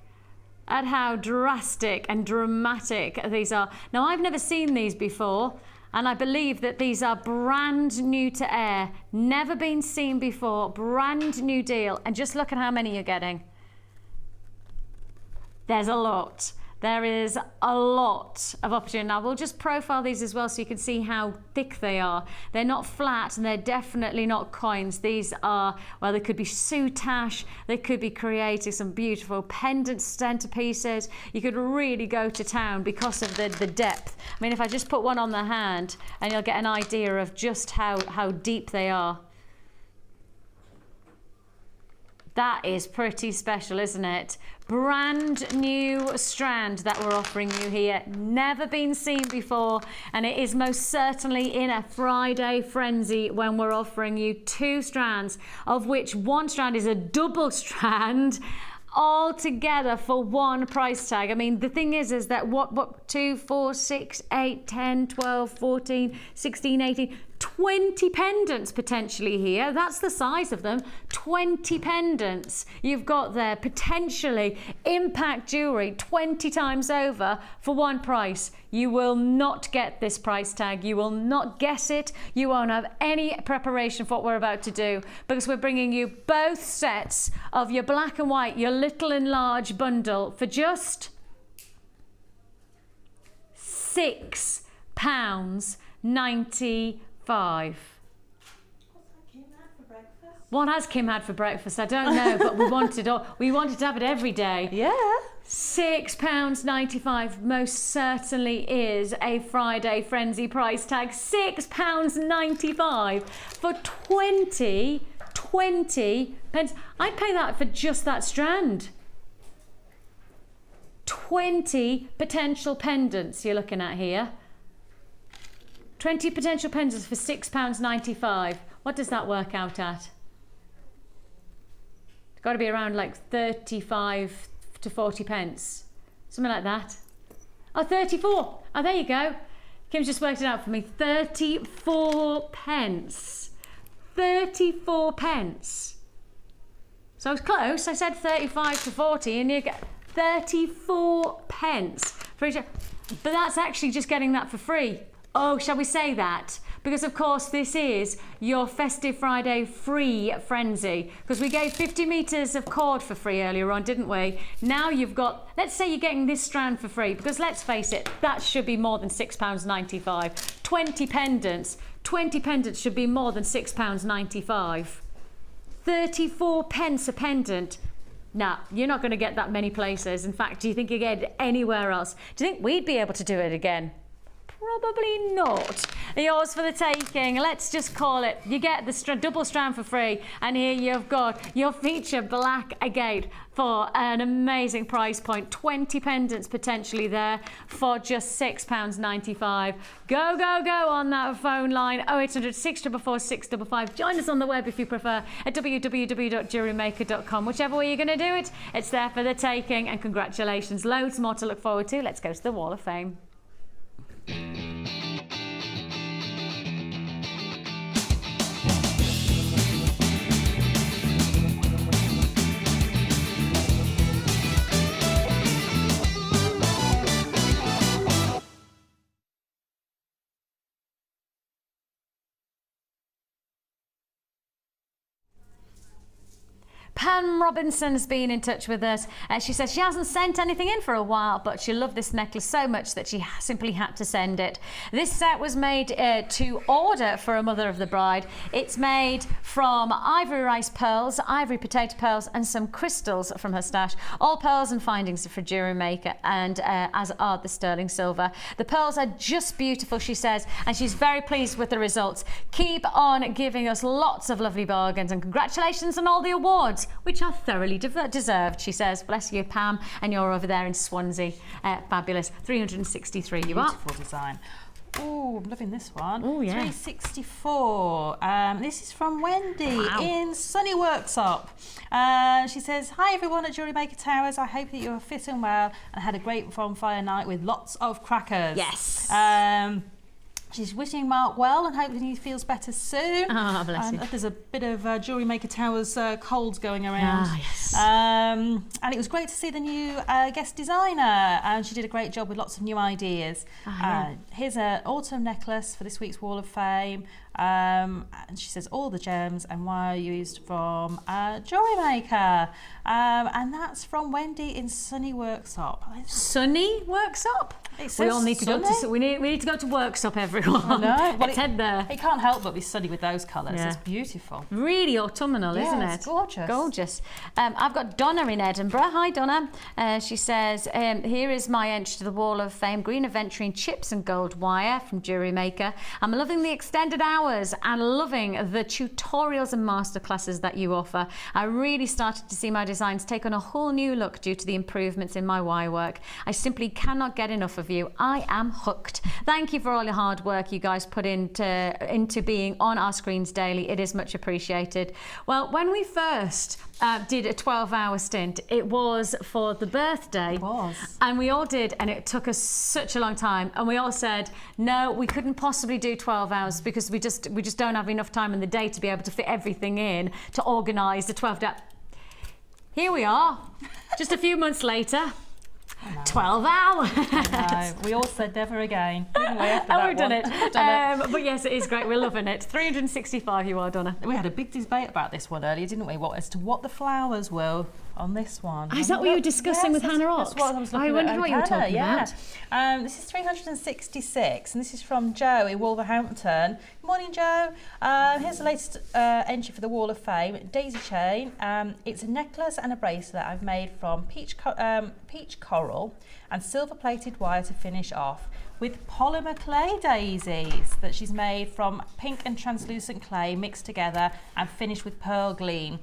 at how drastic and dramatic these are. Now, I've never seen these before, and I believe that these are brand new to air, never been seen before, brand new deal. And just look at how many you're getting. There's a lot. There is a lot of opportunity. Now, we'll just profile these as well so you can see how thick they are. They're not flat, and they're definitely not coins. These are, well, they could be soutache. They could be creating some beautiful pendant centerpieces. You could really go to town because of the depth. I mean, if I just put one on the hand, and you'll get an idea of just how deep they are. That is pretty special, isn't it? Brand new strand that we're offering you here. Never been seen before, and it is most certainly in a Friday frenzy when we're offering you 2 strands, of which one strand is a double strand, all together for one price tag. I mean, the thing is that what 2, 4, 6, 8, 10, 12, 14, 16, 18, 20 pendants potentially here. That's the size of them. 20 pendants you've got there, potentially impact jewelry 20 times over for one price. You will not get this price tag. You will not guess it. You won't have any preparation for what we're about to do, because we're bringing you both sets of your black and white, your little and large bundle for just £6.95. What has Kim had for breakfast? I don't know, but we wanted to have it every day. Yeah. £6.95 most certainly is a Friday frenzy price tag. £6.95 for 20 pence. I'd pay that for just that strand. 20 potential pendants you're looking at here. 20 potential pendants for £6.95. What does that work out at? It's got to be around like 35 to 40 pence. Something like that. Oh, 34. Oh, there you go. Kim's just worked it out for me. 34 pence. 34 pence. So I was close. I said 35 to 40, and you get 34 pence for each. But that's actually just getting that for free. Oh, shall we say that? Because of course this is your Festive Friday free frenzy, because we gave 50 meters of cord for free earlier on, didn't we? Now you've got, let's say you're getting this strand for free, because let's face it, that should be more than £6.95. 20 pendants should be more than £6.95. 34 pence a pendant. Now, you're not going to get that many places. In fact, do you think you get it anywhere else? Do you think we'd be able to do it again? Probably not. yours for the taking. Let's just call it. You get the double strand for free, and here you've got your feature black agate for an amazing price point. 20 pendants potentially there for just £6.95. Go, go, go on that phone line, 0800 644 655. Join us on the web if you prefer at www.jewellerymaker.com. Whichever way you're going to do it, it's there for the taking, and congratulations. Loads more to look forward to. Let's go to the Wall of Fame. Pam Robinson's been in touch with us. She says she hasn't sent anything in for a while, but she loved this necklace so much that she simply had to send it. This set was made to order for a mother of the bride. It's made from ivory rice pearls, ivory potato pearls, and some crystals from her stash. All pearls and findings for Jewellery Maker, and as are the sterling silver. The pearls are just beautiful, she says, and she's very pleased with the results. Keep on giving us lots of lovely bargains, and congratulations on all the awards, which are thoroughly deserved, she says. Bless you, Pam, and you're over there in Swansea. Fabulous. 363 you are. Beautiful design. Oh, I'm loving this one. Oh, yeah. 364. This is from Wendy in Sunny Worksop. She says, hi everyone at Jewellery Maker Towers. I hope that you are fit and well and had a great bonfire night with lots of crackers. Yes. She's wishing Mark well and hoping he feels better soon. Ah, bless you. There's a bit of Jewellery Maker Towers colds going around. Ah, yes. And it was great to see the new guest designer. And she did a great job with lots of new ideas. Yeah. Here's an autumn necklace for this week's Wall of Fame. And she says all the gems and wire used from Jewellery Maker. And that's from Wendy in Sunny Worksop. Sunny Worksop? We all need to go to. We need to go to Worksop, everyone. I know. Let's head there. It can't help but be sunny with those colours. Yeah. It's beautiful. Really autumnal, isn't it? It's gorgeous. Gorgeous. I've got Donna in Edinburgh. Hi, Donna. She says, here is my entry to the Wall of Fame. Green aventurine chips and gold wire from Jewellery Maker. I'm loving the extended hours and loving the tutorials and masterclasses that you offer. I really started to see my designs take on a whole new look due to the improvements in my wire work. I simply cannot get enough of you. I am hooked. Thank you for all your hard work you guys put into being on our screens daily. It is much appreciated. Well, when we first did a 12-hour stint, it was for the birthday. It was. And we all did, and it took us such a long time. And we all said, no, we couldn't possibly do 12 hours because we just don't have enough time in the day to be able to fit everything in to organise the 12-hour. Here we are, just a few months later. 12 hours. I know. We all said never again. Didn't we, after And that we've done one? it. Done it. But yes, it is great. We're loving it. 365 you are, Donna. We had a big debate about this one earlier, didn't we? As to what the flowers were on this one. Is that what you were discussing with Hannah Ox? That's what I was looking I wondered at what you were talking about. This is 366, and this is from Joe in Wolverhampton. Good morning, Joe. Here's the latest entry for the Wall of Fame. Daisy chain. It's a necklace and a bracelet I've made from peach coral and silver-plated wire to finish off, with polymer clay daisies that she's made from pink and translucent clay mixed together and finished with pearl gleam.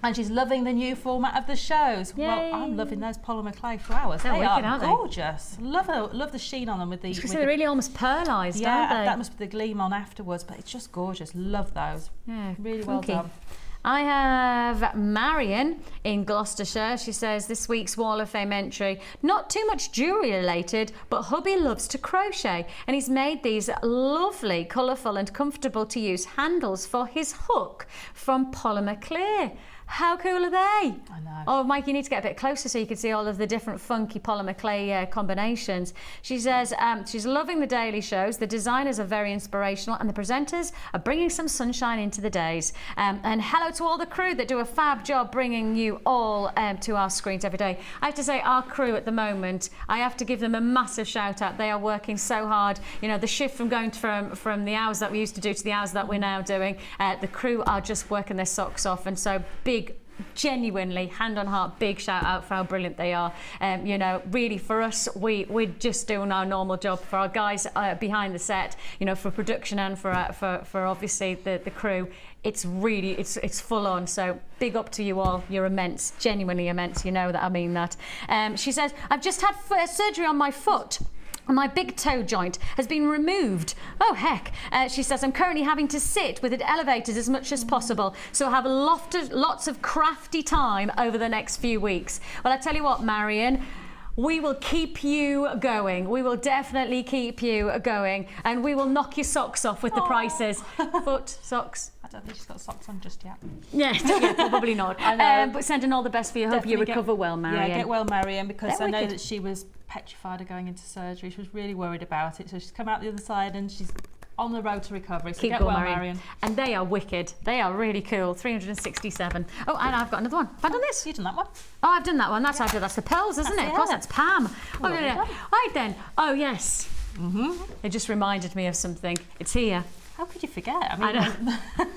And she's loving the new format of the shows. Yay. Well, I'm loving those polymer clay flowers. They're They wicked, are aren't they? gorgeous. Love the sheen on them with the. They're really almost pearlised, yeah, aren't they? that must be the gleam on afterwards, but it's just gorgeous. Love those. Yeah, Really funky. well done. I have Marion in Gloucestershire. She says this week's Wall of Fame entry, not too much jewellery related, but hubby loves to crochet and he's made these lovely, colourful and comfortable to use handles for his hook from polymer clear. How cool are they? I know. Oh, Mike, you need to get a bit closer so you can see all of the different funky polymer clay combinations. She says she's loving the daily shows. The designers are very inspirational and the presenters are bringing some sunshine into the days. And hello to all the crew that do a fab job bringing you all to our screens every day. I have to say, our crew at the moment, I have to give them a massive shout out. They are working so hard. You know, the shift from going from the hours that we used to do to the hours that we're now doing, the crew are just working their socks off, and so big genuinely, hand on heart, big shout out for how brilliant they are. You know, really for us, we're just doing our normal job. For our guys behind the set, you know, for production and for obviously the crew, it's really, it's full on. So big up to you all. You're immense, genuinely immense. You know that I mean that. She says, I've just had surgery on my foot. My big toe joint has been removed. Oh, heck. She says, I'm currently having to sit with it elevated as much as possible, so I have lots of crafty time over the next few weeks. Well, I tell you what, Marion, we will keep you going. We will definitely keep you going, and we will knock your socks off with the prices. Foot, socks. I don't think she's got socks on just yet. Yeah, probably not. I know. But sending all the best for you. Hope you recover well, Marion. Yeah, get well, Marion, because They're I know wicked. that she was petrified of going into surgery. She was really worried about it. So she's come out the other side and she's on the road to recovery. So Keep get going, well, Marion. Marion. And they are wicked. They are really cool. 367. Oh, and I've got another one. Have I done this? You've done that one. Oh, I've done that one. That's the pearls, isn't it? Of course, that's Pam. Well, Oh, no. well done. Right then. Oh, yes. It just reminded me of something. It's here. How could you forget? I mean, I know.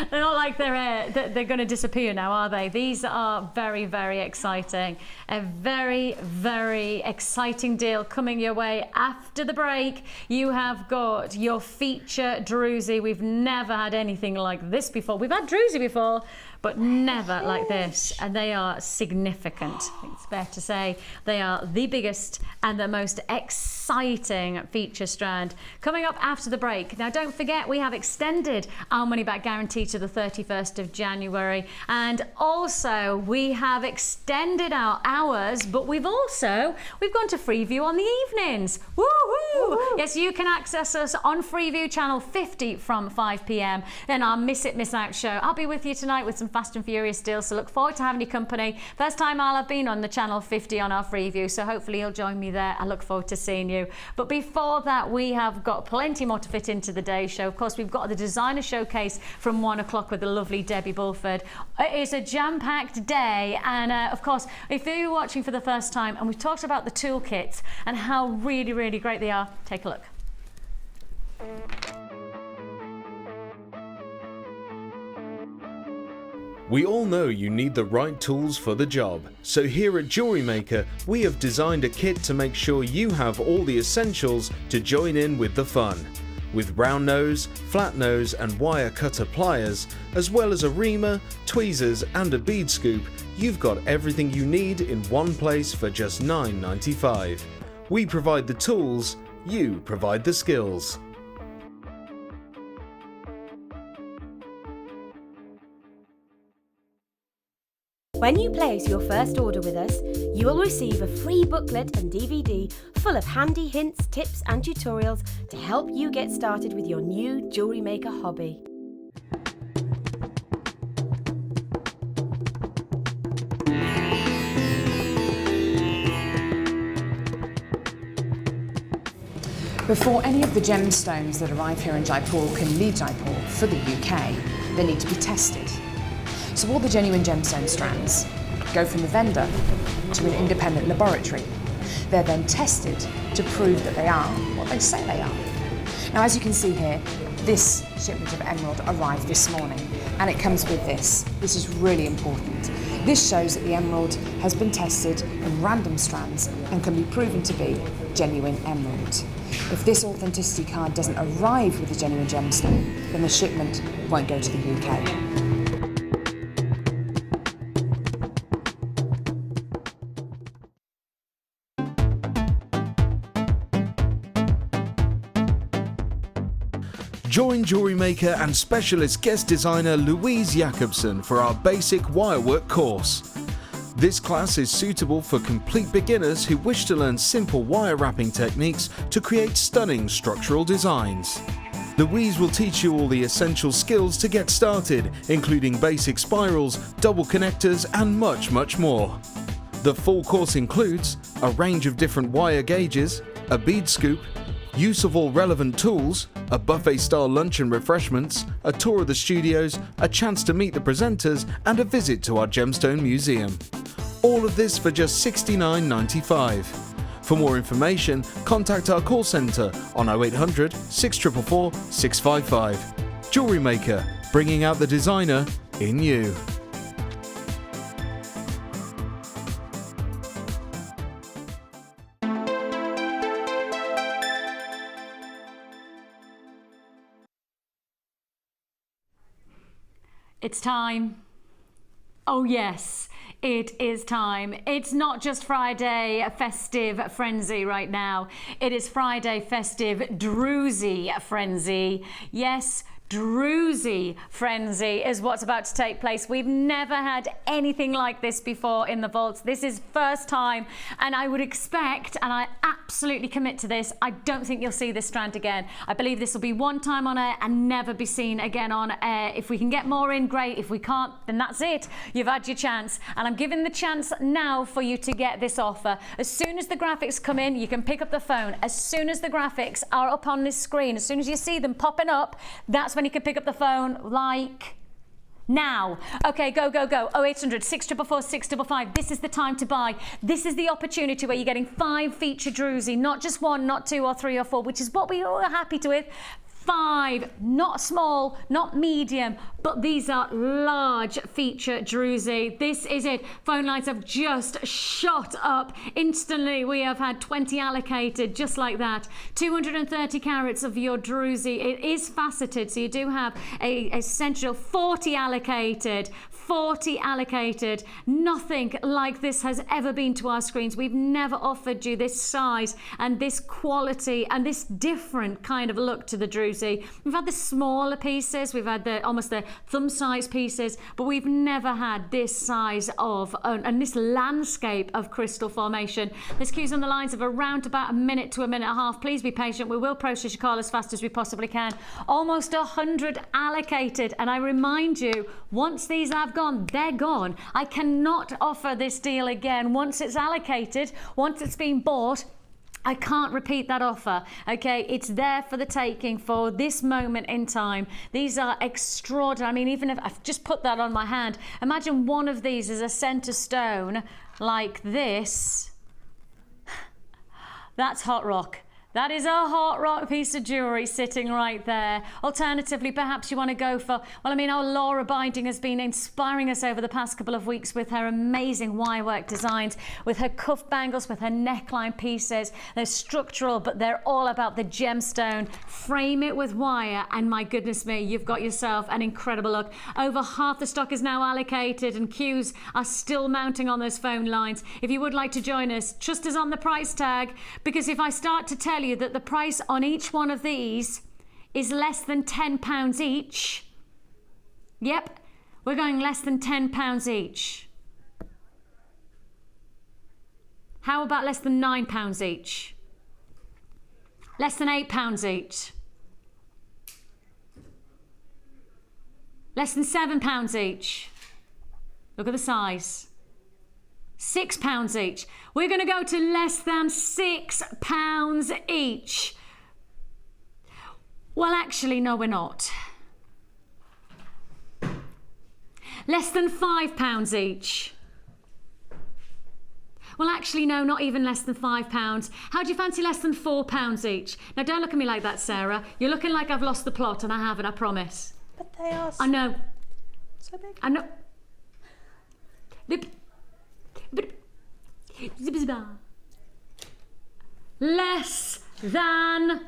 They're not like they're going to disappear now, are they? These are very, very exciting. A very, very exciting deal coming your way after the break. You have got your feature druzy. We've never had anything like this before. We've had druzy before, but never like this. And they are significant. I think it's fair to say they are the biggest and the most exciting feature strand. Coming up after the break. Now, don't forget, we have extended our money-back guarantee to the 31st of January. And also, we have extended our hours, but we've gone to Freeview on the evenings. Woo-hoo! Yes, you can access us on Freeview channel 50 from 5 p.m. Then our Miss It, Miss Out show. I'll be with you tonight with some Fast and Furious deals, so look forward to having your company. First time I'll have been on the channel 50 on our Freeview, so hopefully you'll join me there. I look forward to seeing you. But before that, we have got plenty more to fit into the day show. Of course, we've got the designer showcase from 1 o'clock with the lovely Debbie Bulford. It is a jam-packed day, and of course, if you're watching for the first time, and we've talked about the toolkits and how really, really great they are, take a look. We all know you need the right tools for the job, so here at Jewellery Maker we have designed a kit to make sure you have all the essentials to join in with the fun. With round nose, flat nose and wire cutter pliers, as well as a reamer, tweezers and a bead scoop, you've got everything you need in one place for just $9.95. We provide the tools, you provide the skills. When you place your first order with us, you will receive a free booklet and DVD full of handy hints, tips and tutorials to help you get started with your new Jewellery Maker hobby. Before any of the gemstones that arrive here in Jaipur can leave Jaipur for the UK, they need to be tested. So all the genuine gemstone strands go from the vendor to an independent laboratory. They're then tested to prove that they are what they say they are. Now, as you can see here, this shipment of emerald arrived this morning, and it comes with this. This is really important. This shows that the emerald has been tested in random strands and can be proven to be genuine emerald. If this authenticity card doesn't arrive with the genuine gemstone, then the shipment won't go to the UK. Join Jewellery Maker and specialist guest designer Louise Jacobson for our basic wirework course. This class is suitable for complete beginners who wish to learn simple wire wrapping techniques to create stunning structural designs. Louise will teach you all the essential skills to get started, including basic spirals, double connectors and much, much more. The full course includes a range of different wire gauges, a bead scoop, use of all relevant tools, a buffet-style lunch and refreshments, a tour of the studios, a chance to meet the presenters, and a visit to our gemstone museum. All of this for just $69.95. For more information, contact our call centre on 0800 644 655. Jewellery Maker, bringing out the designer in you. It's time. Oh yes, it is time. It's not just Friday festive frenzy right now. It is Friday festive drwy frenzy. Yes, drwy frenzy is what's about to take place. We've never had anything like this before in the vaults. This is first time, and I would expect, and I absolutely commit to this, I don't think you'll see this strand again. I believe this will be one time on air and never be seen again on air. If we can get more in, great. If we can't, then that's it. You've had your chance, and I'm giving the chance now for you to get this offer. As soon as the graphics come in, you can pick up the phone. As soon as the graphics are up on this screen, as soon as you see them popping up, that's when you can pick up the phone, like now. Okay, go, go, go. 0800 644 655. This is the time to buy. This is the opportunity where you're getting 5 feature drwy, not just 1, not 2 or 3 or 4, which is what we all are happy to with. 5, not small, not medium, but these are large feature drwy. This is it. Phone lines have just shot up instantly. We have had 20 allocated just like that. 230 carats of your drwy. It is faceted, so you do have a essential 40 allocated. 40 allocated. Nothing like this has ever been to our screens. We've never offered you this size and this quality and this different kind of look to the drwy. We've had the smaller pieces, we've had almost the thumb size pieces, but we've never had this size of and this landscape of crystal formation. There's queues on the lines of around about a minute to a minute and a half. Please be patient. We will process your call as fast as we possibly can. Almost 100 allocated, and I remind you, once these have gone, they're gone. I cannot offer this deal again. Once it's allocated, once it's been bought, I can't repeat that offer. Okay, it's there for the taking for this moment in time. These are extraordinary. I mean, even if I've just put that on my hand, imagine one of these as a center stone like this. That's hot rock. That is a hot rock piece of jewellery sitting right there. Alternatively, perhaps you want to go for, well, I mean, our Laura Binding has been inspiring us over the past couple of weeks with her amazing wirework designs, with her cuff bangles, with her neckline pieces. They're structural, but they're all about the gemstone. Frame it with wire, and my goodness me, you've got yourself an incredible look. Over half the stock is now allocated, and queues are still mounting on those phone lines. If you would like to join us, trust us on the price tag, because if I start to tell you that the price on each one of these is less than £10 each. Yep, we're going less than £10 each. How about less than £9 each? Less than £8 each? Less than £7 each? Look at the size. £6 each. We're going to go to less than £6 each. Well, actually, no, we're not. Less than £5 each. Well, actually, no, not even less than £5. How do you fancy less than £4 each? Now, don't look at me like that, Sarah. You're looking like I've lost the plot, and I haven't, I promise. But they are I know. so big. I know. Less than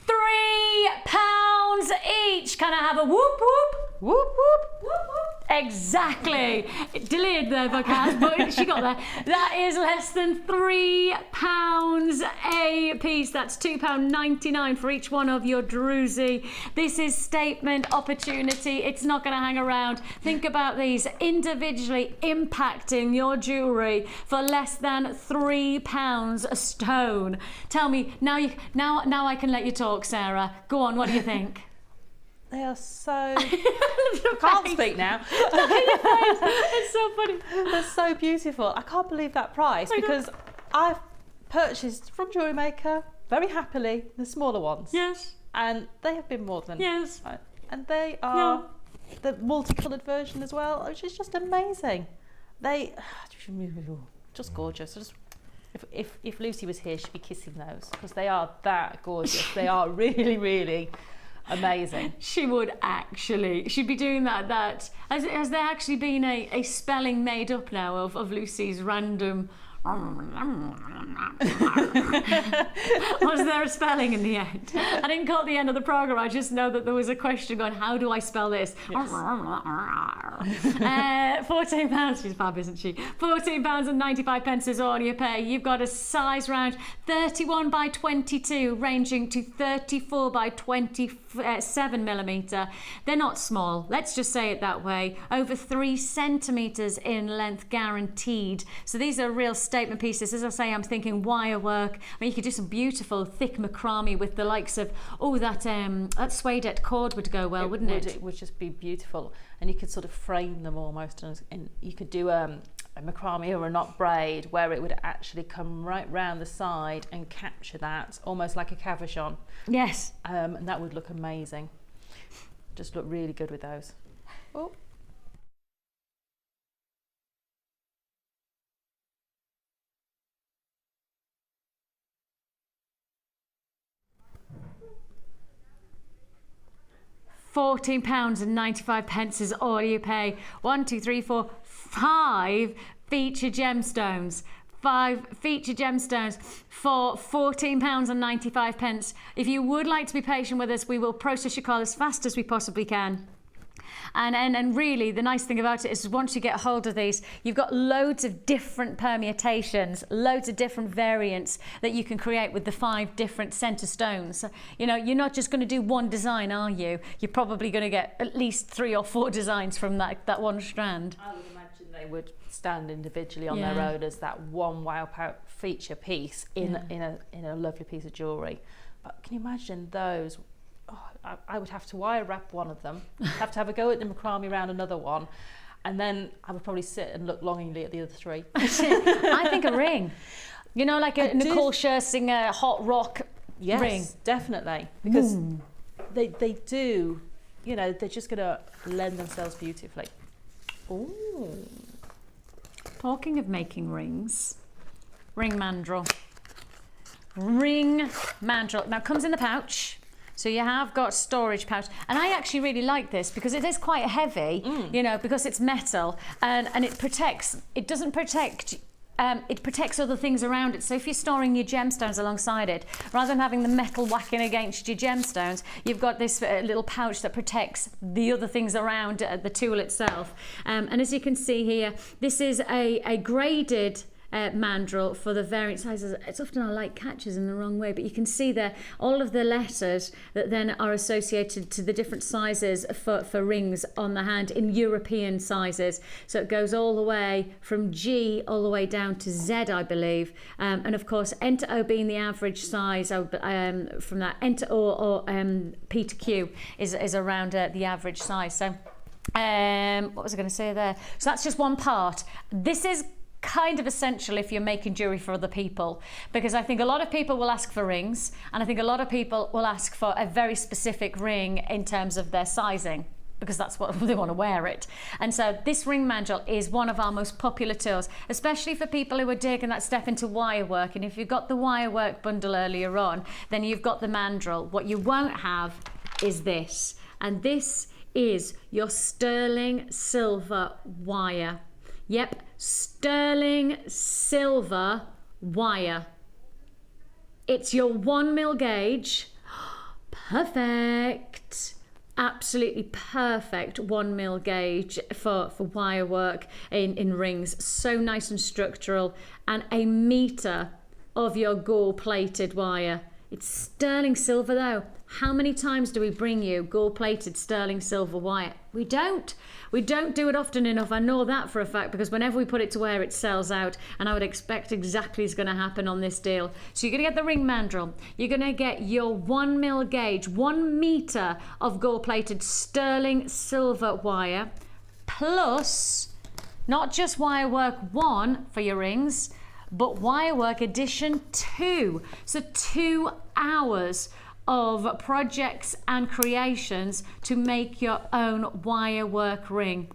£3 each. Can I have a whoop whoop? Whoop whoop whoop whoop. Exactly. Delayed there, Vocaz, but she got there. That is less than £3 a piece. That's £2.99 for each one of your drwy. This is statement opportunity. It's not going to hang around. Think about these individually impacting your jewellery for less than £3 a stone. Tell me now. Now I can let you talk, Sarah. Go on. What do you think? They are so... I can't speak now. It's so funny. They're so beautiful. I can't believe that price because I've purchased from Jewellery Maker very happily the smaller ones. Yes. And they have been more than... Yes. And they are the multicoloured version as well, which is just amazing. They... just gorgeous. Just, if Lucy was here, she'd be kissing those because they are that gorgeous. They are really, really... amazing. She would actually. She'd be doing that. Has there actually been a spelling made up now of Lucy's random Was there a spelling in the end? I didn't call the end of the programme, I just know that there was a question going, how do I spell this? Yes. £14, she's fab, isn't she? £14.95 is all you pay. You've got a size round 31 by 22, ranging to 34 by 27 millimetre. They're not small, let's just say it that way. Over 3 centimetres in length guaranteed. So these are real statement pieces. As I say, I'm thinking wire work. I mean, you could do some beautiful thick macrame with the likes of, that suede cord would go well, wouldn't it? It would just be beautiful, and you could sort of frame them almost, and you could do a macrame or a knot braid where it would actually come right round the side and capture that, almost like a cabochon. Yes. And that would look amazing. Just look really good with those. Oh. £14.95 is all you pay. 1, 2, 3, 4, 5 feature gemstones. 5 feature gemstones for £14.95. If you would like to be patient with us, we will process your call as fast as we possibly can. And really, the nice thing about it is once you get hold of these, you've got loads of different permutations, loads of different variants that you can create with the 5 different centre stones. You know, you're not just going to do one design, are you? You're probably going to get at least 3 or 4 designs from that one strand. I would imagine they would stand individually on their own as that one wow feature piece in a lovely piece of jewellery. But can you imagine those? I would have to wire wrap one of them, have to have a go at the macrame around another one, and then I would probably sit and look longingly at the other 3. I think a ring, you know, like a Nicole Scherzinger hot rock ring. Yes, definitely, because they do, you know, they're just going to lend themselves beautifully. Ooh. Talking of making rings, ring mandrel. Ring mandrel. Now it comes in the pouch. So you have got storage pouch, and I actually really like this because it is quite heavy, you know, because it's metal, and it protects. It doesn't protect. It protects other things around it. So if you're storing your gemstones alongside it, rather than having the metal whacking against your gemstones, you've got this little pouch that protects the other things around the tool itself. And as you can see here, this is a graded mandrel for the variant sizes. It's often our light catches in the wrong way, but you can see there all of the letters that then are associated to the different sizes for rings on the hand in European sizes. So it goes all the way from G all the way down to Z, I believe, and of course enter O being the average size, from that enter O or P to Q is around the average size. So what was I going to say there? So that's just one part. This is kind of essential if you're making jewelry for other people, because I think a lot of people will ask for rings, and I think a lot of people will ask for a very specific ring in terms of their sizing, because that's what they want to wear it. And so this ring mandrel is one of our most popular tools, especially for people who are taking that step into wire work. And if you've got the wire work bundle earlier on, then you've got the mandrel. What you won't have is this, and this is your sterling silver wire. Yep, sterling silver wire. It's your 1mm gauge. Perfect. Absolutely perfect 1mm gauge for wire work in rings. So nice and structural. And a metre of your gold-plated wire. It's sterling silver though. How many times do we bring you gold-plated sterling silver wire? We don't. We don't do it often enough. I know that for a fact, because whenever we put it to wear, it sells out, and I would expect exactly is going to happen on this deal. So you're going to get the ring mandrel. You're going to get your 1mm gauge, 1 metre of gold-plated sterling silver wire, plus not just Wirework 1 for your rings, but Wirework edition 2. So 2 hours of projects and creations to make your own Wirework ring.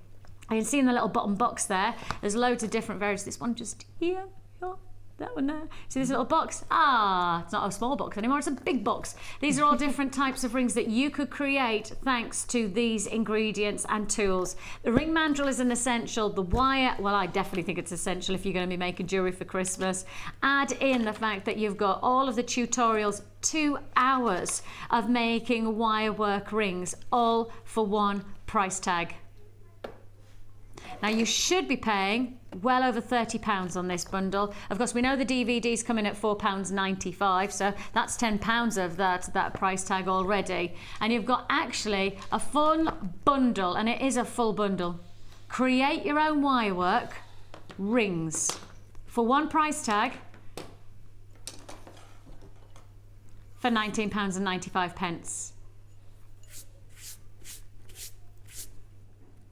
You can see in the little bottom box there's loads of different variants. This one just here, that one there. See this little box? Ah, it's not a small box anymore, it's a big box. These are all different types of rings that you could create thanks to these ingredients and tools. The ring mandrel is an essential. The wire, well, I definitely think it's essential if you're going to be making jewellery for Christmas. Add in the fact that you've got all of the tutorials, 2 hours of making wirework rings, all for one price tag. Now you should be paying well over £30 on this bundle. Of course, we know the DVD's coming at £4.95, so that's £10 of that price tag already. And you've got actually a full bundle, and it is a full bundle. Create your own wirework rings for one price tag for £19.95.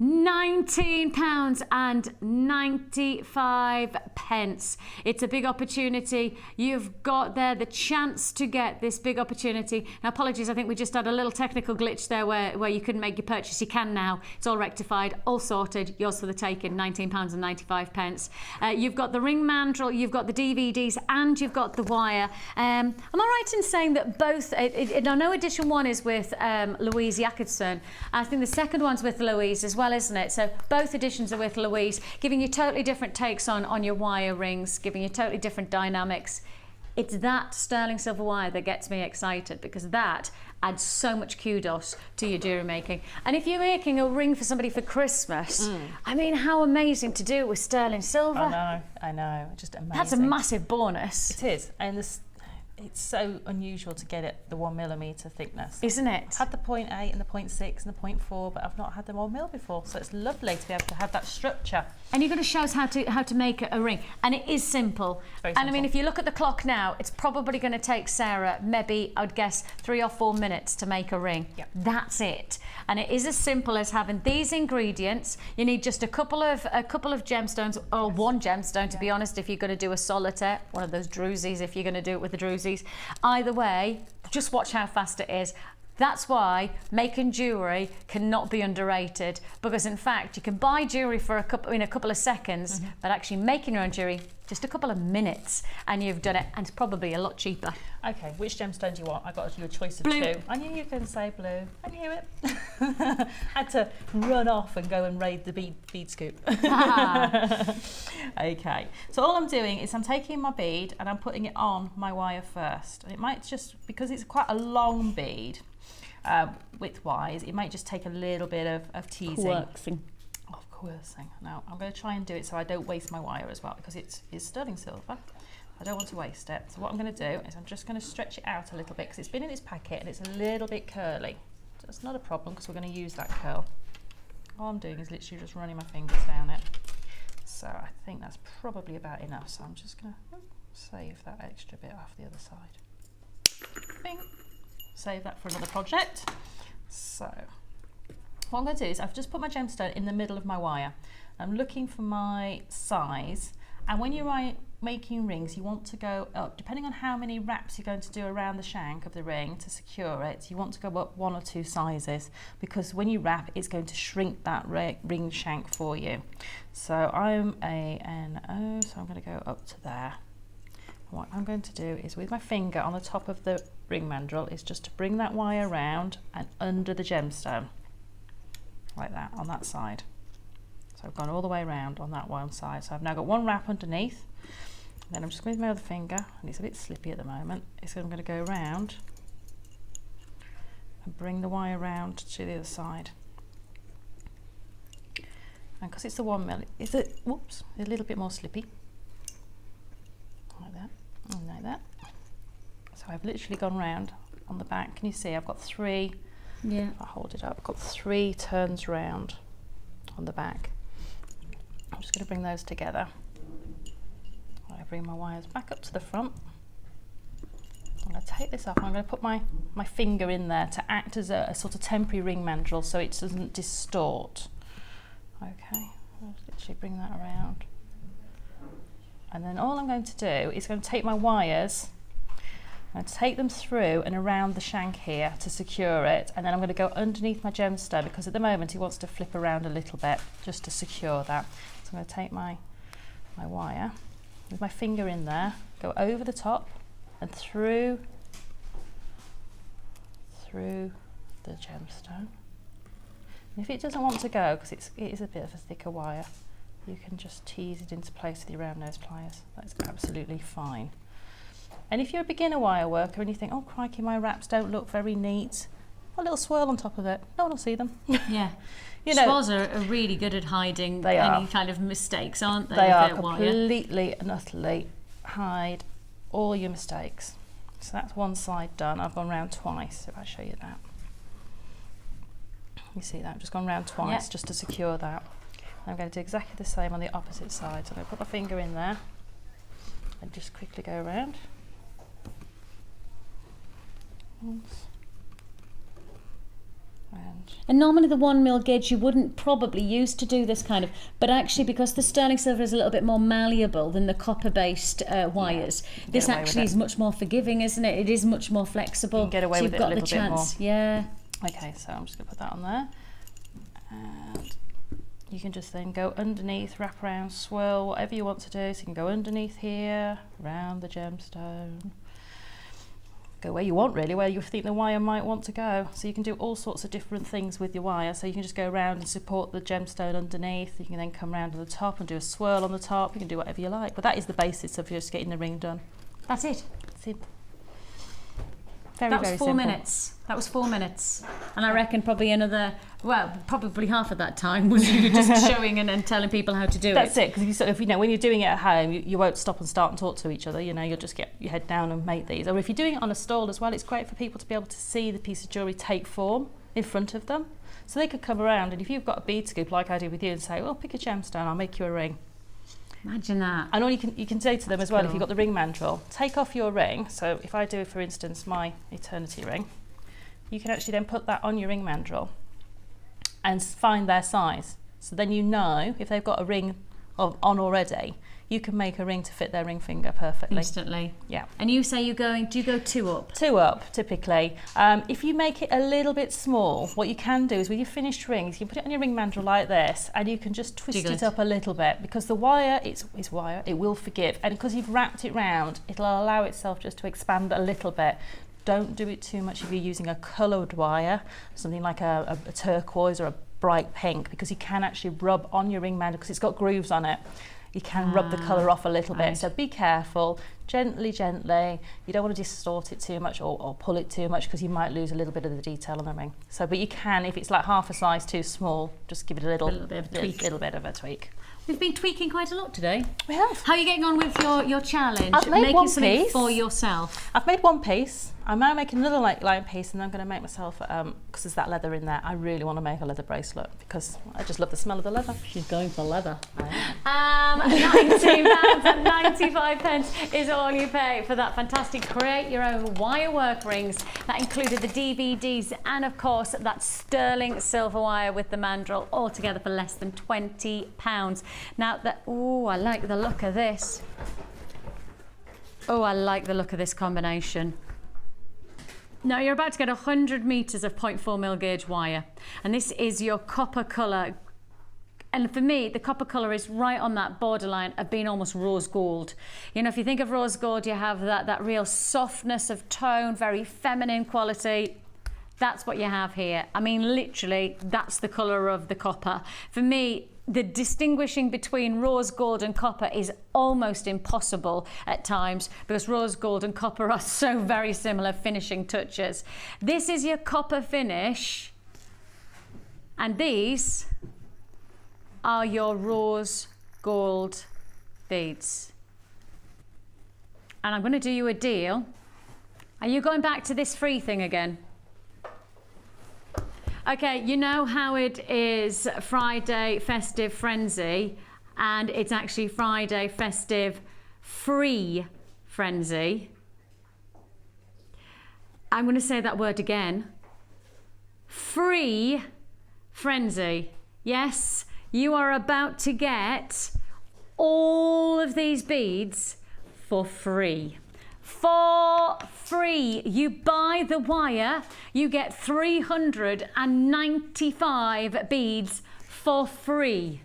£19.95. It's a big opportunity. You've got there the chance to get this big opportunity. Now, apologies, I think we just had a little technical glitch there where you couldn't make your purchase. You can now. It's all rectified, all sorted. Yours for the taking, £19.95. You've got the ring mandrel, you've got the DVDs, and you've got the wire. Am I right in saying that both, I know edition 1 is with Louise Jacobson. I think the second one's with Louise as well, isn't it? So both editions are with Louise, giving you totally different takes on your wire rings, giving you totally different dynamics. It's that sterling silver wire that gets me excited, because that adds so much kudos to your jewellery making. And if you're making a ring for somebody for Christmas, I mean, how amazing to do it with sterling silver. I know, just amazing. That's a massive bonus. It is, and it's so unusual to get it the 1mm thickness, isn't it? I've had the 0.8 and the 0.6 and the 0.4, but I've not had the 1mm before, so it's lovely to be able to have that structure. And you're going to show us how to make a ring, and it is simple. Very and simple. I mean, if you look at the clock now, it's probably going to take Sarah maybe, I would guess, 3 or 4 minutes to make a ring. Yep. That's it. And it is as simple as having these ingredients. You need just a couple of gemstones, or one gemstone, to be honest, if you're going to do a solitaire, one of those drwys if you're going to do it with the drwys. Either way, just watch how fast it is. That's why making jewellery cannot be underrated, because in fact you can buy jewellery for in a couple of seconds, but actually making your own jewellery, just a couple of minutes, and you've done it, and it's probably a lot cheaper. Okay, which gemstone do you want? I got you a choice of Blue. 2. I knew you were going to say blue. I knew it. Had to run off and go and raid the bead scoop. Okay, so all I'm doing is I'm taking my bead and I'm putting it on my wire first. It might just, because it's quite a long bead, width-wise, it might just take a little bit of teasing. Of coercing. Now, I'm going to try and do it so I don't waste my wire as well, because it is sterling silver. I don't want to waste it. So what I'm going to do is I'm just going to stretch it out a little bit, because it's been in this packet and it's a little bit curly. So it's not a problem, because we're going to use that curl. All I'm doing is literally just running my fingers down it. So I think that's probably about enough. So I'm just going to save that extra bit off the other side. Bing. Save that for another project. So what I'm going to do is I've just put my gemstone in the middle of my wire. I'm looking for my size, and when you're making rings, you want to go up, depending on how many wraps you're going to do around the shank of the ring to secure it, you want to go up 1 or 2 sizes, because when you wrap, it's going to shrink that ring shank for you. So I'm a NO, so I'm going to go up to there. And what I'm going to do is, with my finger on the top of the ring mandrel, is just to bring that wire around and under the gemstone, like that, on that side. So I've gone all the way around on that one side. So I've now got 1 wrap underneath. Then I'm just going with my other finger, and it's a bit slippy at the moment. I'm going to go around and bring the wire round to the other side. And because it's the 1mm, it's a little bit more slippy, like that, and like that. So I've literally gone round on the back. Can you see? I've got 3. Yeah. I'll hold it up. I've got 3 turns round on the back. I'm just going to bring those together. I bring my wires back up to the front. I'm going to take this off, and I'm going to put my finger in there to act as a sort of temporary ring mandrel, so it doesn't distort. Okay, I'll just literally bring that around. And then all I'm going to do is going to take my wires and take them through and around the shank here to secure it, and then I'm going to go underneath my gemstone, because at the moment it wants to flip around a little bit just to secure that. So I'm going to take my wire, with my finger in there, go over the top and through the gemstone. And if it doesn't want to go, because it is a bit of a thicker wire, you can just tease it into place with your round nose pliers. That's absolutely fine. And if you're a beginner wire worker and you think, oh crikey, my wraps don't look very neat, a little swirl on top of it, no one will see them. Yeah. You know, Swirls are really good at hiding any kind of mistakes, aren't they? They are completely and utterly hide all your mistakes. So that's one side done. I've gone round twice, if I show you that. You see that? I've just gone round twice just to secure that. I'm going to do exactly the same on the opposite side. So I'm going to put my finger in there and just quickly go around. And normally the 1mm gauge you wouldn't probably use to do this kind of, but actually because the sterling silver is a little bit more malleable than the copper-based wires, this actually is much more forgiving, isn't it? It is much more flexible. You can get away so with you've it got a little the chance. bit more. Yeah. Okay, so I'm just going to put that on there. And you can just then go underneath, wrap around, swirl, whatever you want to do. So you can go underneath here, round the gemstone. Go where you want really, where you think the wire might want to go. So you can do all sorts of different things with your wire. So you can just go around and support the gemstone underneath. You can then come round to the top and do a swirl on the top. You can do whatever you like. But that is the basis of just getting the ring done. That's it. Simple. That was 4 minutes. That was 4 minutes. And I reckon probably another, well, probably half of that time was you just showing and telling people how to do That's it, because you sort of, you know, when you're doing it at home, you won't stop and start and talk to each other, you know, you'll just get your head down and make these. Or if you're doing it on a stall as well, it's great for people to be able to see the piece of jewellery take form in front of them. So they could come around, and if you've got a bead scoop like I do with you and say, well, pick a gemstone, I'll make you a ring. Imagine that. And all you can say to them as well, if you've got the ring mandrel, take off your ring. So if I do, for instance, my eternity ring, you can actually then put that on your ring mandrel and find their size. So then you know if they've got a ring on already, you can make a ring to fit their ring finger perfectly. Instantly. Yeah. And you say do you go 2 up? 2 up, typically. If you make it a little bit small, what you can do is with your finished rings, you can put it on your ring mandrel like this, and you can just twist it up a little bit, because the wire, it's wire, it will forgive. And because you've wrapped it round, it'll allow itself just to expand a little bit. Don't do it too much if you're using a coloured wire, something like a turquoise or a bright pink, because you can actually rub on your ring mandrel, because it's got grooves on it. You can rub the colour off a little bit, so be careful, gently. You don't want to distort it too much or pull it too much, because you might lose a little bit of the detail on the ring. So, but you can, if it's like half a size too small, just give it a little bit of a tweak. We've been tweaking quite a lot today. We have. How are you getting on with your challenge? I've made Making one something piece for yourself. I've made one piece. I'm now making another line piece, and I'm going to make myself, because there's that leather in there, I really want to make a leather bracelet, because I just love the smell of the leather. She's going for leather. £19.95 is all you pay for that fantastic create your own wirework rings. That included the DVDs and of course that sterling silver wire with the mandrel, all together for less than £20. Now I like the look of this. Oh, I like the look of this combination. Now you're about to get 100 metres of 0.4mm gauge wire, and this is your copper colour. And for me, the copper colour is right on that borderline of being almost rose gold. You know, if you think of rose gold, you have that real softness of tone, very feminine quality. That's what you have here. I mean, literally, that's the colour of the copper. For me, the distinguishing between rose gold and copper is almost impossible at times, because rose gold and copper are so very similar finishing touches. This is your copper finish, and these are your rose gold beads. And I'm going to do you a deal. Are you going back to this free thing again? Okay, you know how it is Friday festive frenzy, and it's actually Friday festive free frenzy. I'm going to say that word again. Free frenzy. Yes, you are about to get all of these beads for free. For free. You buy the wire, you get 395 beads for free.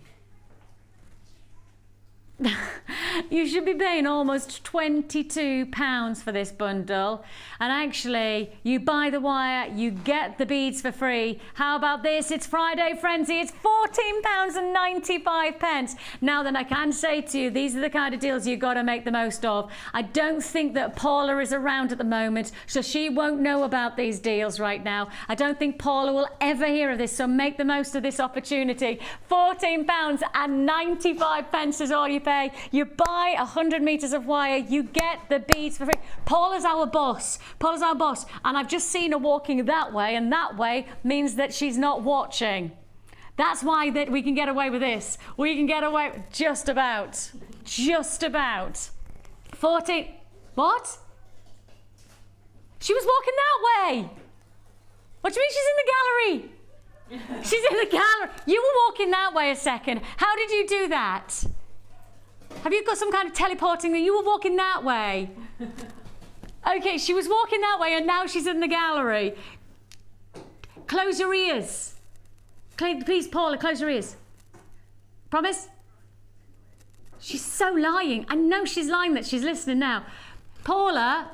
You should be paying almost £22 for this bundle. And actually, you buy the wire, you get the beads for free. How about this? It's Friday Frenzy. It's £14.95. Now then, I can say to you, these are the kind of deals you've got to make the most of. I don't think that Paula is around at the moment, so she won't know about these deals right now. I don't think Paula will ever hear of this, so make the most of this opportunity. £14.95 is all you pay. You buy 100 metres of wire, you get the beads for free. Paula's our boss. Paula's our boss. And I've just seen her walking that way, and that way means that she's not watching. That's why that we can get away with this. We can get away with just about. Just about. 14. What? She was walking that way. What do you mean she's in the gallery? She's in the gallery. You were walking that way a second. How did you do that? Have you got some kind of teleporting that you were walking that way? Okay, she was walking that way and now she's in the gallery. Close your ears. Please, Paula, close your ears. Promise? She's so lying. I know she's lying that she's listening now. Paula,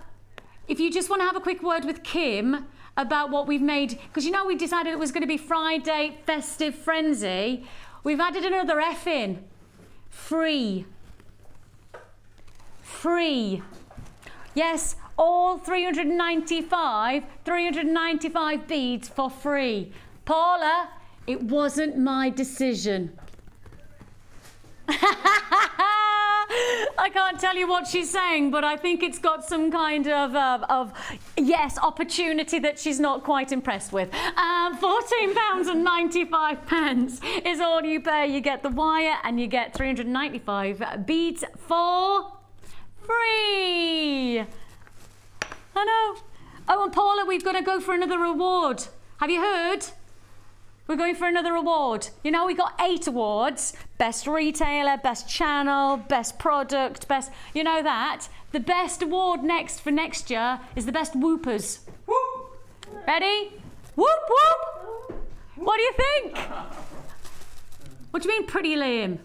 if you just want to have a quick word with Kim about what we've made, because you know we decided it was going to be Friday Festive Frenzy. We've added another F in. Free. Free. Yes, all 395 beads for free. Paula, it wasn't my decision. I can't tell you what she's saying, but I think it's got some kind of yes, opportunity that she's not quite impressed with. £14.95 is all you pay. You get the wire and you get 395 beads for free. I know. Oh, and Paula, we've got to go for another award. Have you heard? We're going for another award. You know, we got 8 awards. Best retailer, best channel, best product, best... You know that? The best award for next year is the best whoopers. Whoop. Ready? Whoop, whoop. What do you think? What do you mean pretty lame?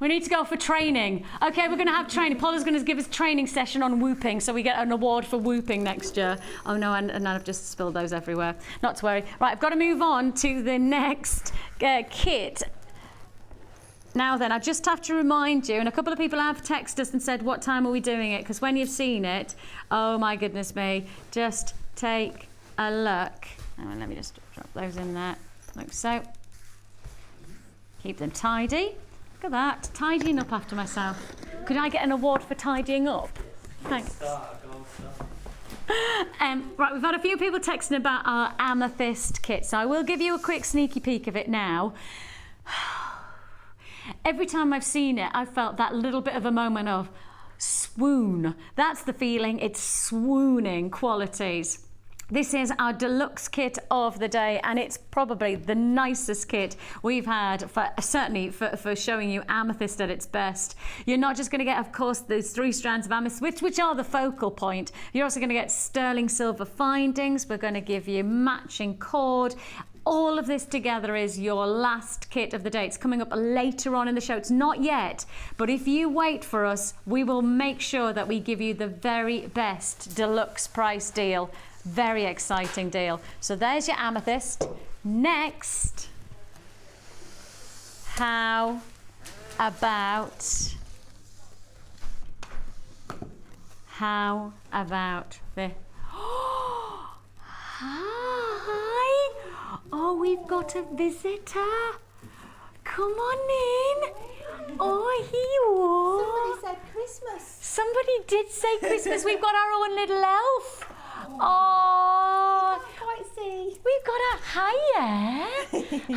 We need to go for training. Okay, we're going to have training. Paula's going to give us a training session on whooping, so we get an award for whooping next year. Oh no, and I've just spilled those everywhere. Not to worry. Right, I've got to move on to the next kit. Now then, I just have to remind you, and a couple of people have texted us and said, what time are we doing it? Because when you've seen it, oh my goodness me, just take a look. Oh, let me just drop those in there, like so. Keep them tidy. Look at that, tidying up after myself. Could I get an award for tidying up? Thanks. Right, we've had a few people texting about our Amethyst kit, so I will give you a quick sneaky peek of it now. Every time I've seen it, I've felt that little bit of a moment of swoon. That's the feeling, it's swooning qualities. This is our deluxe kit of the day, and it's probably the nicest kit we've had, certainly for showing you amethyst at its best. You're not just going to get, of course, those 3 strands of amethyst, which are the focal point. You're also going to get sterling silver findings. We're going to give you matching cord. All of this together is your last kit of the day. It's coming up later on in the show. It's not yet, but if you wait for us, we will make sure that we give you the very best deluxe price deal. Very exciting deal. So there's your amethyst. Next, how about the... Hi! Oh, we've got a visitor. Come on in. Oh, here you are. Somebody said Christmas. Somebody did say Christmas. We've got our own little elf. Oh, I can't quite see. We've got a hiya.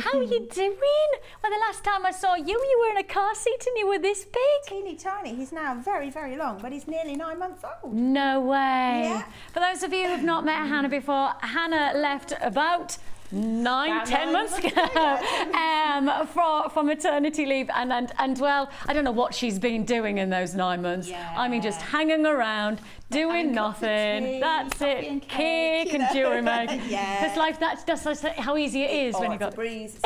How are you doing? Well, the last time I saw you, you were in a car seat and you were this big. Teeny tiny. He's now very, very long, but he's nearly 9 months old. No way. Yeah. For those of you who have not met Hannah before, Hannah left about 10 months ago for maternity leave, and well, I don't know what she's been doing in those 9 months. Yeah. I mean, just hanging around, doing nothing. Tea, that's it. and Cake and Jewellery Maker. Yeah. It's life. That's how easy it is when you got. It's a breeze.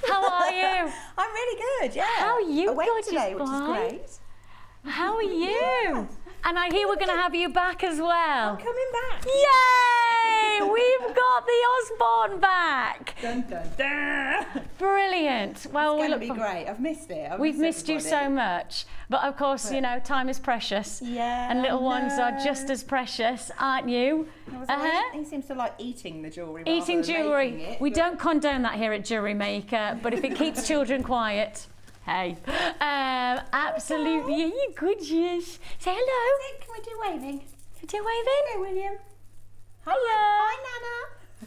How are you? you? I'm really good, yeah. How are you, Awake gorgeous today, which is boy? great. How are you? And I hear we're going to have you back as well. I'm coming back. Yay! We've got the Osborne back. Dun, dun, dun. Brilliant. Well, It's we going to look be for- great. I've missed it. We've missed you so much. But of course, you know, time is precious. Yeah, And little I ones are know. just as precious, aren't you? He seems to like eating the jewellery. Eating rather than jewellery. making it, We but- don't condone that here at Jewellery Maker, but if it keeps children quiet, hey. Absolutely. Yeah, you're gorgeous. Say hello. Can we do waving? Do waving. Hey, William. Hiya. Hi, Nana.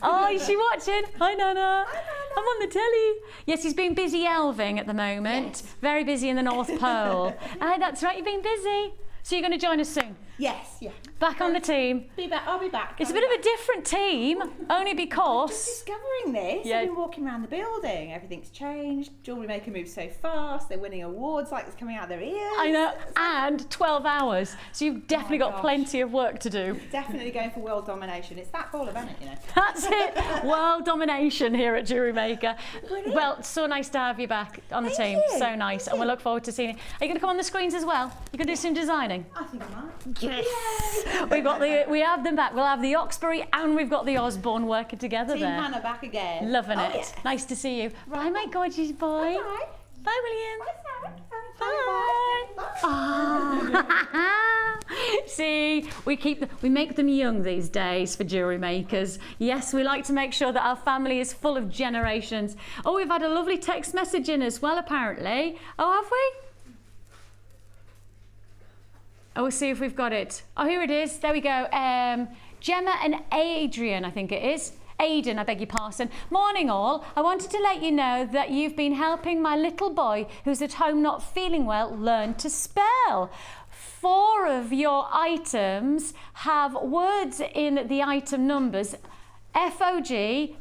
Oh, is she watching? Hi, Nana. Hi, Nana. I'm on the telly. Yes, he's been busy elving at the moment. Yes. Very busy in the North Pole. That's right, you've been busy. So you're going to join us soon? Yes, yeah. Back on the team. Be back. I'll be back. It's a bit of a different team, only because... Just discovering this. Yeah. I've been walking around the building. Everything's changed. Jewellery Maker moves so fast. They're winning awards like it's coming out their ears. I know, and 12 hours. So you've definitely got gosh. plenty of work to do. Definitely going for world domination. It's that ball of it, you know. That's it. World domination here at Jewellery Maker. Well, so nice to have you back on the Thank team. you. So nice. And we'll look forward to seeing you. Are you going to come on the screens as well? You're going to do some designing? I think I might. Yes. We have them back. We'll have the Oxbury and we've got the Osborne working together Team there. Hannah back again. Loving Oh, it. yeah. Nice to see you. Bye, my gorgeous boy. Bye. Bye, William. Bye, Sarah. Bye. Ah. See, we make them young these days for Jewellery Makers. Yes, we like to make sure that our family is full of generations. Oh, we've had a lovely text message in as well, apparently. Oh, have we? Oh, we'll see if we've got it. Oh, here it is. There we go. Gemma and Adrian, I think it is. Aidan, I beg your pardon. Morning all. I wanted to let you know that you've been helping my little boy who's at home not feeling well learn to spell. 4 of your items have words in the item numbers FOG,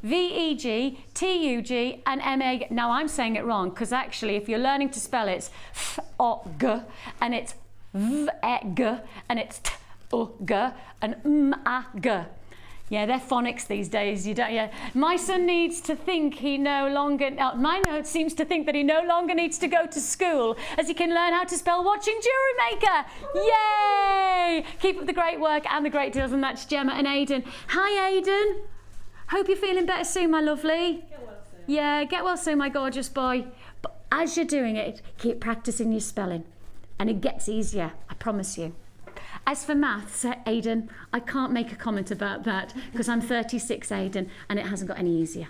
VEG, TUG and MA. Now I'm saying it wrong because actually if you're learning to spell it's FOG and it's VEG and it's TUG and MAG. Yeah, they're phonics these days. You don't. Yeah, my son needs to think he no longer. My note seems to think that he no longer needs to go to school, as he can learn how to spell watching Jewellery Maker. Yay! Keep up the great work and the great deals, and that's Gemma and Aidan. Hi, Aidan. Hope you're feeling better soon, my lovely. Get well soon. Yeah, get well soon, my gorgeous boy. But as you're doing it, keep practicing your spelling, and it gets easier. I promise you. As for maths, Aidan, I can't make a comment about that because I'm 36, Aidan, and it hasn't got any easier.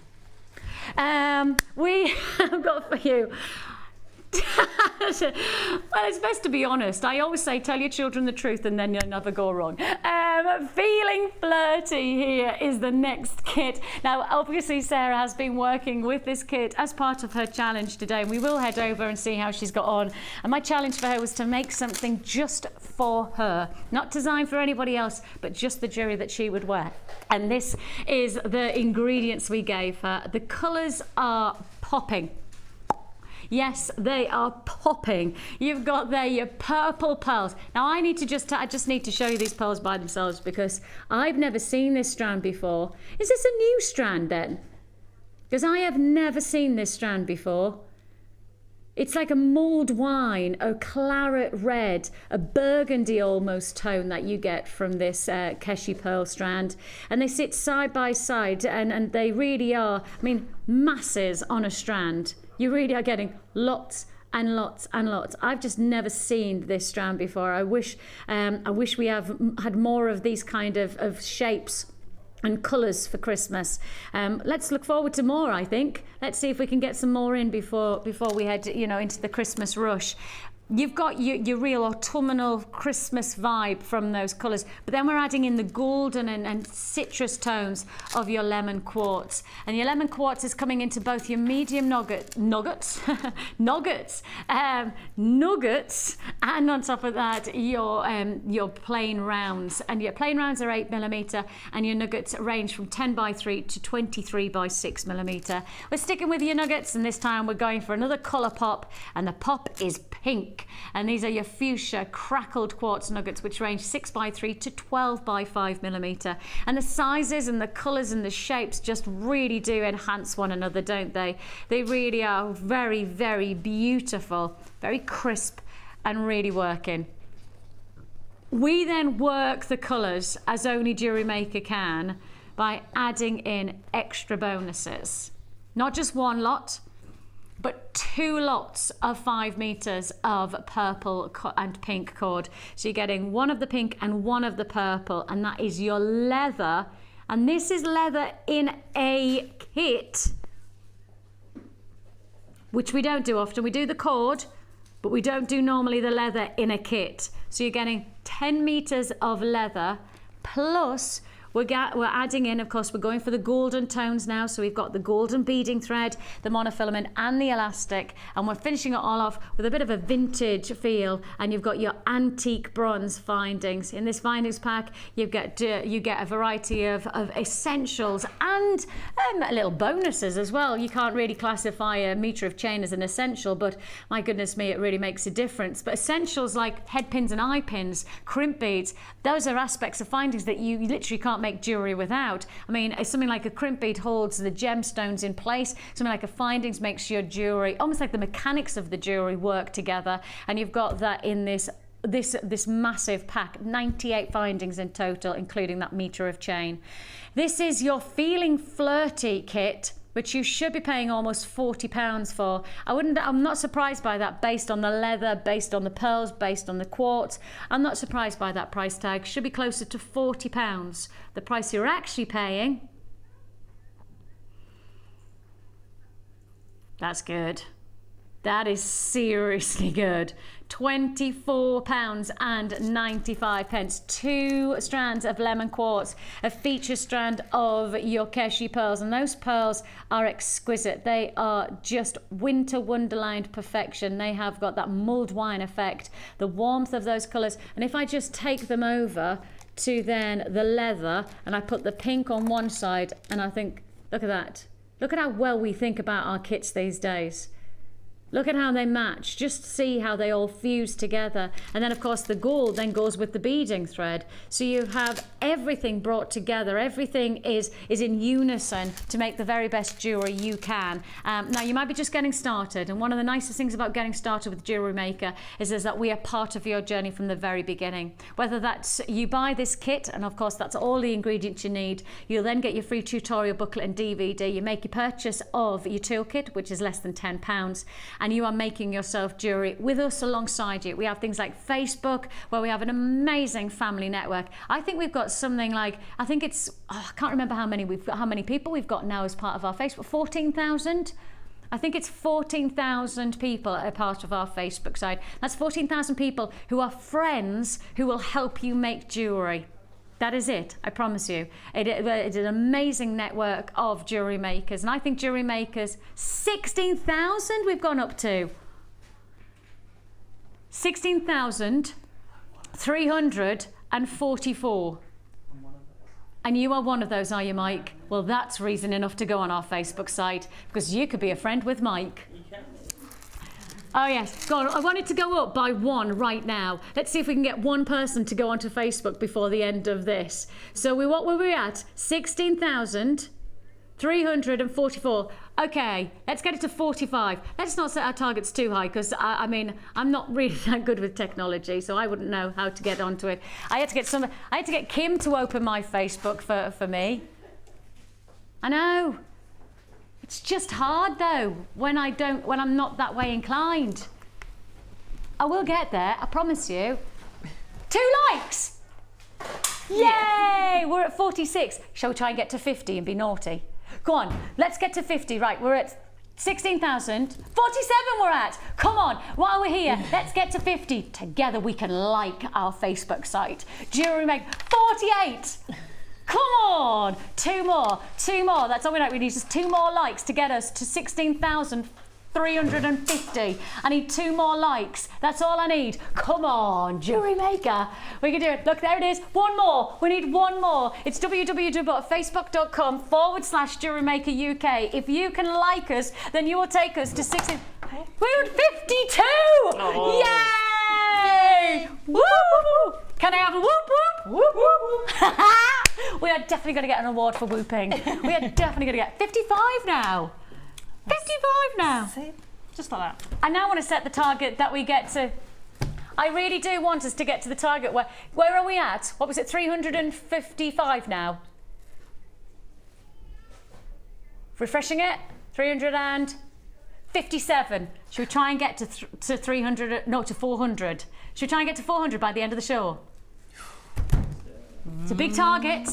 We have got for you. Well, it's best to be honest. I always say, tell your children the truth and then you'll never go wrong. Feeling Flirty here is the next kit. Now, obviously, Sarah has been working with this kit as part of her challenge today. We will head over and see how she's got on. And my challenge for her was to make something just for her. Not designed for anybody else, but just the jewellery that she would wear. And this is the ingredients we gave her. The colours are popping. Yes, they are popping. You've got there your purple pearls. Now I just need to show you these pearls by themselves because I've never seen this strand before. Is this a new strand then? Because I have never seen this strand before. It's like a mulled wine, a claret red, a burgundy almost tone that you get from this Keshi pearl strand. And they sit side by side and they really are, I mean, masses on a strand. You really are getting lots and lots and lots. I've just never seen this strand before. I wish we had more of these kind of shapes and colours for Christmas. Let's look forward to more, I think. Let's see if we can get some more in before we head, into the Christmas rush. You've got your real autumnal Christmas vibe from those colours, but then we're adding in the golden and citrus tones of your lemon quartz. And your lemon quartz is coming into both your medium nuggets, nuggets, and on top of that, your plain rounds. And your plain rounds are 8mm, and your nuggets range from 10x3 to 23x6mm. We're sticking with your nuggets, and this time we're going for another colour pop, and the pop is pink. pink. And these are your fuchsia crackled quartz nuggets, which range 6x3 to 12x5mm. And the sizes and the colours and the shapes just really do enhance one another, don't they? They really are very, very beautiful, very crisp and really working. We then work the colours as only Jewellery Maker can by adding in extra bonuses. Not just one lot, but 2 lots of 5 meters of purple and pink cord. So you're getting one of the pink and one of the purple, and that is your leather. And this is leather in a kit, which we don't do often. We do the cord, but we don't do normally the leather in a kit. So you're getting 10 meters of leather, plus we're adding in, of course, we're going for the golden tones now. So we've got the golden beading thread, the monofilament and the elastic, and we're finishing it all off with a bit of a vintage feel. And you've got your antique bronze findings. In this findings pack, you get a variety of essentials and little bonuses as well. You can't really classify a meter of chain as an essential, but my goodness me, it really makes a difference. But essentials like head pins and eye pins, crimp beads, those are aspects of findings that you literally can't make jewelry without. I mean, something like a crimp bead holds the gemstones in place. Something like a findings makes your jewelry, almost like the mechanics of the jewelry work together. And you've got that in this massive pack, 98 findings in total, including that meter of chain. This is your Feeling Flirty kit, which you should be paying almost £40 for. I'm not surprised by that, based on the leather, based on the pearls, based on the quartz. I'm not surprised by that price tag. Should be closer to £40. The price you're actually paying, that's good. That is seriously good. £24.95. 2 strands of lemon quartz, a feature strand of your Keshi pearls, and those pearls are exquisite. They are just winter wonderland perfection. They have got that mulled wine effect, the warmth of those colours. And if I just take them over to then the leather, and I put the pink on one side, and I think, look at that. Look at how well we think about our kits these days. Look at how they match. Just see how they all fuse together. And then, of course, the gold then goes with the beading thread. So you have everything brought together. Everything is in unison to make the very best jewelry you can. Now, you might be just getting started. And one of the nicest things about getting started with Jewellery Maker is that we are part of your journey from the very beginning. Whether that's you buy this kit, and of course, that's all the ingredients you need. You'll then get your free tutorial booklet and DVD. You make your purchase of your toolkit, which is less than £10. And you are making yourself jewelry with us alongside you. We have things like Facebook, where we have an amazing family network. I think we've got something like, I think it's, I can't remember how many people we've got now as part of our Facebook. 14,000? I think it's 14,000 people are part of our Facebook side. That's 14,000 people who are friends who will help you make jewelry. That is it, I promise you. It's an amazing network of jewellery makers. And I think jewellery makers, 16,000 we've gone up to. 16,344. And you are one of those, are you, Mike? Well, that's reason enough to go on our Facebook site, because you could be a friend with Mike. Oh yes, go on. I want it to go up by 1 right now. Let's see if we can get 1 person to go onto Facebook before the end of this. So what were we at? 16,344. Okay, let's get it to 45. Let's not set our targets too high, because I mean, I'm not really that good with technology, so I wouldn't know how to get onto it. I had to get Kim to open my Facebook for me. I know. It's just hard though when I'm not that way inclined. I will get there, I promise you. 2 likes! Yay! Yeah. We're at 46. Shall we try and get to 50 and be naughty? Go on, let's get to 50. Right, we're at 16,000. 47 we're at. Come on, while we're here, let's get to 50. Together we can like our Facebook site. Jewellery Maker, 48. Come on, 2 more. That's all we need. We need just 2 more likes to get us to 16,000 350. I need 2 more likes. That's all I need. Come on, Jewellery Maker. We can do it. Look, there it is. One more. We need one more. It's www.facebook.com/Jewellery Maker UK. If you can like us, then you will take us to 60. We're at 52. Oh. Yay! Woo! Can I have a whoop whoop? Whoop whoop. We are definitely going to get an award for whooping. We are definitely going to get 55 now. 55 now. See? Just like that. I now want to set the target that we get to. I really do want us to get to the target. Where are we at? What was it? 355 now. Refreshing it. 357. Should we try and get to 300? No, to 400. Should we try and get to 400 by the end of the show? It's a big target.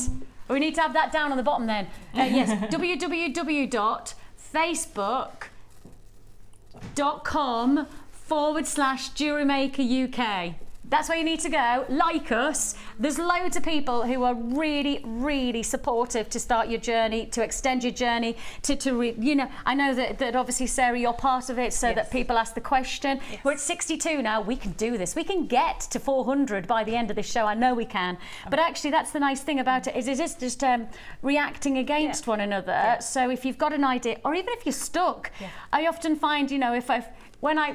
We need to have that down on the bottom then. Yes, www.facebook.com/Jewellery Maker UK. That's where you need to go. Like us. There's loads of people who are really, really supportive to start your journey, to extend your journey, you know, I know that obviously, Sarah, you're part of it, so that people ask the question. Yes. We're at 62 now. We can do this. We can get to 400 by the end of this show. I know we can. But actually, that's the nice thing about it, is it's just reacting against one another. Yeah. So if you've got an idea, or even if you're stuck, I often find, you know, when I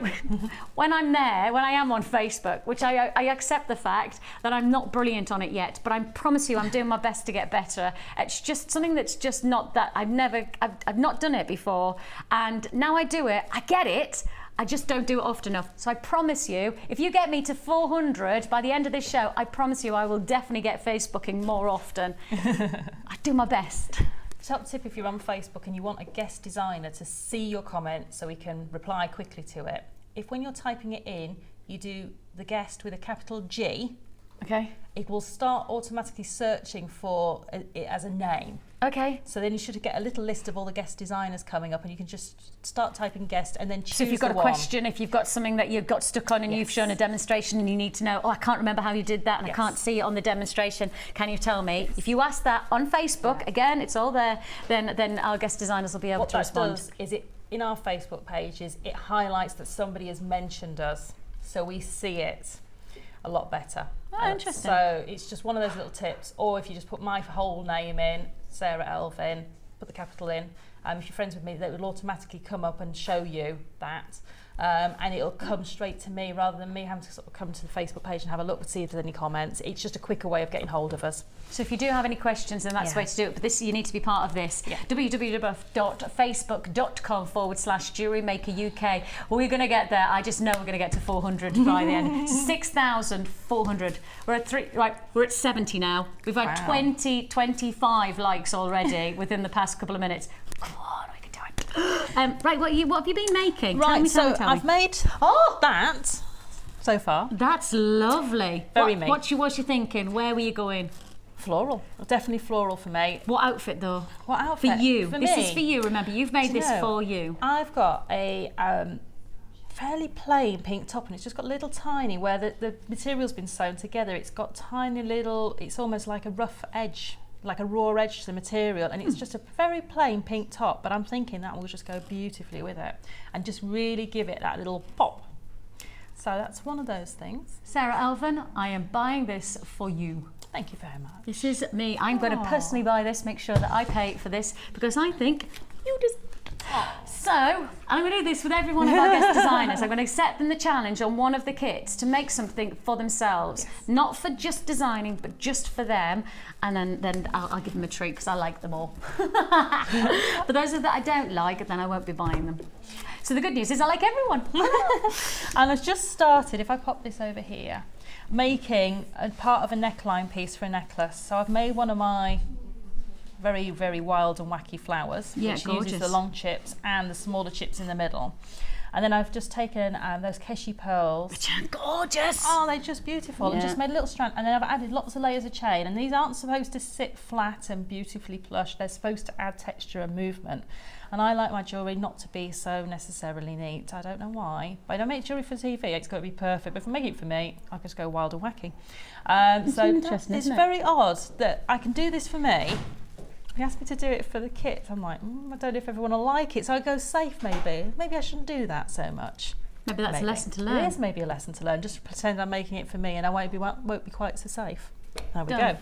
am on Facebook, which I accept the fact that I'm not brilliant on it yet, but I promise you I'm doing my best to get better. It's just something that's just not that I've not done it before, and now I do it. I get it. I just don't do it often enough. So I promise you, if you get me to 400 by the end of this show, I promise you I will definitely get Facebooking more often. I do my best. Top tip, if you're on Facebook and you want a guest designer to see your comment so we can reply quickly to it, if when you're typing it in, you do the guest with a capital G, okay, it will start automatically searching for it as a name. Okay. So then you should get a little list of all the guest designers coming up, and you can just start typing guest and then choose. So if you've got a question, if you've got something that you've got stuck on and you've shown a demonstration and you need to know, oh, I can't remember how you did that and I can't see it on the demonstration, can you tell me? If you ask that on Facebook, again, it's all there, then our guest designers will be able to respond. What that does is it, in our Facebook pages, it highlights that somebody has mentioned us, so we see it a lot better. Oh, interesting. So it's just one of those little tips. Or if you just put my whole name in, Sarah Elvin, put the capital in. If you're friends with me, that will automatically come up and show you that. And it'll come straight to me rather than me having to sort of come to the Facebook page and have a look to see if there's any comments. It's just a quicker way of getting hold of us. So if you do have any questions, then that's the way to do it. But this, you need to be part of this. www.facebook.com/Jewellery Maker UK. Well, we're going to get there. I just know we're going to get to 400 by the end. 6,400. We're at we're at 70 now. We've had 25 likes already within the past couple of minutes. Come on, we can do it. Right, what have you been making? Right, tell me. I've made that so far. That's lovely. Very me. What's you thinking? Where were you going? Floral. Definitely floral for me. What outfit though? What outfit? For you. For this me? is for you, remember. You've made this for you. I've got a fairly plain pink top, and it's just got little tiny, where the material's been sewn together, it's got tiny little, it's almost like a rough edge, like a raw edge to the material, and it's just a very plain pink top, but I'm thinking that will just go beautifully with it and just really give it that little pop. So that's one of those things. Sarah Elvin, I am buying this for you. Thank you very much. This is me. I'm going to personally buy this, make sure that I pay for this, because I think you just... So, I'm going to do this with every one of our guest designers. I'm going to set them the challenge on one of the kits to make something for themselves. Not for just designing, but just for them. And then I'll give them a treat, because I like them all. For those that I don't like, then I won't be buying them. So the good news is I like everyone. And I've just started, if I pop this over here, making a part of a neckline piece for a necklace. So I've made one of my very, very wild and wacky flowers, which uses the long chips and the smaller chips in the middle. And then I've just taken those Keshi pearls, which are gorgeous. Oh, they're just beautiful. And just made a little strand, and then I've added lots of layers of chain, and these aren't supposed to sit flat and beautifully plush. They're supposed to add texture and movement. And I like my jewellery not to be so necessarily neat. I don't know why. But I don't make jewellery for TV, it's got to be perfect. But if I make it for me, I just go wild and wacky. So interesting, it's very odd that I can do this for me, He asked me to do it for the kit. I'm like, I don't know if everyone will like it, so I go safe maybe. Maybe I shouldn't do that so much. Maybe that's a lesson to learn. It is maybe a lesson to learn. Just pretend I'm making it for me, and I won't be quite so safe. There we Done. go.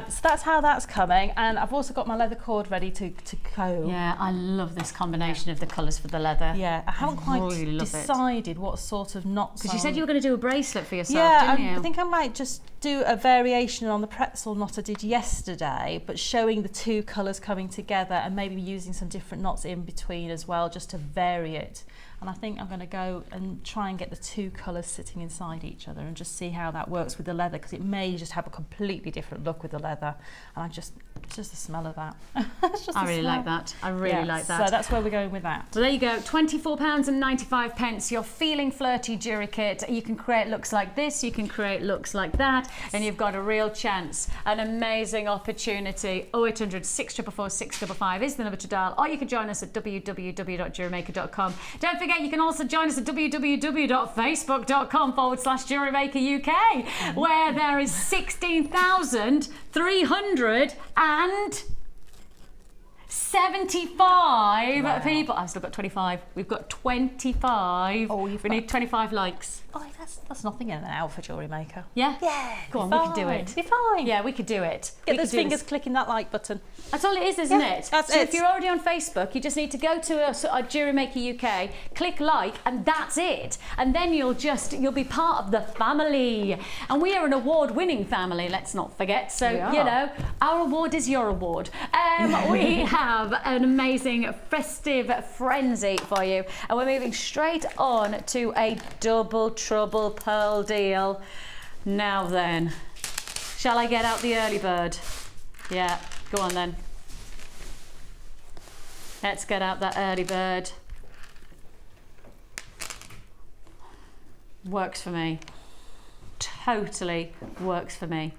So that's how that's coming, and I've also got my leather cord ready to go. Yeah, I love this combination of the colours for the leather. Yeah, I haven't quite really decided what sort of knots. Because you said you were going to do a bracelet for yourself, yeah, didn't you? I think I might just do a variation on the pretzel knot I did yesterday, but showing the two colours coming together and maybe using some different knots in between as well, just to vary it. And I think I'm going to go and try and get the two colours sitting inside each other and just see how that works with the leather, because it may just have a completely different look with the leather. And it's just the smell of that. I really like that. I really like that. So that's where we're going with that. So there you go, £24.95. Your feeling flirty jewellery kit. You can create looks like this, you can create looks like that, and you've got a real chance, an amazing opportunity. 0800 644 655 is the number to dial, or you can join us at www.jewellerymaker.com. Don't forget, you can also join us at www.facebook.com/JewelleryMaker UK, where there is 16,375 people. I've still got 25. We've got 25. Oh, we need 25 likes. Oh, that's nothing in an hour for Jewellery Maker. Yeah? Yeah. Go on, we could do it. Be fine. Yeah, we could do it. Get those fingers clicking that like button. That's all it is, isn't it? That's so it. if you're already on Facebook, you just need to go to a Jewellery Maker UK, click like, and that's it. And then you'll be part of the family. And we are an award-winning family, let's not forget. So, you know, our award is your award. We have an amazing festive frenzy for you. And we're moving straight on to a double trouble pearl deal. Now then, shall I get out the early bird? Yeah, go on then. Let's get out that early bird. Works for me. Totally works for me.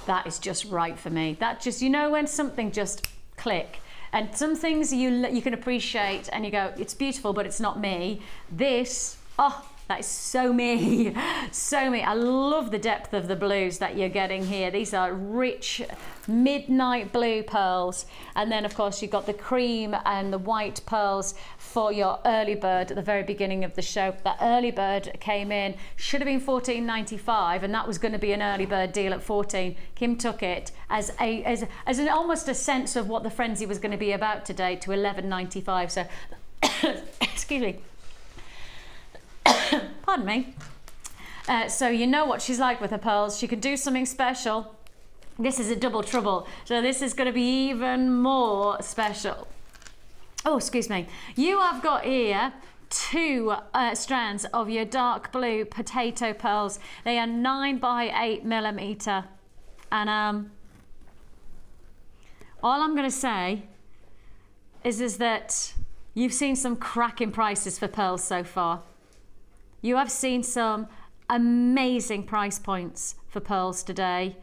That is just right for me. That just, you know, when something just click. And some things you can appreciate and you go, it's beautiful, but it's not me. This, oh, that is so me, so me. I love the depth of the blues that you're getting here. These are rich midnight blue pearls. And then of course you've got the cream and the white pearls for your early bird at the very beginning of the show. That early bird came in, should have been $14.95, and that was going to be an early bird deal at $14. Kim took it as an almost a sense of what the frenzy was going to be about today to $11.95. So, excuse me. Pardon me. So you know what she's like with her pearls. She can do something special. This is a double trouble, so this is going to be even more special. Oh, excuse me. You have got here two strands of your dark blue potato pearls. They are 9 by 8 millimeter, and all I'm going to say is that you've seen some cracking prices for pearls so far. You have seen some amazing price points for pearls today.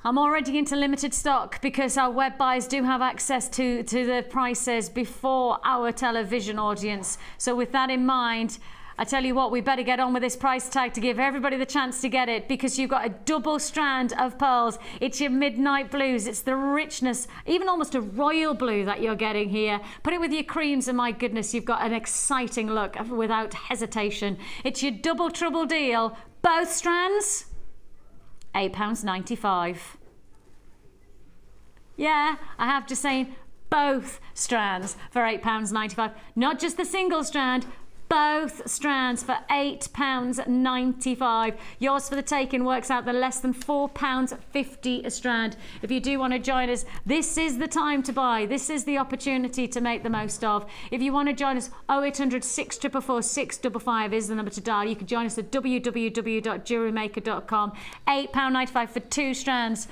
I'm already into limited stock because our web buyers do have access to the prices before our television audience. So with that in mind, I tell you what, we better get on with this price tag to give everybody the chance to get it, because you've got a double strand of pearls. It's your midnight blues. It's the richness, even almost a royal blue that you're getting here. Put it with your creams and my goodness, you've got an exciting look without hesitation. It's your double trouble deal. Both strands, £8.95. Yeah, I have to say both strands for £8.95. Not just the single strand, both strands for £8.95. Yours for the taking works out the less than £4.50 a strand. If you do want to join us, this is the time to buy. This is the opportunity to make the most of. If you want to join us, 0800 644 655 is the number to dial. You can join us at www.jewellerymaker.com. £8.95 for two strands.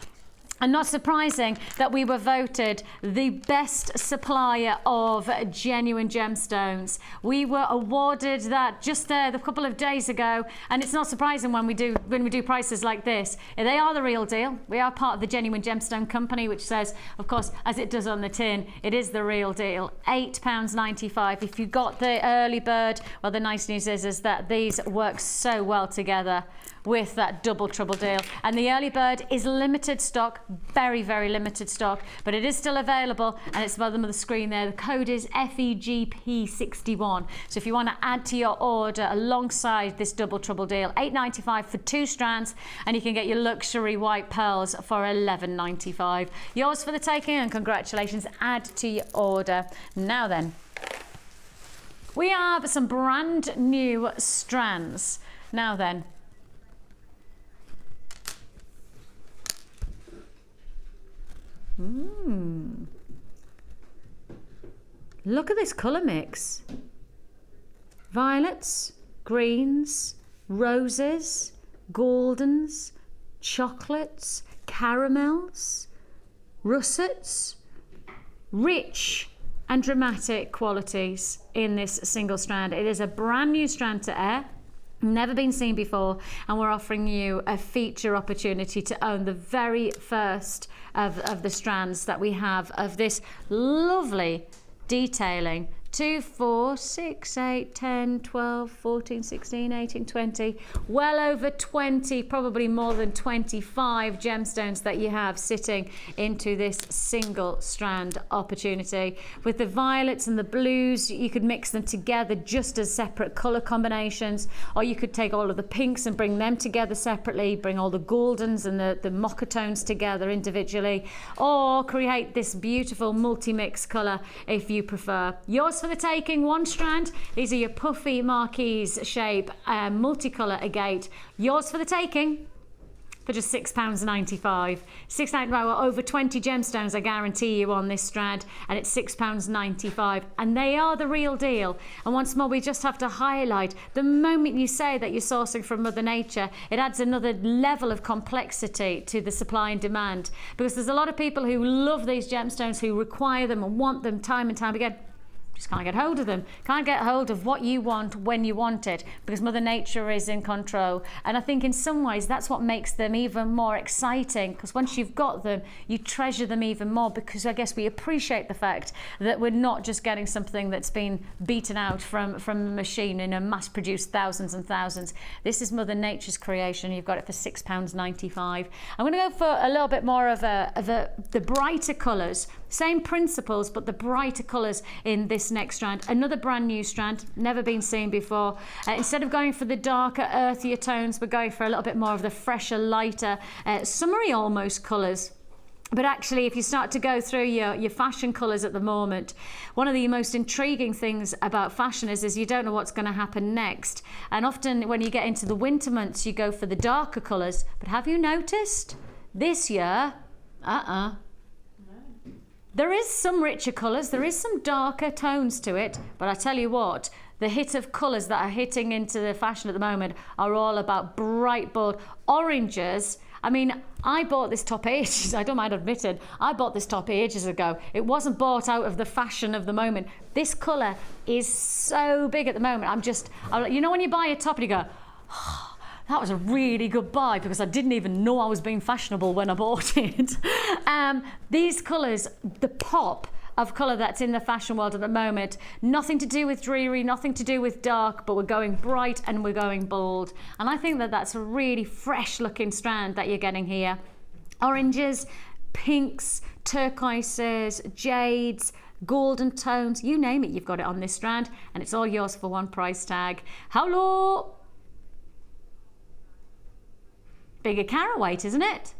And not surprising that we were voted the best supplier of genuine gemstones. We were awarded that just a couple of days ago, and it's not surprising when we do prices like this. They are the real deal. We are part of the Genuine Gemstone Company, which says, of course, as it does on the tin, it is the real deal. £8.95. If you got the early bird, well, the nice news is that these work so well together with that double trouble deal. And the early bird is limited stock, very, very limited stock, but it is still available, and it's above the screen there. The code is FEGP61. So if you want to add to your order alongside this double trouble deal, $8.95 for 2 strands, and you can get your luxury white pearls for $11.95. Yours for the taking, and congratulations, add to your order. Now then, we have some brand new strands. Now then, look at this colour mix. Violets, greens, roses, goldens, chocolates, caramels, russets, rich and dramatic qualities in this single strand. It is a brand new strand to air, never been seen before, and we're offering you a feature opportunity to own the very first of the strands that we have of this lovely detailing. 2, 4, 6, 8, 10, 12, 14, 16, 18, 20, well over 20, probably more than 25 gemstones that you have sitting into this single strand opportunity. With the violets and the blues, you could mix them together just as separate color combinations, or you could take all of the pinks and bring them together separately, bring all the goldens and the mocha tones together individually, or create this beautiful multi-mix color if you prefer. Yours for the taking, 1 strand. These are your puffy marquise shape, multicolour agate. Yours for the taking for just £6.95. Well, over 20 gemstones, I guarantee you, on this strand, and it's £6.95, and they are the real deal. And once more, we just have to highlight, the moment you say that you're sourcing from Mother Nature, it adds another level of complexity to the supply and demand, because there's a lot of people who love these gemstones, who require them and want them time and time again. Just can't get hold of them, can't get hold of what you want when you want it, because Mother Nature is in control. And I think in some ways that's what makes them even more exciting, because once you've got them, you treasure them even more, because I guess we appreciate the fact that we're not just getting something that's been beaten out from a machine in a mass-produced thousands and thousands. This is Mother Nature's creation. You've got it for £6.95. I'm going to go for a little bit more of the brighter colours. Same principles, but the brighter colours in this next strand. Another brand new strand, never been seen before. Instead of going for the darker, earthier tones, we're going for a little bit more of the fresher, lighter, summery almost colours. But actually, if you start to go through your fashion colours at the moment, one of the most intriguing things about fashion is you don't know what's going to happen next. And often when you get into the winter months, you go for the darker colours. But have you noticed this year, there is some richer colours, there is some darker tones to it, but I tell you what, the hit of colours that are hitting into the fashion at the moment are all about bright, bold oranges. I mean, I bought this top ages, I don't mind admitting, I bought this top ages ago. It wasn't bought out of the fashion of the moment. This colour is so big at the moment. You know when you buy a top and you go, oh, that was a really good buy, because I didn't even know I was being fashionable when I bought it. These colours, the pop of colour that's in the fashion world at the moment, nothing to do with dreary, nothing to do with dark, but we're going bright and we're going bold. And I think that that's a really fresh looking strand that you're getting here. Oranges, pinks, turquoises, jades, golden tones, you name it, you've got it on this strand, and it's all yours for 1 price tag. Hello! Bigger carat weight, isn't it?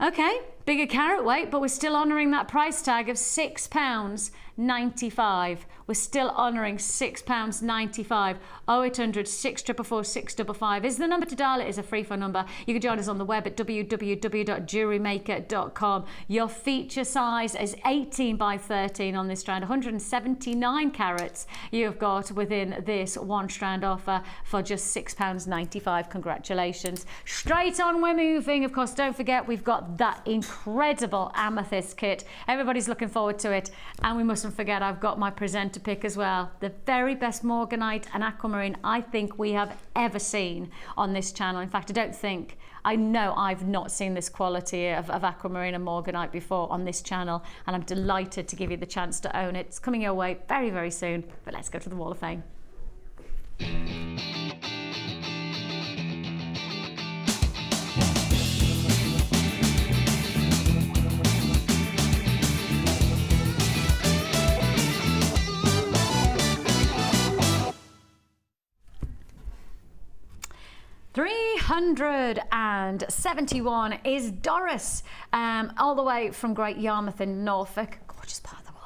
Okay, bigger carat weight, but we're still honouring that price tag of £6.95. We're still honouring £6.95. 0800 644 655 is the number to dial. It is a free phone number. You can join us on the web at www.JewelleryMaker.com. Your feature size is 18 by 13 on this strand. 179 carats you've got within this 1 strand offer for just £6.95. Congratulations. Straight on, we're moving. Of course, don't forget, we've got that incredible amethyst kit. Everybody's looking forward to it. And we mustn't forget, I've got my presenter pick as well. The very best morganite and aquamarine I think we have ever seen on this channel. In fact, I know I've not seen this quality of aquamarine and morganite before on this channel, and I'm delighted to give you the chance to own it. It's coming your way very, very soon. But let's go to the Wall of Fame. 371 is Doris, all the way from Great Yarmouth in Norfolk. Gorgeous part of the world.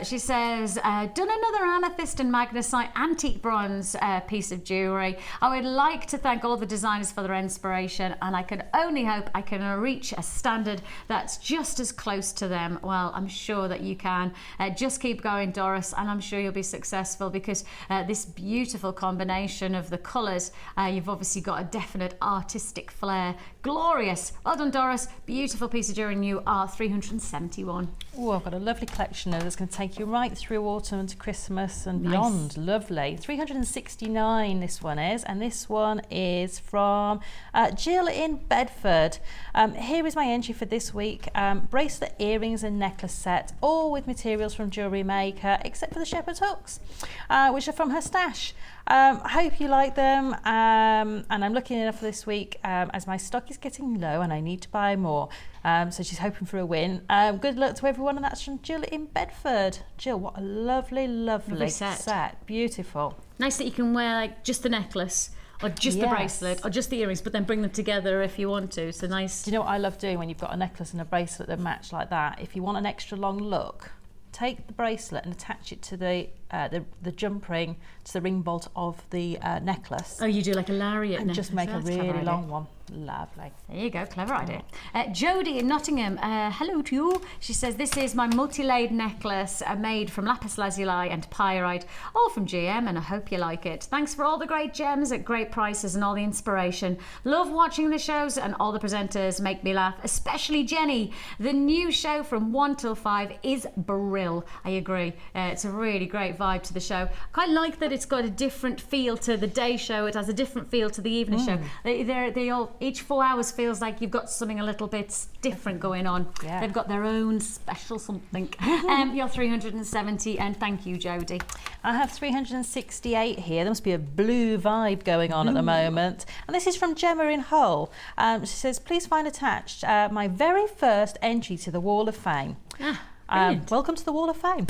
She says, done another amethyst and magnesite antique bronze piece of jewellery. I would like to thank all the designers for their inspiration, and I can only hope I can reach a standard that's just as close to them. Well, I'm sure that you can. Just keep going, Doris, and I'm sure you'll be successful, because this beautiful combination of the colours, you've obviously got a definite artistic flair. Glorious. Well done, Doris. Beautiful piece of jewellery, and you are 371. Oh, I've got a lovely collection that's going to take you right through autumn and to Christmas and beyond. Nice. Lovely. 369 this one is, and this one is from Jill in Bedford. Here is my entry for this week. Bracelet, earrings and necklace set, all with materials from Jewellery Maker, except for the shepherd's hooks, which are from her stash. I hope you like them, and I'm looking enough for this week as my stock is getting low and I need to buy more. So she's hoping for a win. Good luck to everyone, and that's from Jill in Bedford. Jill, what a lovely set. Beautiful. Nice that you can wear like just the necklace, or just the bracelet, or just the earrings, but then bring them together if you want to. So nice. Do you know what I love doing when you've got a necklace and a bracelet that match like that? If you want an extra long look, take the bracelet and attach it to the jump ring, to the ring bolt of the necklace. Oh, you do like a lariat and necklace. just make a That's really long one. Lovely. There you go, clever idea. Jodie in Nottingham, hello to you. She says, this is my multi-layered necklace made from lapis lazuli and pyrite, all from GM, and I hope you like it. Thanks for all the great gems at great prices and all the inspiration. Love watching the shows, and all the presenters make me laugh, especially Jenny. The new show from 1 till 5 is brill. I agree. It's a really great vibe to the show. I quite like that it's got a different feel to the day show. It has a different feel to the evening show. They all, each 4 hours feels like you've got something a little bit different going on. Yeah. They've got their own special something. You're 370, and thank you, Jodie. I have 368 here. There must be a blue vibe going on at the moment. And this is from Gemma in Hull. She says, please find attached my very first entry to the Wall of Fame. Welcome to the Wall of Fame.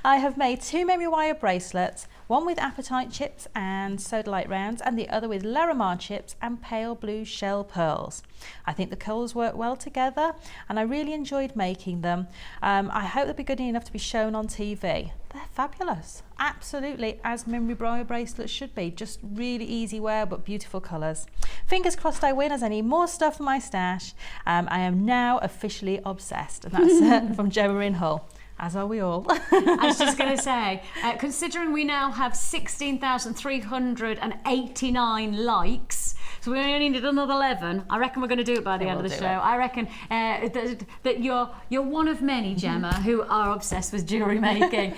I have made 2 memory wire bracelets, one with apatite chips and sodalite rounds, and the other with Larimar chips and pale blue shell pearls. I think the colours work well together, and I really enjoyed making them. I hope they'll be good enough to be shown on TV. They're fabulous. Absolutely, as memory wire bracelets should be. Just really easy wear, but beautiful colours. Fingers crossed I win, as I need more stuff for my stash. I am now officially obsessed, and that's from Gemma in Hull. As are we all. I was just going to say, considering we now have 16,389 likes, so we only need another 11. I reckon we're going to do it by the end of the show. I reckon that you're one of many, Gemma, who are obsessed with jewellery making.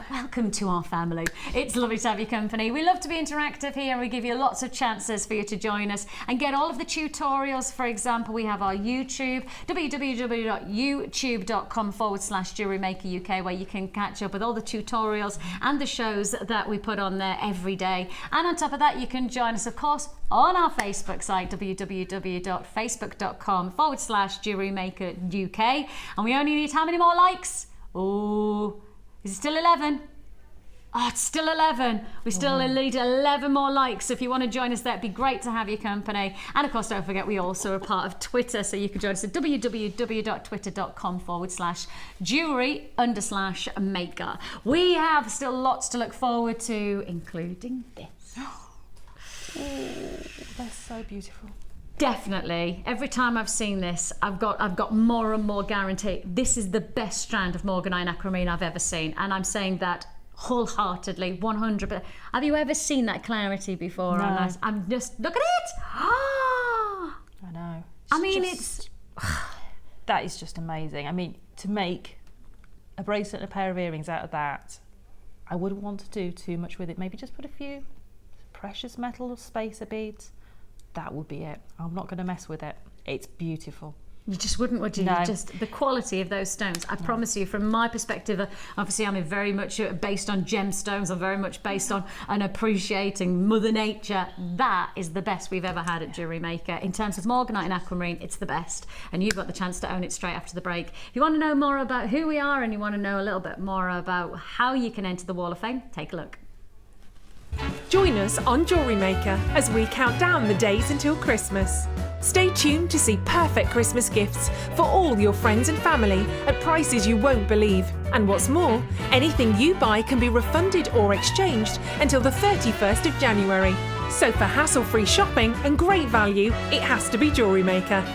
Welcome to our family. It's lovely to have your company. We love to be interactive here, and we give you lots of chances for you to join us and get all of the tutorials. For example, we have our YouTube, www.youtube.com/JewelleryMaker UK, where you can catch up with all the tutorials and the shows that we put on there every day. And on top of that, you can join us, of course, on our Facebook site, www.facebook.com/JewelleryMaker UK. And we only need how many more likes? Oh, is it still 11? Oh, it's still 11. We still need 11 more likes. So if you want to join us there, it'd be great to have your company. And of course, don't forget, we also are part of Twitter. So you can join us at www.twitter.com/jewellery_maker. We have still lots to look forward to, including this. Oh, they're so beautiful. Definitely. Every time I've seen this, I've got more and more guarantee. This is the best strand of morganite acrymene I've ever seen. And I'm saying that wholeheartedly, 100%. Have you ever seen that clarity before? No. I'm just, look at it. I know. That is just amazing. I mean, to make a bracelet and a pair of earrings out of that, I wouldn't want to do too much with it. Maybe just put a few precious metal spacer beads. That would be it. I'm not going to mess with it. It's beautiful. You just wouldn't, would you? No. Just the quality of those stones. I promise you, from my perspective, obviously I'm very much based on gemstones. I'm very much based on and appreciating Mother Nature. That is the best we've ever had at Jewellery Maker. In terms of morganite and aquamarine, it's the best. And you've got the chance to own it straight after the break. If you want to know more about who we are, and you want to know a little bit more about how you can enter the Wall of Fame, take a look. Join us on Jewellery Maker as we count down the days until Christmas. Stay tuned to see perfect Christmas gifts for all your friends and family at prices you won't believe. And what's more, anything you buy can be refunded or exchanged until the 31st of January. So for hassle-free shopping and great value, it has to be Jewellery Maker.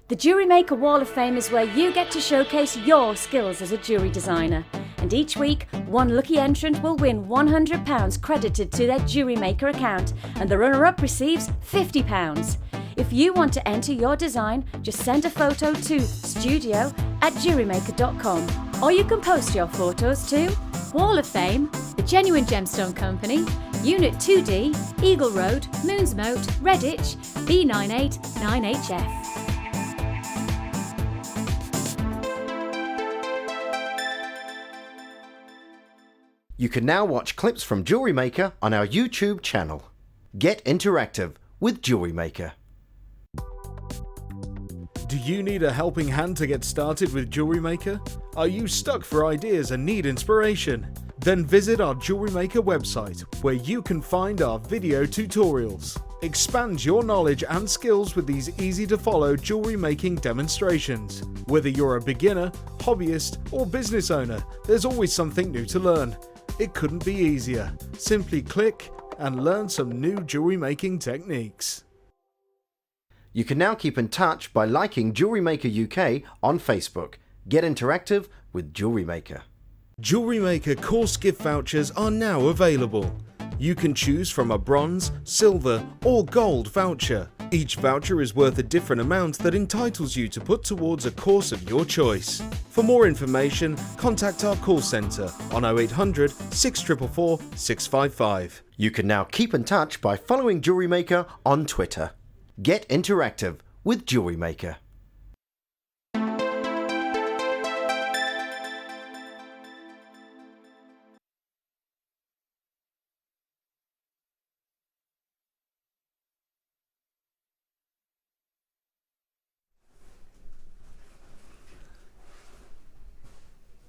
The Jewellery Maker Wall of Fame is where you get to showcase your skills as a jewellery designer. And each week, one lucky entrant will win £100 credited to their Jewellery Maker account, and the runner-up receives £50. If you want to enter your design, just send a photo to studio@jewellerymaker.com, or you can post your photos to Wall of Fame, The Genuine Gemstone Company, Unit 2D, Eagle Road, Moonsmote, Redditch, B989HF. You can now watch clips from Jewellery Maker on our YouTube channel. Get interactive with Jewellery Maker. Do you need a helping hand to get started with Jewellery Maker? Are you stuck for ideas and need inspiration? Then visit our Jewellery Maker website, where you can find our video tutorials. Expand your knowledge and skills with these easy-to-follow jewellery making demonstrations. Whether you're a beginner, hobbyist, or business owner, there's always something new to learn. It couldn't be easier. Simply click and learn some new jewellery making techniques. You can now keep in touch by liking Jewellery Maker UK on Facebook. Get interactive with Jewellery Maker. Jewellery Maker course gift vouchers are now available. You can choose from a bronze, silver, or gold voucher. Each voucher is worth a different amount that entitles you to put towards a course of your choice. For more information, contact our call centre on 0800 644 655. You can now keep in touch by following Jewellery Maker on Twitter. Get interactive with Jewellery Maker.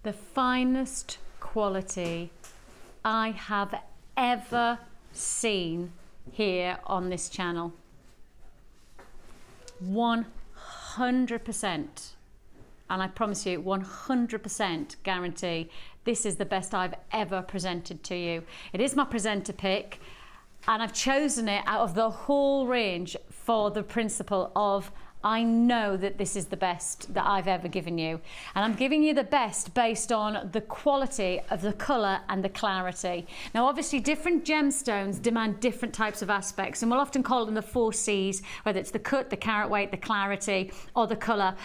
The finest quality I have ever seen here on this channel. 100%, and I promise you 100% guarantee this is the best I've ever presented to you. It is my presenter pick, and I've chosen it out of the whole range for the principle of I know that this is the best that I've ever given you, and I'm giving you the best based on the quality of the colour and the clarity. Now obviously different gemstones demand different types of aspects, and we'll often call them the 4 C's, whether it's the cut, the carat weight, the clarity, or the colour.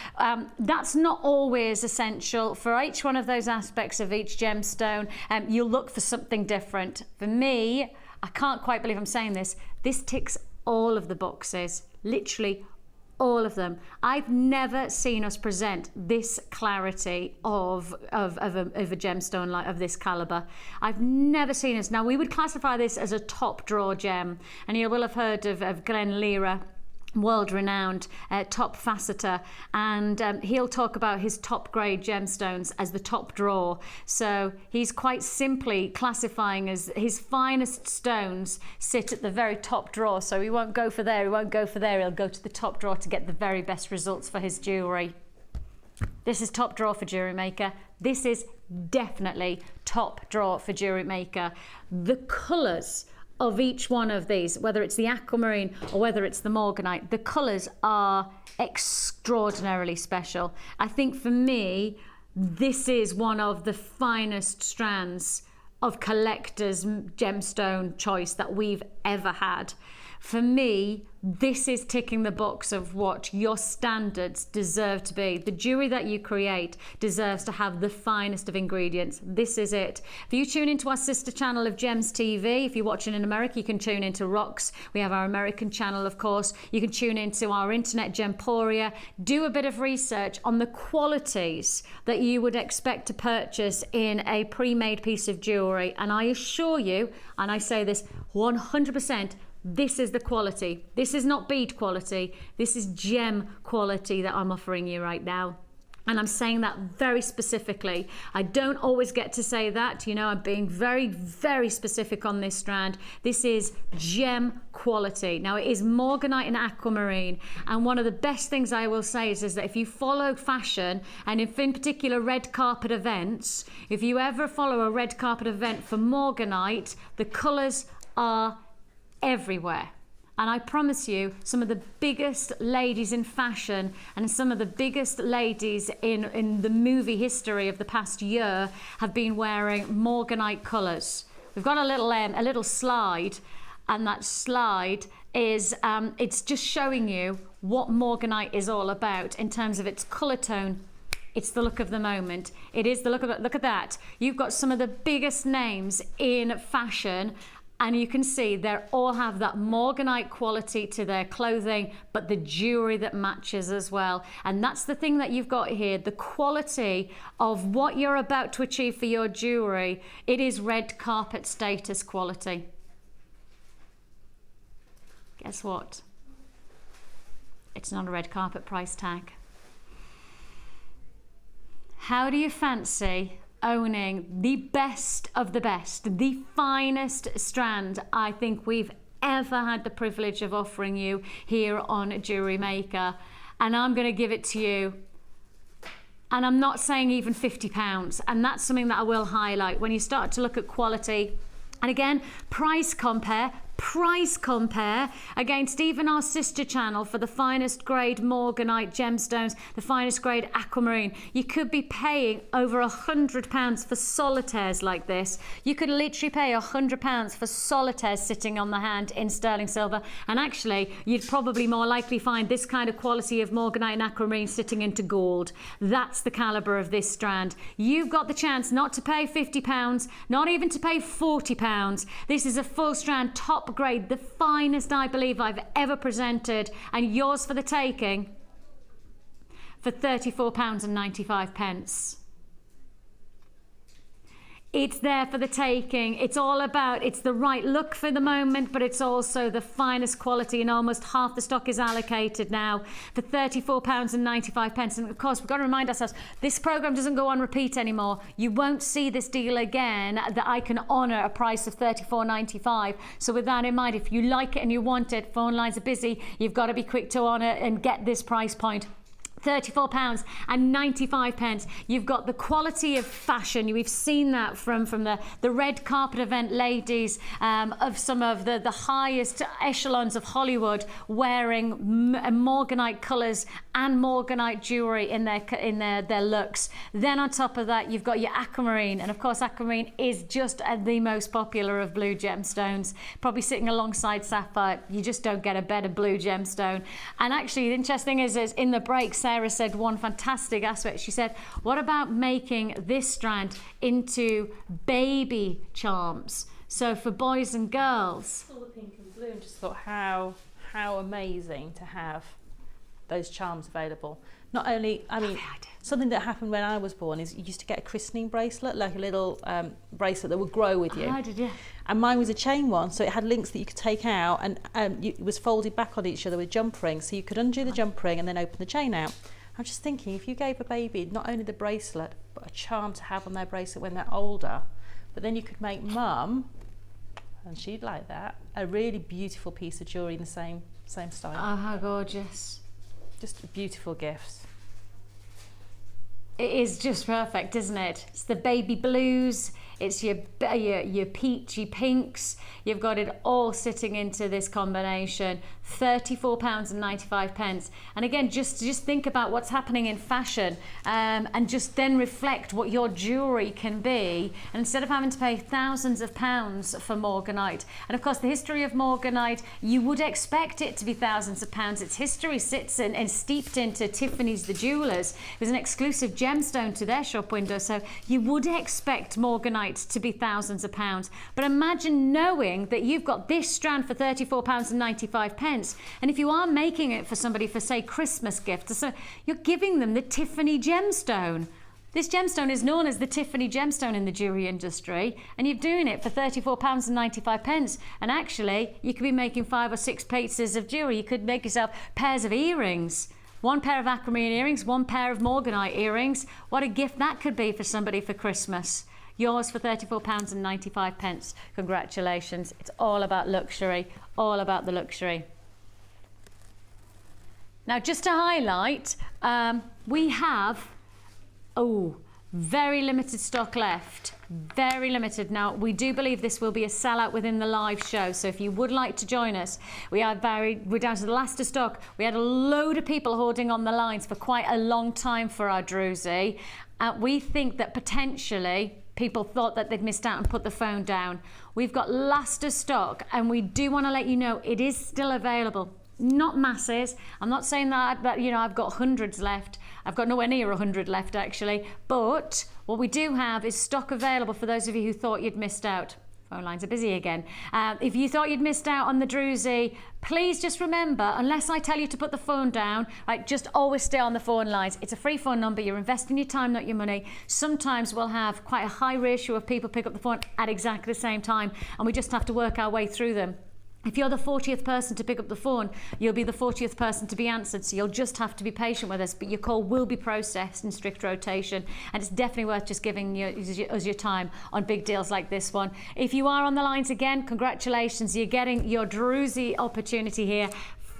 That's not always essential. For each one of those aspects of each gemstone, you'll look for something different. For me, I can't quite believe I'm saying this, this ticks all of the boxes, literally all of them. I've never seen us present this clarity of a gemstone like of this caliber. I've never seen us. Now we would classify this as a top draw gem, and you will have heard of Glenn Lira, world-renowned top faceter, and he'll talk about his top grade gemstones as the top draw. So he's quite simply classifying as his finest stones sit at the very top draw. So he won't go for there, he won't go for there, he'll go to the top draw to get the very best results for his jewellery. This is top draw for Jewellery Maker. This is definitely top draw for Jewellery Maker. The colours of each one of these, whether it's the aquamarine or whether it's the morganite, the colours are extraordinarily special. I think for me, this is one of the finest strands of collector's gemstone choice that we've ever had. For me, this is ticking the box of what your standards deserve to be. The jewellery that you create deserves to have the finest of ingredients. This is it. If you tune into our sister channel of Gems TV, if you're watching in America, you can tune into Rocks. We have our American channel, of course. You can tune into our internet Gemporia. Do a bit of research on the qualities that you would expect to purchase in a pre-made piece of jewellery. And I assure you, and I say this 100%, this is the quality. This is not bead quality. This is gem quality that I'm offering you right now. And I'm saying that very specifically. I don't always get to say that. You know, I'm being very, very specific on this strand. This is gem quality. Now, it is morganite and aquamarine. And one of the best things I will say is that if you follow fashion, and if in particular red carpet events, if you ever follow a red carpet event for morganite, the colours are everywhere. And I promise you, some of the biggest ladies in fashion and some of the biggest ladies in the movie history of the past year have been wearing morganite colours. We've got a little slide, and that slide is it's just showing you what morganite is all about in terms of its colour tone. It's the look of the moment. It is the look of it. Look at that. You've got some of the biggest names in fashion, and you can see they all have that morganite quality to their clothing, but the jewellery that matches as well. And that's the thing that you've got here, the quality of what you're about to achieve for your jewellery. It is red carpet status quality. Guess what? It's not a red carpet price tag. How do you fancy owning the best of the best, the finest strand I think we've ever had the privilege of offering you here on Jewellery Maker? And I'm going to give it to you, and I'm not saying even £50, and that's something that I will highlight when you start to look at quality. And again, price compare against even our sister channel for the finest grade morganite gemstones, the finest grade aquamarine. You could be paying over £100 for solitaires like this. You could literally pay £100 for solitaires sitting on the hand in sterling silver, and actually you'd probably more likely find this kind of quality of morganite and aquamarine sitting into gold. That's the calibre of this strand. You've got the chance not to pay £50, not even to pay £40. This is a full strand, top grade, the finest I believe I've ever presented, and yours for the taking for £34.95. It's there for the taking. It's all about, it's the right look for the moment, but it's also the finest quality, and almost half the stock is allocated now for £34.95. And of course, we've got to remind ourselves, this programme doesn't go on repeat anymore. You won't see this deal again that I can honour a price of £34.95. So with that in mind, if you like it and you want it, phone lines are busy. You've got to be quick to honour and get this price point. £34.95. You've got the quality of fashion. We've seen that from the red carpet event ladies of some of the highest echelons of Hollywood wearing morganite colours and morganite jewellery in their looks. Then on top of that, you've got your aquamarine, and of course aquamarine is just the most popular of blue gemstones, probably sitting alongside sapphire. You just don't get a better blue gemstone. And actually the interesting thing is in the break, Sarah said one fantastic aspect. She said, what about making this strand into baby charms? So for boys and girls. I saw the pink and blue and just thought how amazing to have those charms available. Not only, I mean, something that happened when I was born is you used to get a christening bracelet, like a little bracelet that would grow with you. I did, yeah. And mine was a chain one, so it had links that you could take out, and it was folded back on each other with jump rings, so you could undo the jump ring and then open the chain out. I'm just thinking, if you gave a baby not only the bracelet, but a charm to have on their bracelet when they're older, but then you could make mum, and she'd like that, a really beautiful piece of jewellery in the same style. Oh, how gorgeous. Just a beautiful gift. It is just perfect, isn't it? It's the baby blues, it's your peachy pinks. You've got it all sitting into this combination. £34.95. And again, just think about what's happening in fashion, and just then reflect what your jewellery can be. And instead of having to pay thousands of pounds for morganite, and of course the history of morganite, you would expect it to be thousands of pounds. Its history sits in and steeped into Tiffany's the Jewellers. It was an exclusive gemstone to their shop window, so you would expect morganite to be thousands of pounds. But imagine knowing that you've got this strand for £34.95. And if you are making it for somebody for, say, Christmas gift, so you're giving them the Tiffany gemstone. This gemstone is known as the Tiffany gemstone in the jewellery industry, and you're doing it for £34.95. And actually, you could be making 5 or 6 pieces of jewellery. You could make yourself pairs of earrings 1 pair of Macrame earrings, 1 pair of Morganite earrings. What a gift that could be for somebody for Christmas. Yours for £34.95. Congratulations. It's all about luxury, all about the luxury. Now, just to highlight, we have, very limited stock left. Very limited. Now, we do believe this will be a sellout within the live show. So if you would like to join us, we're down to the last of stock. We had a load of people hoarding on the lines for quite a long time for our druzy. We think that potentially people thought that they'd missed out and put the phone down. We've got last of stock, and we do want to let you know it is still available. Not masses. I'm not saying that you know, I've got hundreds left. I've got nowhere near 100 left actually. But what we do have is stock available for those of you who thought you'd missed out. Phone lines are busy again. If you thought you'd missed out on the druzy, please just remember, unless I tell you to put the phone down, right, just always stay on the phone lines. It's a free phone number. You're investing your time, not your money. Sometimes we'll have quite a high ratio of people pick up the phone at exactly the same time, and we just have to work our way through them. If you're the 40th person to pick up the phone, you'll be the 40th person to be answered, so you'll just have to be patient with us, but your call will be processed in strict rotation, and it's definitely worth just giving us your time on big deals like this one. If you are on the lines again, congratulations, you're getting your druzy opportunity here.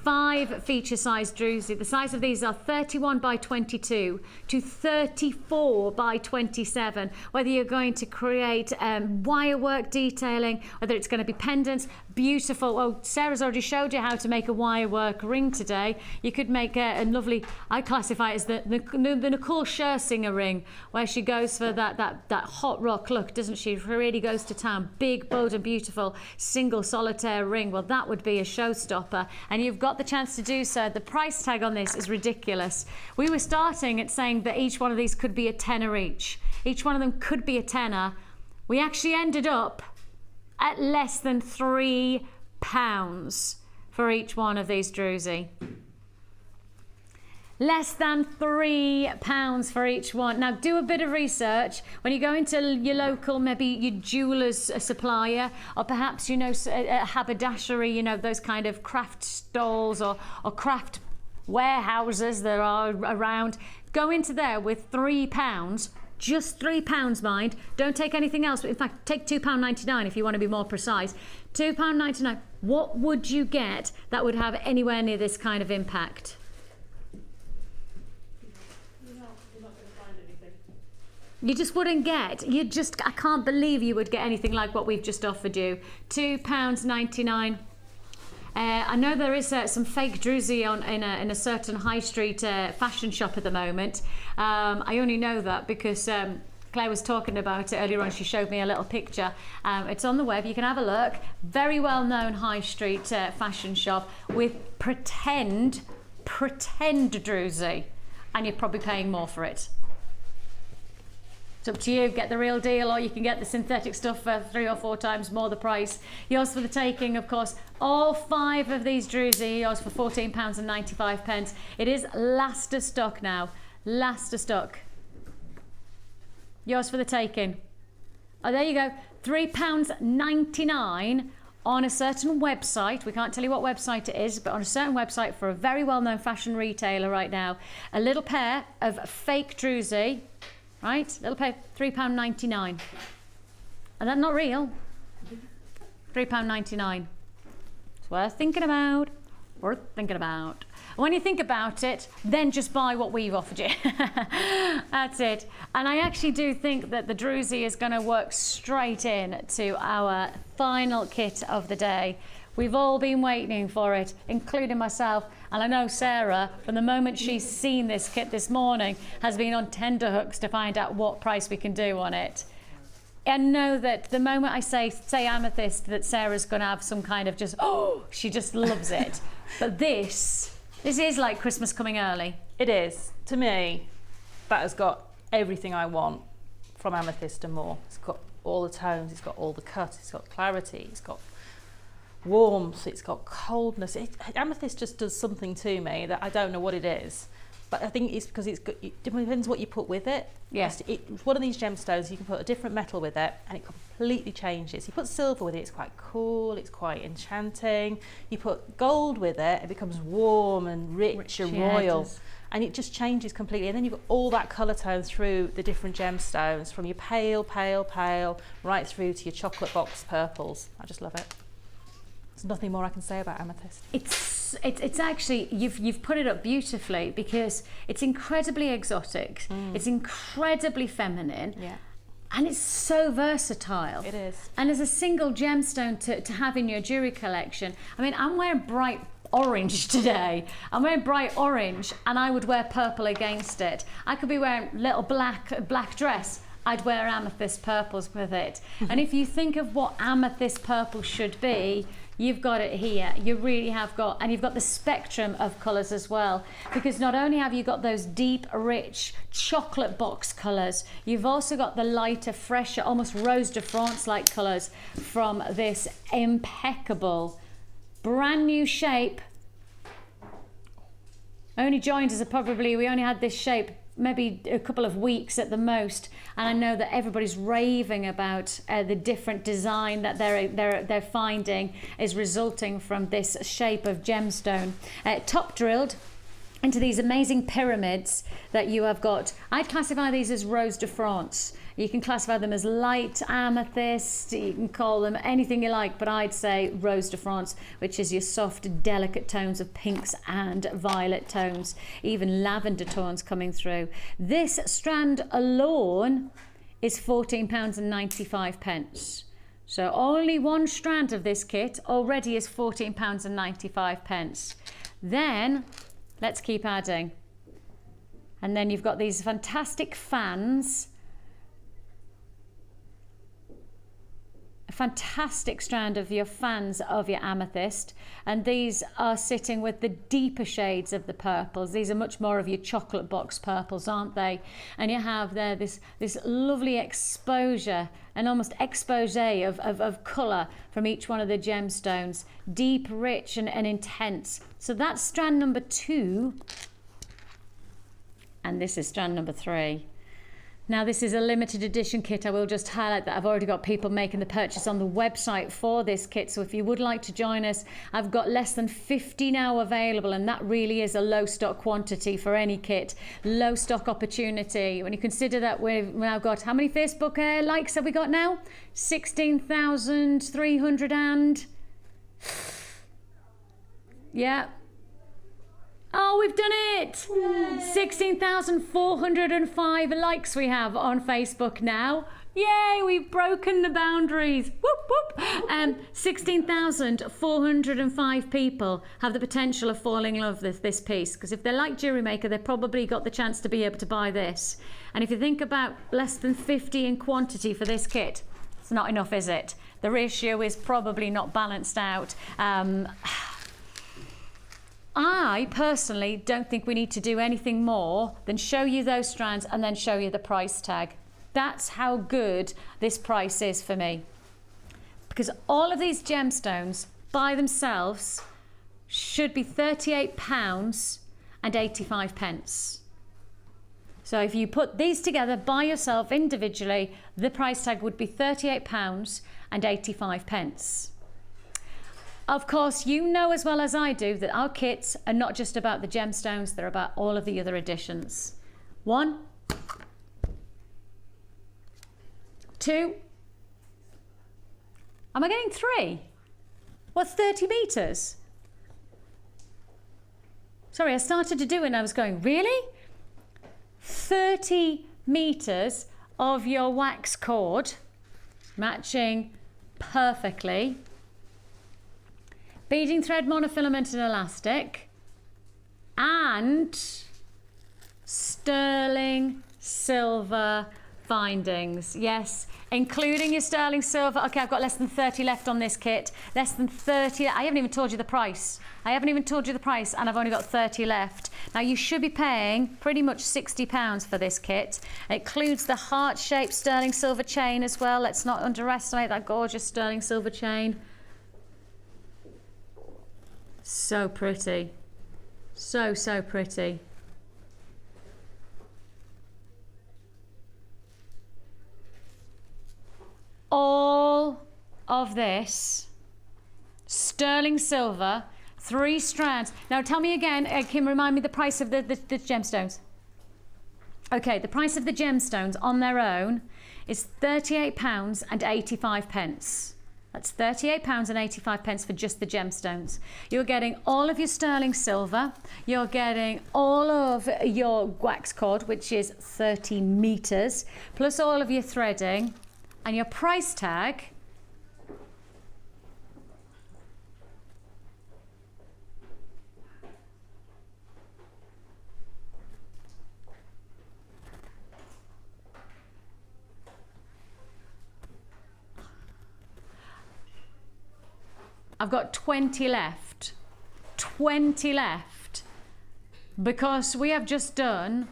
5 feature size druzy. The size of these are 31 by 22 to 34 by 27. Whether you're going to create wirework detailing, whether it's going to be pendants, beautiful. Well, Sarah's already showed you how to make a wirework ring today. You could make a lovely, I classify it as the Nicole Scherzinger ring, where she goes for that hot rock look, doesn't she? She really goes to town. Big, bold and beautiful single solitaire ring. Well, that would be a showstopper, and you've got the chance to do so. The price tag on this is ridiculous. We were starting at saying that each one of these could be a tenner each. Each one of them could be a tenner. We actually ended up at less than £3 for each one of these druzy. Less than £3 for each one. Now, do a bit of research. When you go into your local, maybe your jeweller's supplier, or perhaps, you know, a haberdashery, you know, those kind of craft stalls or craft warehouses that are around, go into there with £3, just £3, mind. Don't take anything else. In fact, take £2.99 if you want to be more precise. £2.99. What would you get that would have anywhere near this kind of impact? You just wouldn't get, I can't believe you would get anything like what we've just offered you. £2.99. I know there is some fake druzy in a certain high street fashion shop at the moment. I only know that because Claire was talking about it earlier on. She showed me a little picture. It's on the web. You can have a look. Very well-known high street fashion shop with pretend druzy, and you're probably paying more for it. It's up to you. Get the real deal, or you can get the synthetic stuff for 3 or 4 times more the price. Yours for the taking, of course. All 5 of these druzy, yours for £14.95. It is last of stock now. Last of stock. Yours for the taking. Oh, there you go. £3.99 on a certain website. We can't tell you what website it is, but on a certain website for a very well-known fashion retailer right now. A little pair of fake druzy. Right, little pair, £3.99. And that's not real. £3.99. It's worth thinking about. Worth thinking about. And when you think about it, then just buy what we've offered you. That's it. And I actually do think that the druzy is going to work straight in to our final kit of the day. We've all been waiting for it, including myself. And I know Sarah, from the moment she's seen this kit this morning, has been on tenterhooks to find out what price we can do on it. I know that the moment I say Amethyst, that Sarah's going to have some kind of just, oh, she just loves it. But this is like Christmas coming early. It is. To me, that has got everything I want from Amethyst and more. It's got all the tones, it's got all the cut, it's got clarity, it's got warmth, it's got coldness. Amethyst just does something to me that I don't know what it is, But I think it's because it's good. It depends what you put with it. Yes. It's one of these gemstones, you can put a different metal with it and it completely changes. You put silver with it, it's quite cool, it's quite enchanting. You put gold with it, it becomes warm and rich and royal. And it just changes completely. And then you've got all that colour tone through the different gemstones, from your pale, pale, pale, right through to your chocolate box purples. I just love it. There's nothing more I can say about amethyst. It's actually, you've put it up beautifully, because it's incredibly exotic, it's incredibly feminine, and it's so versatile. It is. And as a single gemstone to have in your jewellery collection, I mean, I'm wearing bright orange today. I'm wearing bright orange, and I would wear purple against it. I could be wearing a little black dress, I'd wear amethyst purples with it. And if you think of what amethyst purple should be, you've got it here. You really have got, and you've got the spectrum of colours as well, because not only have you got those deep, rich chocolate box colours, you've also got the lighter, fresher, almost Rose de France-like colours from this impeccable, brand new shape. Only joined us we only had this shape maybe a couple of weeks at the most, and I know that everybody's raving about the different design that they're finding is resulting from this shape of gemstone, top drilled into these amazing pyramids that you have got. I'd classify these as Rose de France. You can classify them as light amethyst, you can call them anything you like, but I'd say Rose de France, which is your soft, delicate tones of pinks and violet tones, even lavender tones coming through. This strand alone is £14.95. So only one strand of this kit already is £14.95. Then let's keep adding. And then you've got these fantastic fans. A fantastic strand of your fans of your amethyst, and these are sitting with the deeper shades of the purples. These are much more of your chocolate box purples, aren't they? And you have there this lovely exposure, an almost expose of colour from each one of the gemstones, deep, rich and intense. So that's strand number 2, and this is strand number 3. Now this is a limited edition kit. I will just highlight that I've already got people making the purchase on the website for this kit. So if you would like to join us, I've got less than 50 now available, and that really is a low stock quantity for any kit. Low stock opportunity. When you consider that we've now got, how many Facebook likes have we got now? 16,300 and... yeah. Oh, we've done it! 16,405 likes we have on Facebook now. Yay, we've broken the boundaries. Whoop, whoop. 16,405 people have the potential of falling in love with this piece, because if they like Jewellery Maker, they've probably got the chance to be able to buy this. And if you think about less than 50 in quantity for this kit, it's not enough, is it? The ratio is probably not balanced out. I personally don't think we need to do anything more than show you those strands and then show you the price tag. That's how good this price is for me. Because all of these gemstones by themselves should be £38.85. So if you put these together by yourself individually, the price tag would be £38.85. Of course, you know as well as I do that our kits are not just about the gemstones, they're about all of the other additions. 1, 2, am I getting 3? What's 30 meters? Sorry, I started to do it and I was going, really? 30 meters of your wax cord, matching perfectly. Beading thread, monofilament and elastic, and sterling silver findings. Yes, including your sterling silver. Okay, I've got less than 30 left on this kit. Less than 30. I haven't even told you the price. I haven't even told you the price, and I've only got 30 left. Now you should be paying pretty much £60 for this kit. It includes the heart-shaped sterling silver chain as well. Let's not underestimate that gorgeous sterling silver chain. So pretty. So, so pretty. of this sterling silver, 3 strands. Now tell me again, Kim, remind me the price of the gemstones. Okay, the price of the gemstones on their own is £38.85. That's £38.85 for just the gemstones. You're getting all of your sterling silver, you're getting all of your wax cord, which is 30 meters, plus all of your threading, and your price tag I've got 20 left. 20 left. Because we have just done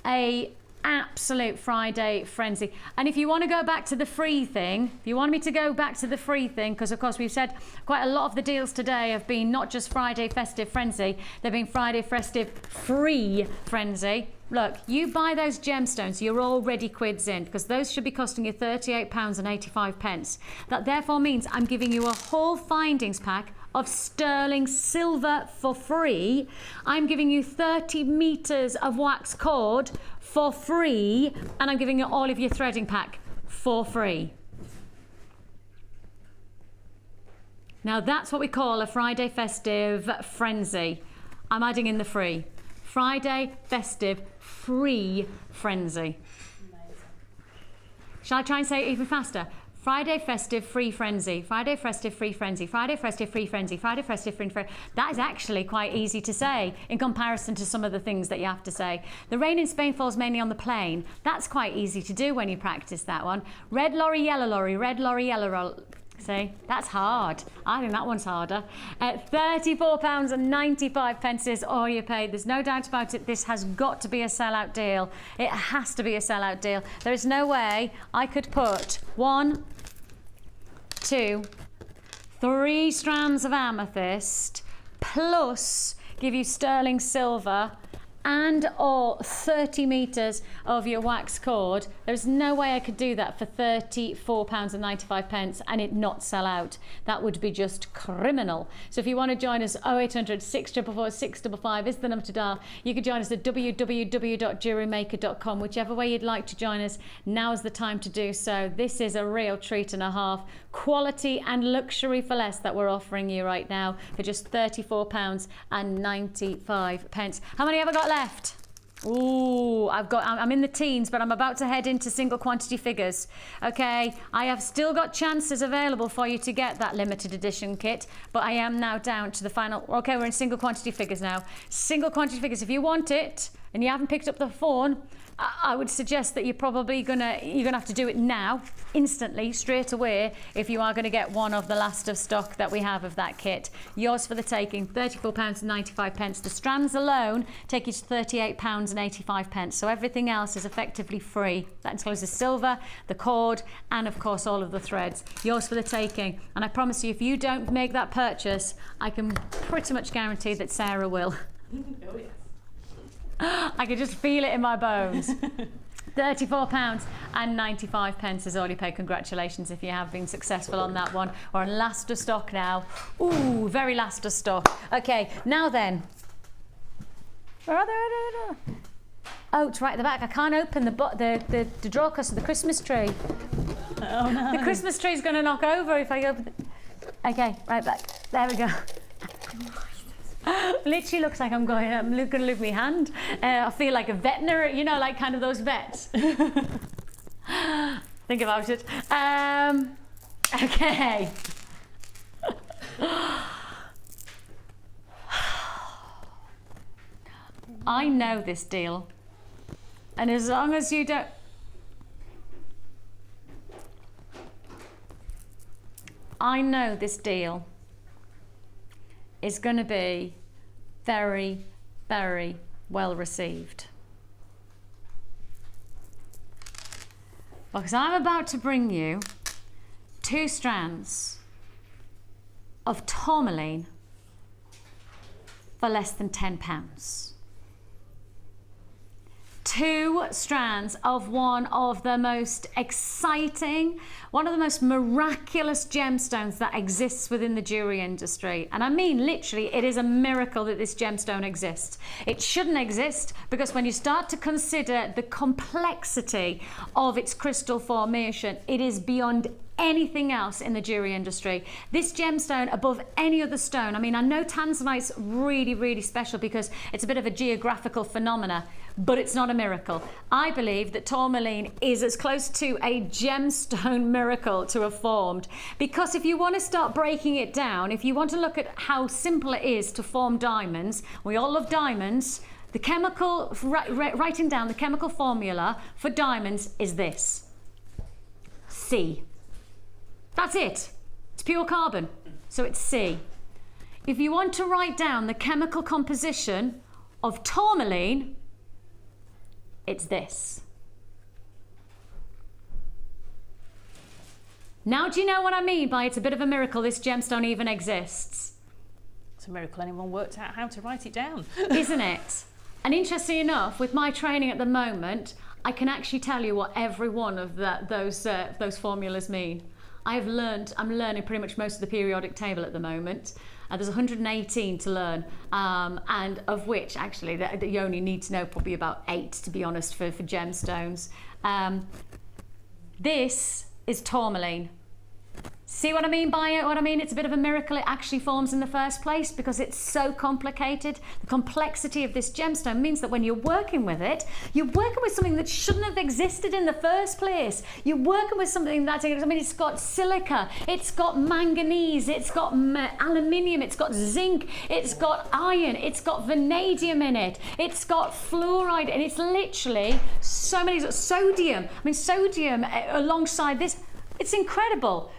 a absolute Friday frenzy. And if you want to go back to the free thing, if you want me to go back to the free thing, because of course we've said quite a lot of the deals today have been not just Friday festive frenzy, they've been Friday festive free frenzy. Look, you buy those gemstones, you're already quids in, because those should be costing you £38.85. That therefore means I'm giving you a whole findings pack of sterling silver for free. I'm giving you 30 meters of wax cord for free, and I'm giving you all of your threading pack for free. Now that's what we call a Friday festive frenzy. I'm adding in the free. Friday festive free frenzy. Amazing. Shall I try and say it even faster? Friday festive free frenzy. Friday festive free frenzy. Friday festive free frenzy. Friday festive free frenzy. That is actually quite easy to say in comparison to some of the things that you have to say. The rain in Spain falls mainly on the plain. That's quite easy to do when you practice that one. Red lorry, yellow lorry. Red lorry, yellow lorry. See, that's hard. I think that one's harder. £34.95 is all you paid. There's no doubt about it. This has got to be a sellout deal. It has to be a sellout deal. There is no way I could put 1, 2, 3 strands of amethyst plus give you sterling silver and or 30 meters of your wax cord. There's no way I could do that for £34.95 and it not sell out. That would be just criminal. So if you want to join us, 0800 644 655 is the number to dial. You can join us at www.jewellerymaker.com. Whichever way you'd like to join us, now is the time to do so. This is a real treat and a half. Quality and luxury for less that we're offering you right now for just £34.95. How many have I got left? Ooh, I'm in the teens, but I'm about to head into single quantity figures. Okay, I have still got chances available for you to get that limited edition kit, but I am now down to the final. Okay, we're in single quantity figures now. Single quantity figures. If you want it and you haven't picked up the phone, I would suggest that you're probably gonna have to do it now, instantly, straight away, if you are going to get one of the last of stock that we have of that kit. Yours for the taking, £34.95. The strands alone take you to £38.85. So everything else is effectively free. That includes the silver, the cord, and of course all of the threads. Yours for the taking. And I promise you, if you don't make that purchase, I can pretty much guarantee that Sarah will. Oh yes. I can just feel it in my bones. £34.95 is all you pay. Congratulations if you have been successful on that one. We're on last of stock now. Ooh, very last of stock. Okay, now then. Where are they? Oh, it's right at the back. I can't open the drawer because of the Christmas tree. Oh no. The Christmas tree's going to knock over if I open it. Okay, right back. There we go. Literally looks like I'm going to lose my hand. I feel like a veterinary, you know, like kind of those vets. Think about it. Okay. I know this deal. And as long as you don't... I know this deal is going to be very, very well received. Because I'm about to bring you 2 strands of Tormaline for less than £10. 2 strands of one of the most exciting, one of the most miraculous gemstones that exists within the jewelry industry. And I mean, literally, it is a miracle that this gemstone exists. It shouldn't exist, because when you start to consider the complexity of its crystal formation, it is beyond anything else in the jewelry industry. This gemstone above any other stone, I mean, I know tanzanite's really, really special because it's a bit of a geographical phenomena, but it's not a miracle. I believe that tourmaline is as close to a gemstone miracle to have formed, because if you want to start breaking it down, if you want to look at how simple it is to form diamonds, we all love diamonds, the chemical, writing down the chemical formula for diamonds is this: C. That's it. It's pure carbon, so it's C. If you want to write down the chemical composition of tourmaline, it's this. Now, do you know what I mean by it's a bit of a miracle this gemstone even exists? It's a miracle anyone worked out how to write it down. Isn't it? And interestingly enough, with my training at the moment, I can actually tell you what every one of those formulas mean. I'm learning pretty much most of the periodic table at the moment. There's 118 to learn, and of which actually you only need to know probably about 8, to be honest, for gemstones. This is tourmaline. See what I mean by it? What I mean? It's a bit of a miracle it actually forms in the first place, because it's so complicated. The complexity of this gemstone means that when you're working with it, you're working with something that shouldn't have existed in the first place. You're working with something that's, I mean, it's got silica, it's got manganese, it's got aluminium, it's got zinc, it's got iron, it's got vanadium in it, it's got fluoride, and it's literally so many, sodium. I mean, sodium alongside this, it's incredible.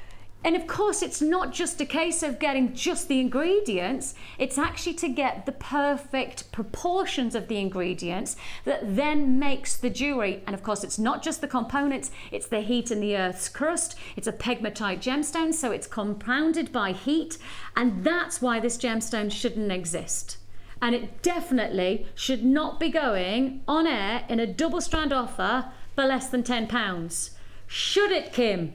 And of course, it's not just a case of getting just the ingredients, it's actually to get the perfect proportions of the ingredients that then makes the jewelry. And of course, it's not just the components, it's the heat in the Earth's crust. It's a pegmatite gemstone, so it's compounded by heat. And that's why this gemstone shouldn't exist. And it definitely should not be going on air in a double strand offer for less than £10. Should it, Kim?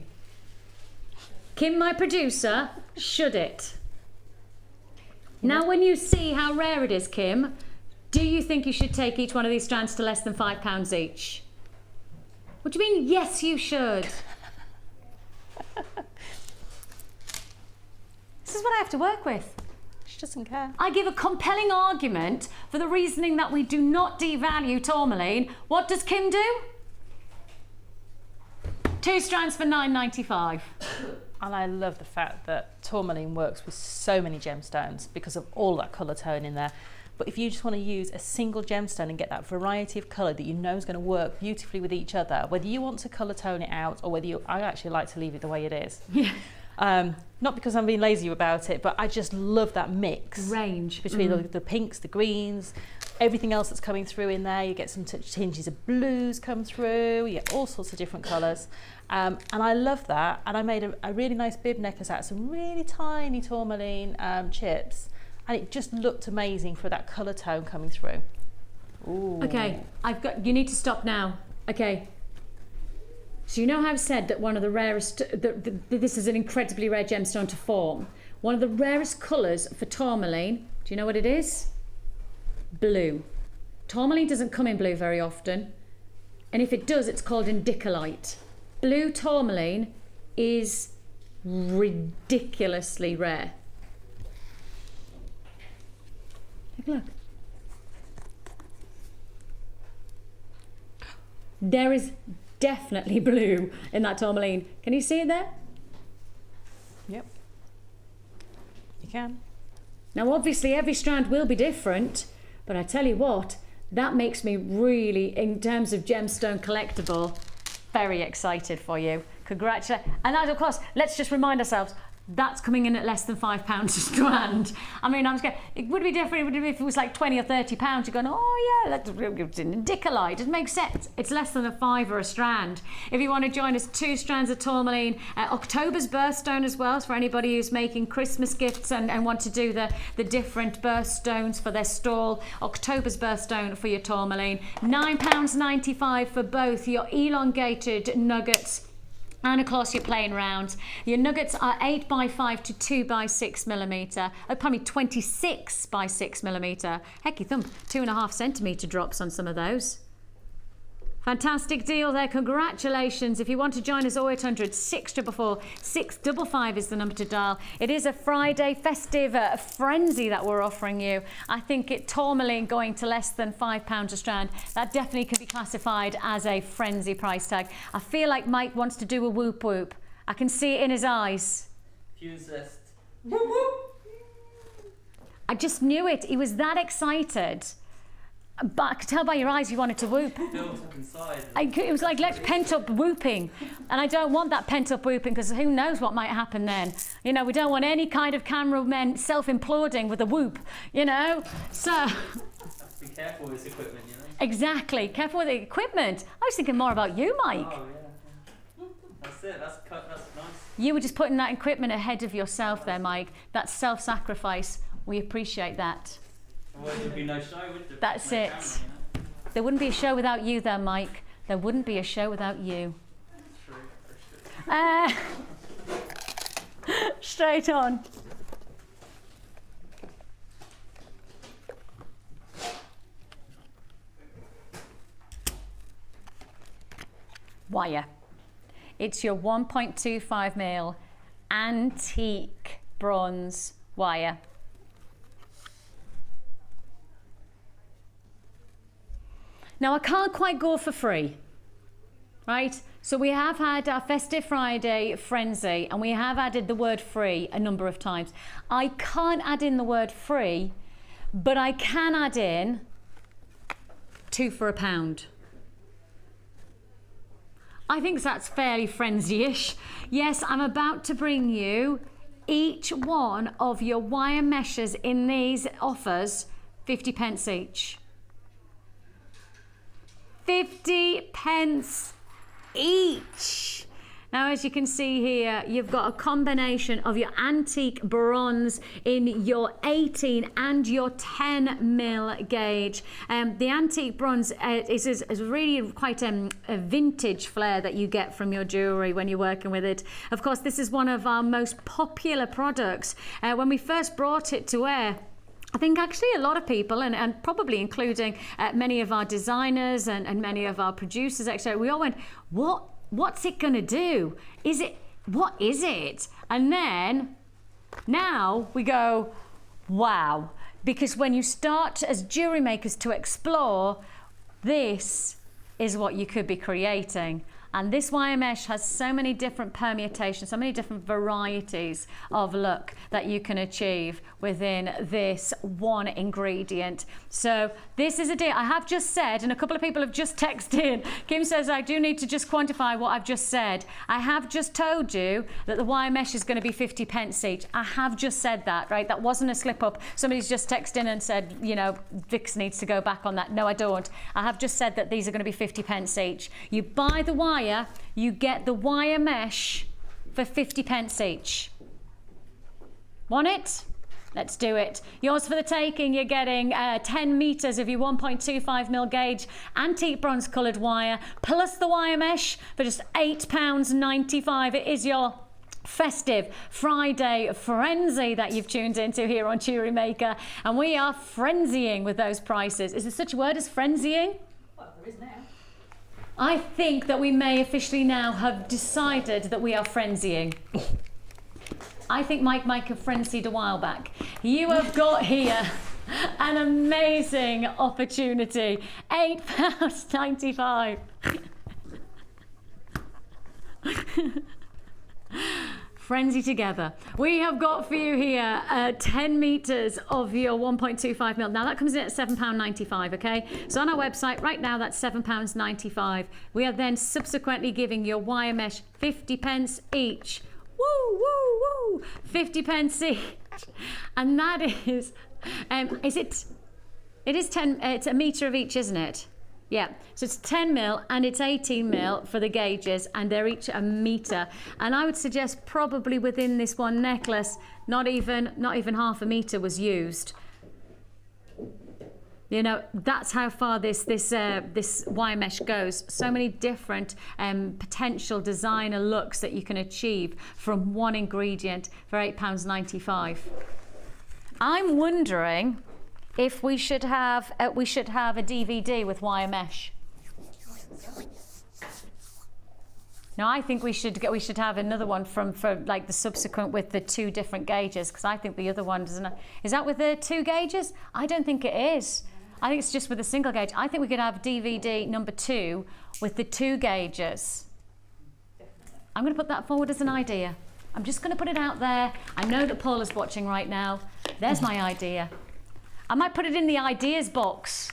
Kim, my producer, should it? Now, when you see how rare it is, Kim, do you think you should take each one of these strands to less than £5 each? What do you mean, yes, you should? This is what I have to work with. She doesn't care. I give a compelling argument for the reasoning that we do not devalue tourmaline. What does Kim do? 2 strands for £9.95. And I love the fact that tourmaline works with so many gemstones because of all that colour tone in there. But if you just want to use a single gemstone and get that variety of colour that you know is going to work beautifully with each other, whether you want to colour tone it out or whether I actually like to leave it the way it is. Yeah. Not because I'm being lazy about it, but I just love that mix. Range. Between the pinks, the greens, everything else that's coming through in there. You get some tinges of blues come through, you get all sorts of different colours. And I love that. And I made a really nice bib necklace out of some really tiny tourmaline chips. And it just looked amazing for that colour tone coming through. Ooh. Okay, you need to stop now. Okay. So you know how I've said that one of the rarest, this is an incredibly rare gemstone to form. One of the rarest colours for tourmaline, do you know what it is? Blue. Tourmaline doesn't come in blue very often. And if it does, it's called indicolite. Blue tourmaline is ridiculously rare. Take a look. There is definitely blue in that tourmaline. Can you see it there? Yep. You can. Now obviously every strand will be different, but I tell you what, that makes me really, in terms of gemstone collectible, very excited for you. Congratulations. And that, of course, let's just remind ourselves, That's coming in at less than £5 a strand. I mean, I'm scared. It would be different if it was like £20 or £30. You're going, oh yeah, that's Dicolite. It makes sense. It's less than £5 a strand. If you want to join us, 2 strands of Tormaline. October's birthstone as well, so for anybody who's making Christmas gifts and want to do the different birthstones for their stall. October's birthstone for your Tormaline. £9.95 for both your elongated nuggets and of course your plain rounds. Your nuggets are 8x5 to 2x6mm. Pardon me, 26x6mm. Heck, you thumb, 2.5 centimetre drops on some of those. Fantastic deal there, congratulations. If you want to join us, 0800 644 655 is the number to dial. It is a Friday festive frenzy that we're offering you. I think Tormaline going to less than £5 a strand, that definitely can be classified as a frenzy price tag. I feel like Mike wants to do a whoop whoop. I can see it in his eyes. Fusest. Whoop whoop. I just knew it, he was that excited. But I could tell by your eyes you wanted to whoop. Built up inside. It was like pent-up whooping. And I don't want that pent-up whooping because who knows what might happen then. You know, we don't want any kind of cameramen self-imploding with a whoop, you know. So... Have to be careful with this equipment, you know. Exactly. Careful with the equipment. I was thinking more about you, Mike. Oh, yeah. That's it. That's nice. You were just putting that equipment ahead of yourself there, Mike. That self-sacrifice. We appreciate that. Well, there'd be no show, would there? That's no it. camera, you know? There wouldn't be a show without you there, Mike. There wouldn't be a show without you. True. Straight on. Wire. It's your 1.25mm antique bronze wire. Now I can't quite go for free, right? So we have had our Festive Friday frenzy and we have added the word free a number of times. I can't add in the word free, but I can add in 2 for £1. I think that's fairly frenzy-ish. Yes, I'm about to bring you each one of your wire meshes in these offers, 50p each. 50p each. Now, as you can see here, you've got a combination of your antique bronze in your 18 and your 10mm gauge. The antique bronze is really quite a vintage flair that you get from your jewellery when you're working with it. Of course, this is one of our most popular products. When we first brought it to air, I think actually a lot of people, and probably including many of our designers and many of our producers, actually, we all went, what's it going to do? What is it? And then now we go, wow. Because when you start as jewellery makers to explore, this is what you could be creating. And this wire mesh has so many different permutations, so many different varieties of look that you can achieve within this one ingredient. So this is a deal. I have just said, and a couple of people have just texted in. Kim says, I do need to just quantify what I've just said. I have just told you that the wire mesh is going to be 50p each. I have just said that, right? That wasn't a slip up. Somebody's just texted in and said, you know, Vix needs to go back on that. No, I don't. I have just said that these are going to be 50p each. You buy the wire, you get the wire mesh for 50p each. Want it? Let's do it. Yours for the taking. You're getting 10 meters of your 1.25mm gauge antique bronze coloured wire plus the wire mesh for just £8.95. It is your festive Friday frenzy that you've tuned into here on Jewellery Maker, and we are frenzying with those prices. Is there such a word as frenzying? Well, there is now. I think that we may officially now have decided that we are frenzying. I think Mike have frenzied a while back. You have got here an amazing opportunity. £8.95. Frenzy together. We have got for you here 10 meters of your 1.25mm. Now that comes in at £7.95, okay? So on our website right now, that's £7.95. We are then subsequently giving your wire mesh 50p each. Woo, woo, woo. 50p each. And that is it is 10, it's a metre of each, isn't it? Yeah, so it's 10 mil and it's 18 mil for the gauges, and they're each a metre. And I would suggest probably within this one necklace, not even half a metre was used. You know, that's how far this wire mesh goes. So many different potential designer looks that you can achieve from one ingredient for £8.95. I'm wondering if we should have a DVD with wire mesh. No, I think we should have another one for like the subsequent with the 2 different gauges, because I think the other one doesn't. Is that with the 2 gauges? I don't think it is. I think it's just with a single gauge. I think we could have DVD number 2 with the 2 gauges. I'm going to put that forward as an idea. I'm just going to put it out there. I know that Paul is watching right now. There's my idea. I might put it in the ideas box.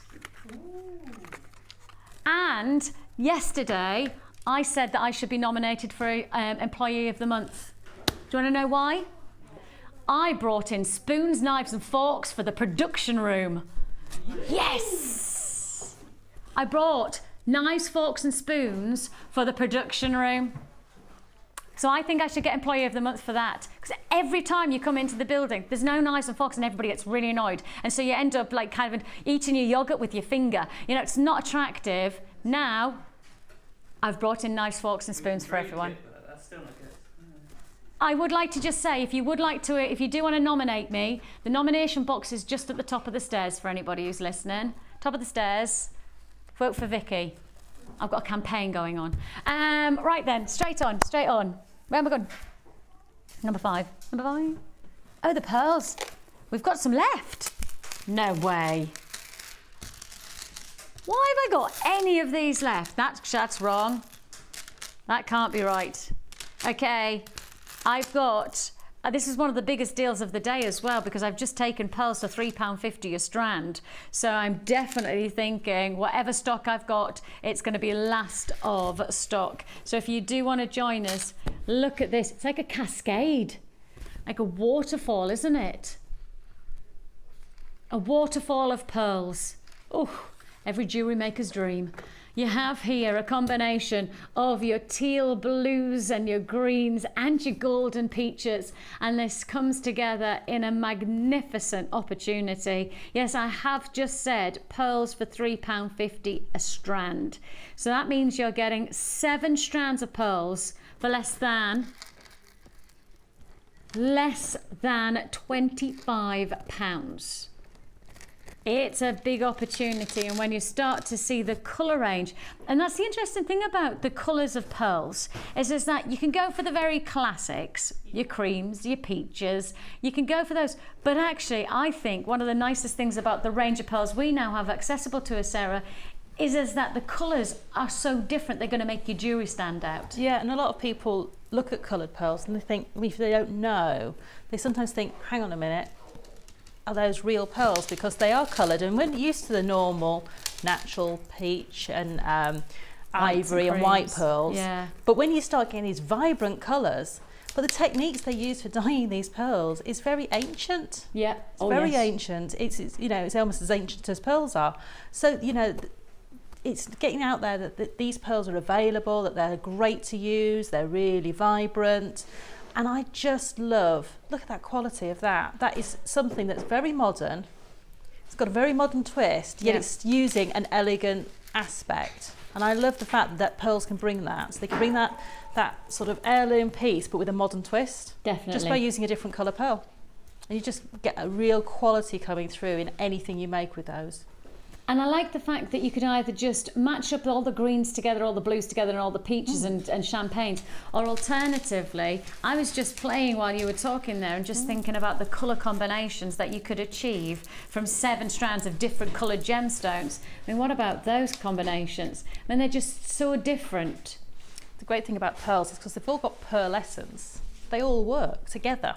And yesterday, I said that I should be nominated for Employee of the Month. Do you want to know why? I brought in spoons, knives and forks for the production room. Yes! I brought knives, forks and spoons for the production room. So I think I should get Employee of the Month for that. Because every time you come into the building, there's no knives and forks and everybody gets really annoyed. And so you end up like kind of eating your yogurt with your finger. You know, it's not attractive. Now, I've brought in knives, forks and spoons for everyone. That's still not good. I would like to just say, if you do want to nominate me, the nomination box is just at the top of the stairs for anybody who's listening. Top of the stairs. Vote for Vicki. I've got a campaign going on. Right then, straight on. Where am I going? Number 5. Oh, the pearls. We've got some left. No way. Why have I got any of these left? That's wrong. That can't be right. Okay, I've got, this is one of the biggest deals of the day as well, because I've just taken pearls for £3.50 a strand. So I'm definitely thinking whatever stock I've got, it's going to be last of stock. So if you do want to join us, look at this. It's like a cascade, like a waterfall, isn't it? A waterfall of pearls. Oh, every jewellery maker's dream. You have here a combination of your teal blues and your greens and your golden peaches, and this comes together in a magnificent opportunity. Yes, I have just said pearls for £3.50 a strand. So that means you're getting 7 strands of pearls for less than £25. It's a big opportunity, and when you start to see the colour range, and that's the interesting thing about the colours of pearls, is that you can go for the very classics, your creams, your peaches, you can go for those, but actually I think one of the nicest things about the range of pearls we now have accessible to us, Sarah, is that the colours are so different, they're going to make your jewellery stand out. Yeah, and a lot of people look at coloured pearls and they think, if they don't know, they sometimes think, hang on a minute, are those real pearls? Because they are coloured, and we're used to the normal natural peach and ivory and white pearls. Yeah. But when you start getting these vibrant colours, but the techniques they use for dyeing these pearls is very ancient. Yeah. It's very ancient. It's you know, it's almost as ancient as pearls are. So you know, it's getting out there that these pearls are available, that they're great to use, they're really vibrant. And I just love, look at that quality of that. That is something that's very modern. It's got a very modern twist, yet it's using an elegant aspect. And I love the fact that pearls can bring that. So they can bring that sort of heirloom piece, but with a modern twist. Definitely. Just by using a different colour pearl. And you just get a real quality coming through in anything you make with those. And I like the fact that you could either just match up all the greens together, all the blues together, and all the peaches and champagnes, or alternatively, I was just playing while you were talking there and just thinking about the colour combinations that you could achieve from 7 strands of different coloured gemstones. I mean, what about those combinations? I mean, they're just so different. The great thing about pearls is because they've all got pearlescence, they all work together.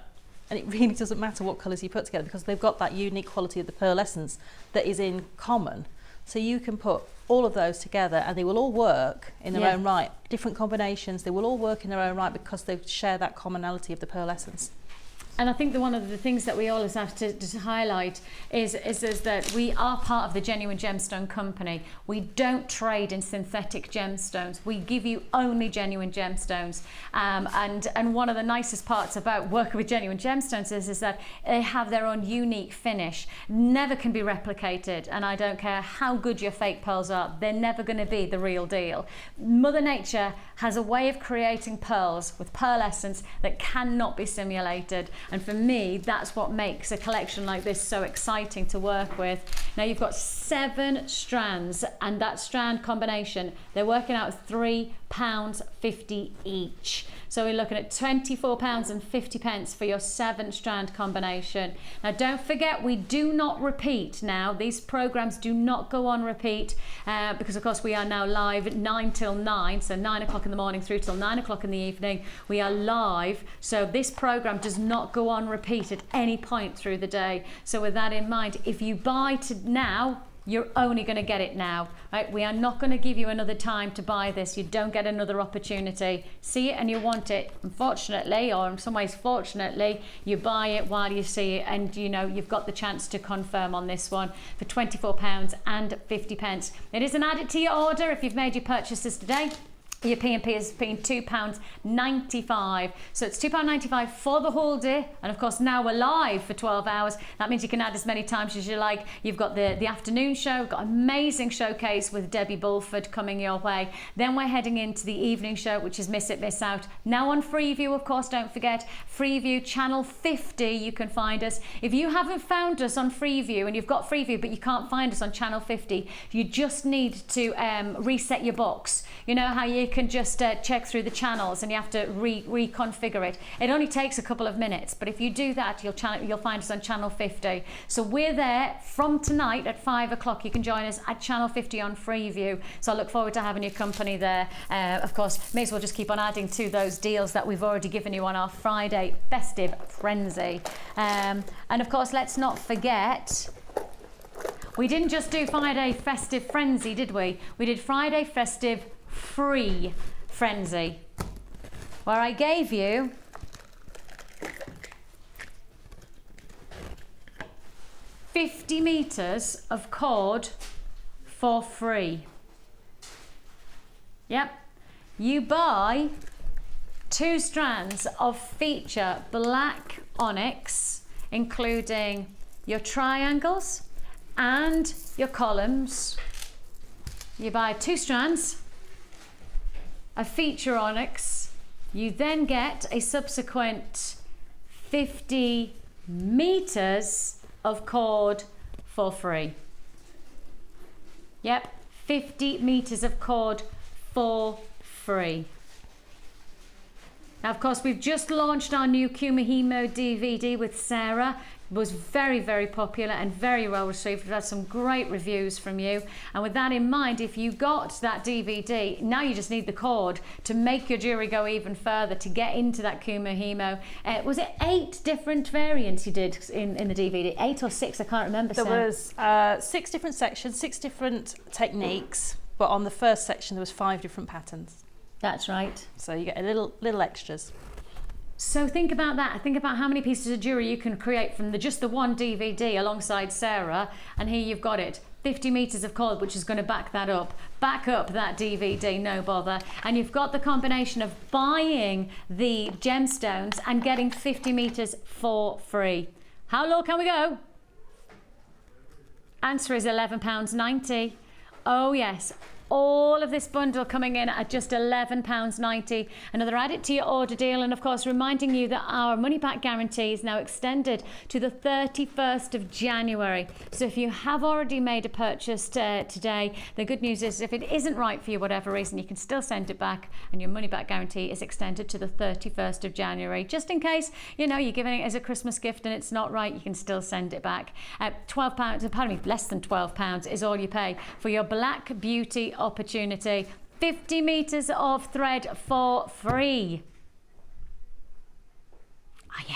And it really doesn't matter what colours you put together, because they've got that unique quality of the pearlescence that is in common. So you can put all of those together and they will all work in their own right. Different combinations, they will all work in their own right because they share that commonality of the pearl essence. And I think that one of the things that we always have to highlight is that we are part of the Genuine Gemstone Company. We don't trade in synthetic gemstones. We give you only genuine gemstones. And one of the nicest parts about working with Genuine Gemstones is that they have their own unique finish. Never can be replicated. And I don't care how good your fake pearls are, they're never going to be the real deal. Mother Nature has a way of creating pearls with pearl essence that cannot be simulated. And for me, that's what makes a collection like this so exciting to work with. Now you've got 7 strands, and that strand combination, they're working out at £3.50 each. So we're looking at £24.50 for your 7 strand combination. Now don't forget, we do not repeat now. These programs do not go on repeat because of course we are now live 9 till 9, so 9 o'clock in the morning through till 9 o'clock in the evening. We are live, so this program does not go on repeat at any point through the day. So with that in mind, if you buy to now, you're only going to get it now, right? We are not going to give you another time to buy this. You don't get another opportunity. See it and you want it. Unfortunately, or in some ways fortunately, you buy it while you see it, and you know you've got the chance to confirm on this one for £24.50. It is an added to your order if you've made your purchases today. Your P&P is being £2.95. So it's £2.95 for the whole day. And of course, now we're live for 12 hours. That means you can add as many times as you like. You've got the afternoon show, we've got an amazing showcase with Debbie Bulford coming your way. Then we're heading into the evening show, which is Miss It, Miss Out. Now on Freeview, of course, don't forget, Freeview channel 50, you can find us. If you haven't found us on Freeview, and you've got Freeview, but you can't find us on channel 50, you just need to reset your box. You know how you can just check through the channels and you have to reconfigure it. It only takes a couple of minutes, but if you do that, you'll find us on channel 50. So we're there from tonight at 5 o'clock. You can join us at channel 50 on Freeview. So I look forward to having your company there. Of course, may as well just keep on adding to those deals that we've already given you on our Friday festive frenzy. And of course, let's not forget, we didn't just do Friday festive frenzy, did we? We did Friday festive free frenzy, where I gave you $50 meters of cord for free. Yep, you buy 2 strands of feature black onyx, including your triangles and your columns. You buy 2 strands of feature onyx. You then get a subsequent 50 meters of cord for free. Yep, 50 meters of cord for free. Now, of course, we've just launched our new Kumihimo DVD with Sara. It was very, very popular and very well received. We've had some great reviews from you. And with that in mind, if you got that DVD, now you just need the cord to make your jewellery go even further, to get into that Kumihimo. Was it 8 different variants you did in the DVD? 8 or 6? I can't remember. There was 6 different sections, 6 different techniques. But on the first section, there was 5 different patterns. That's right. So you get a little extras. So think about that. Think about how many pieces of jewellery you can create from just the one DVD alongside Sara. And here you've got it. 50 meters of cord, which is going to back up that DVD, no bother. And you've got the combination of buying the gemstones and getting 50 meters for free. How low can we go? Answer is £11.90. Oh yes. All of this bundle coming in at just £11.90. Another add it to your order deal, and of course reminding you that our money back guarantee is now extended to the 31st of January. So if you have already made a purchase today, the good news is if it isn't right for you, whatever reason, you can still send it back, and your money back guarantee is extended to the 31st of January. Just in case, you know, you're giving it as a Christmas gift and it's not right, you can still send it back. £12, pardon me, less than £12 is all you pay for your Black Beauty opportunity. 50 meters of thread for free. Ah yeah.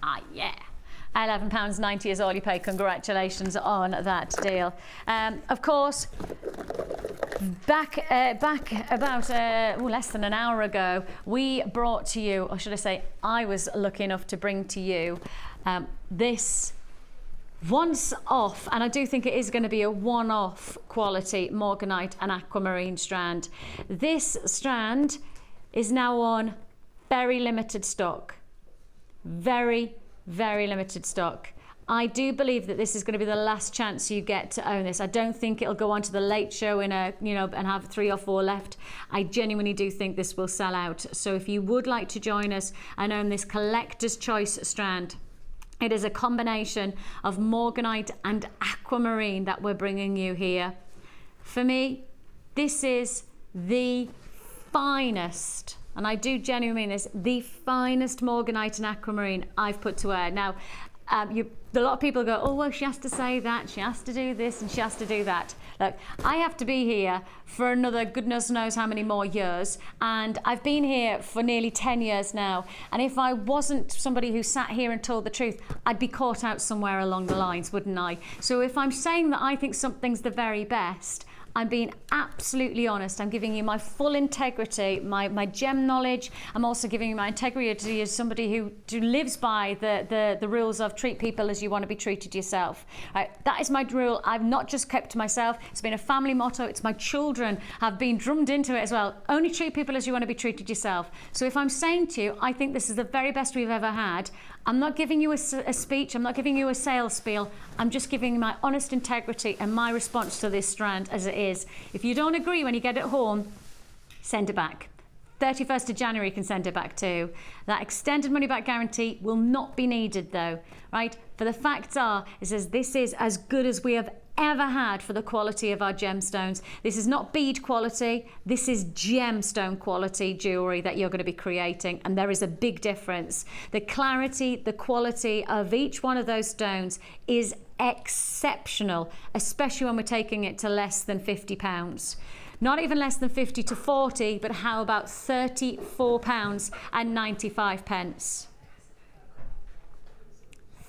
Ah yeah. £11.90 is all you pay. Congratulations on that deal. Of course, back about less than an hour ago, we brought to you, or should I say, I was lucky enough to bring to you this once off, and I do think it is going to be a one-off quality morganite and aquamarine strand. This strand is now on very limited stock. Very, very limited stock. I do believe that this is going to be the last chance you get to own this. I don't think it'll go on to the late show in a, and have 3 or 4 left. I genuinely do think this will sell out. So if you would like to join us and own this collector's choice strand, it is a combination of morganite and aquamarine that we're bringing you here. For me, this is the finest, and I do genuinely mean this, the finest morganite and aquamarine I've put to wear. Now, a lot of people go, oh, well, she has to say that, she has to do this, and she has to do that. Look, I have to be here for another goodness knows how many more years, and I've been here for nearly 10 years now, and if I wasn't somebody who sat here and told the truth, I'd be caught out somewhere along the lines, wouldn't I? So if I'm saying that I think something's the very best, I'm being absolutely honest. I'm giving you my full integrity, my gem knowledge. I'm also giving you my integrity as somebody who lives by the rules of treat people as you want to be treated yourself. Right? That is my rule. I've not just kept to myself. It's been a family motto. It's my children have been drummed into it as well. Only treat people as you want to be treated yourself. So if I'm saying to you, I think this is the very best we've ever had, I'm not giving you a speech, I'm not giving you a sales spiel, I'm just giving you my honest integrity and my response to this strand as it is. If you don't agree when you get it home, send it back. 31st of January you can send it back too. That extended money back guarantee will not be needed though, right? But the facts are, it says this is as good as we have ever had for the quality of our gemstones. This is not bead quality, this is gemstone quality jewellery that you're going to be creating, and there is a big difference. The clarity, the quality of each one of those stones is exceptional, especially when we're taking it to less than £50. Not even less than 50 to 40, but how about £34.95?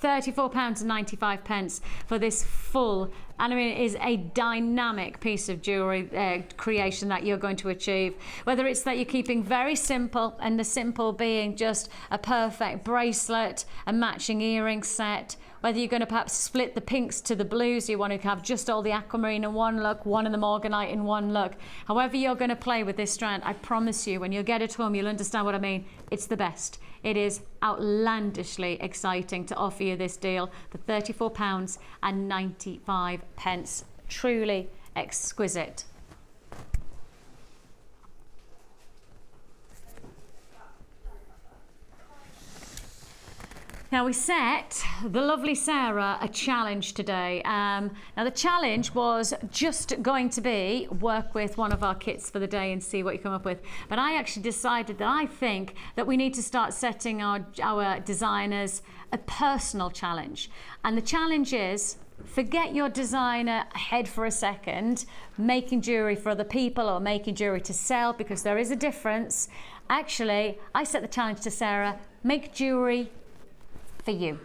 £34.95 for this full, and I mean it is a dynamic piece of jewellery creation that you're going to achieve. Whether it's that you're keeping very simple, and the simple being just a perfect bracelet, a matching earring set, whether you're going to perhaps split the pinks to the blues, you want to have just all the aquamarine in one look, one in the morganite in one look. However you're going to play with this strand, I promise you, when you get it home, you'll understand what I mean. It's the best. It is outlandishly exciting to offer you this deal for £34.95. Truly exquisite. Now we set the lovely Sarah a challenge today. Now the challenge was just going to be work with one of our kits for the day and see what you come up with. But I actually decided that I think that we need to start setting our designers a personal challenge. And the challenge is, forget your designer head for a second, making jewellery for other people or making jewellery to sell, because there is a difference. Actually, I set the challenge to Sarah, make jewellery for you.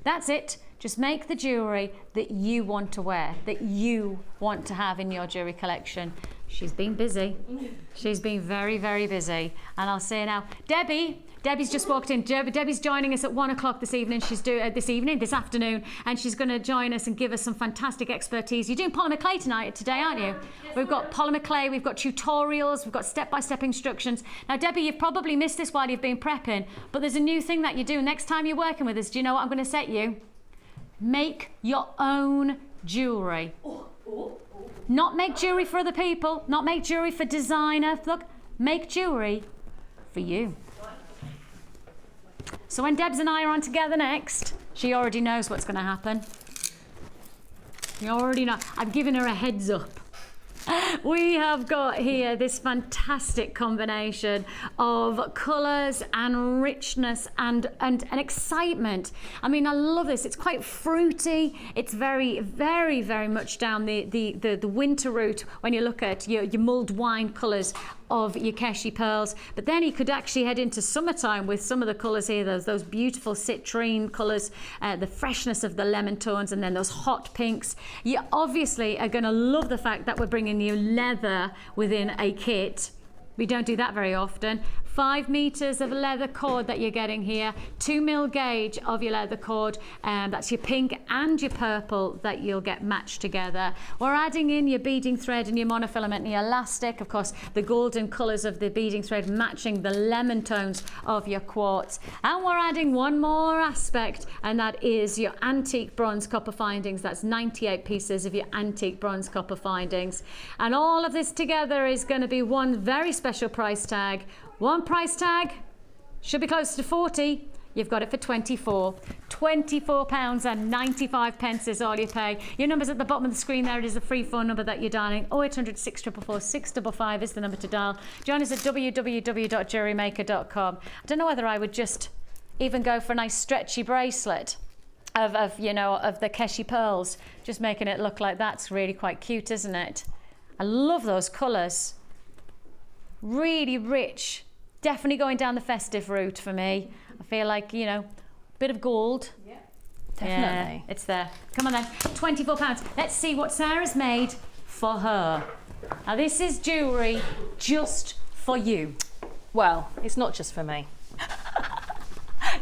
That's it. Just make the jewellery that you want to wear, that you want to have in your jewellery collection. She's been busy. She's been very, very busy. And I'll say now, Debbie's just walked in. Debbie's joining us at 1 o'clock this evening. She's doing this afternoon, and she's going to join us and give us some fantastic expertise. You're doing polymer clay today, aren't you? We've got polymer clay, we've got tutorials, we've got step-by-step instructions. Now, Debbie, you've probably missed this while you've been prepping, but there's a new thing that you do. Next time you're working with us, do you know what I'm going to set you? Make your own jewellery. Not make jewellery for other people, not make jewellery for designer. Look, make jewellery for you. So when Debs and I are on together next, she already knows what's going to happen. You already know. I've given her a heads up. We have got here this fantastic combination of colours and richness and excitement. I mean, I love this. It's quite fruity. It's very, very, very much down the winter route when you look at your mulled wine colours. of your Keshi pearls. But then you could actually head into summertime with some of the colours here, those beautiful citrine colours, the freshness of the lemon tones, and then those hot pinks. You obviously are going to love the fact that we're bringing you leather within a kit. We don't do that very often. 5 meters of leather cord that you're getting here, 2mm gauge of your leather cord, and that's your pink and your purple that you'll get matched together. We're adding in your beading thread and your monofilament and your elastic, of course, the golden colours of the beading thread matching the lemon tones of your quartz. And we're adding one more aspect, and that is your antique bronze copper findings. That's 98 pieces of your antique bronze copper findings. And all of this together is going to be one very special price tag. One price tag, should be close to 40. You've got it for 24. £24.95 is all you pay. Your number's at the bottom of the screen there. It is the free phone number that you're dialing. 0800 644 655 is the number to dial. Join us at www.jewellerymaker.com. I don't know whether I would just even go for a nice stretchy bracelet of the Keshi pearls. Just making it look like that's really quite cute, isn't it? I love those colours. Really rich. Definitely going down the festive route for me. I feel like, bit of gold. Yeah, definitely. Yeah, it's there. Come on then, £24. Let's see what Sarah's made for her. Now this is jewellery just for you. Well, it's not just for me.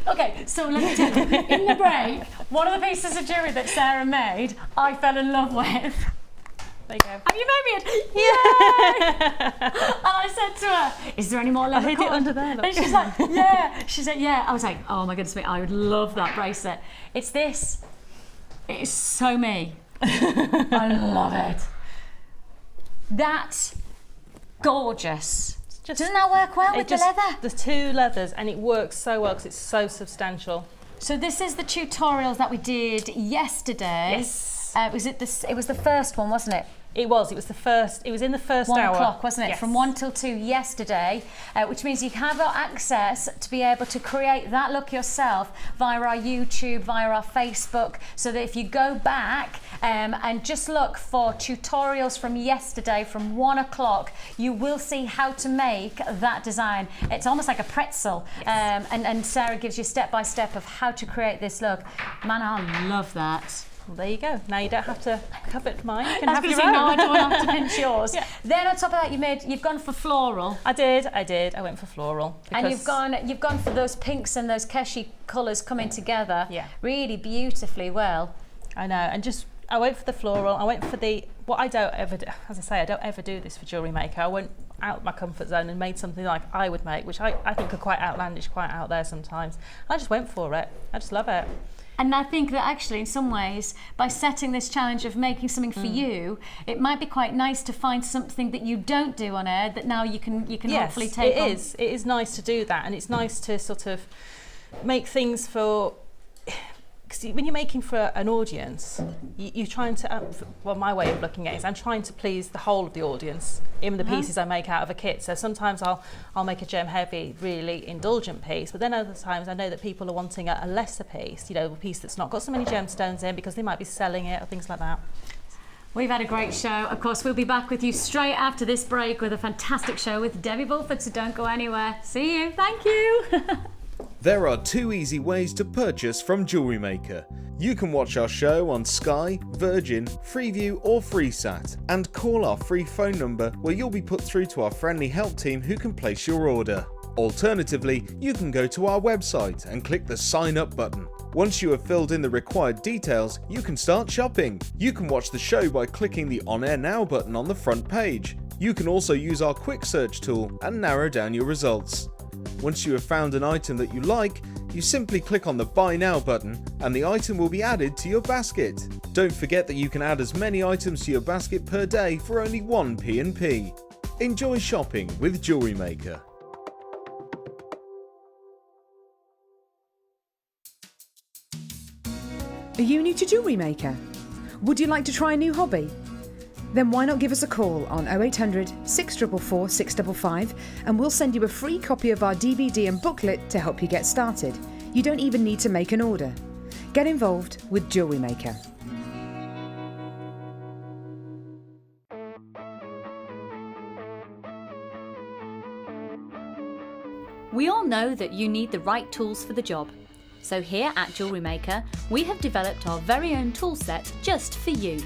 Okay, so let me tell you, in the break, one of the pieces of jewellery that Sarah made, I fell in love with. There you go. Have you made me it? Yay! And I said to her, is there any more leather cord? I hid it under there. Look. And she's like, yeah. She said, yeah. I was like, oh my goodness me, I would love that bracelet. It's this. It is so me. I love it. That's gorgeous. Doesn't that work well with the leather? The two leathers, and it works so well because it's so substantial. So this is the tutorials that we did yesterday. Yes. Was it it was the first one, wasn't it? It was in the first 1 hour. o'clock, wasn't it? Yes. From 1 till 2 yesterday, which means you have access to be able to create that look yourself via our YouTube, via our Facebook, so that if you go back and just look for tutorials from yesterday from 1 o'clock, you will see how to make that design. It's almost like a pretzel. Yes. And Sarah gives you step by step of how to create this look. Man, I love that. Well, there you go. Now you don't have to covet mine. You can I was have your gonna say, own. no, I don't have to pinch yours. Yeah. Then on top of that, you've gone for floral. I did. I went for floral. And you've gone for those pinks and those Keshi colours coming together. Yeah. Really beautifully well. I know. And I went for the floral. I went for what I don't ever do. As I say, I don't ever do this for Jewellery Maker. I went out my comfort zone and made something like I would make, which I think are quite outlandish, quite out there sometimes. I just went for it. I just love it. And I think that actually, in some ways, by setting this challenge of making something for you, it might be quite nice to find something that you don't do on air that now you can hopefully take on. It is nice to do that, and it's nice to sort of make things for. Because when you're making for an audience, you're trying to. Well, my way of looking at it is I'm trying to please the whole of the audience in the pieces I make out of a kit. So sometimes I'll make a gem heavy, really indulgent piece, but then other times I know that people are wanting a lesser piece, a piece that's not got so many gemstones in because they might be selling it or things like that. We've had a great show. Of course, we'll be back with you straight after this break with a fantastic show with Debbie Bulford, so don't go anywhere. See you. Thank you. There are 2 easy ways to purchase from Jewellery Maker. You can watch our show on Sky, Virgin, Freeview or FreeSat and call our free phone number where you'll be put through to our friendly help team who can place your order. Alternatively, you can go to our website and click the sign up button. Once you have filled in the required details, you can start shopping. You can watch the show by clicking the On Air Now button on the front page. You can also use our quick search tool and narrow down your results. Once you have found an item that you like, you simply click on the Buy Now button and the item will be added to your basket. Don't forget that you can add as many items to your basket per day for only 1 P&P. Enjoy shopping with Jewellery Maker. Are you new to Jewellery Maker? Would you like to try a new hobby? Then why not give us a call on 0800 644 655 and we'll send you a free copy of our DVD and booklet to help you get started. You don't even need to make an order. Get involved with Jewellery Maker. We all know that you need the right tools for the job. So here at Jewellery Maker, we have developed our very own tool set just for you.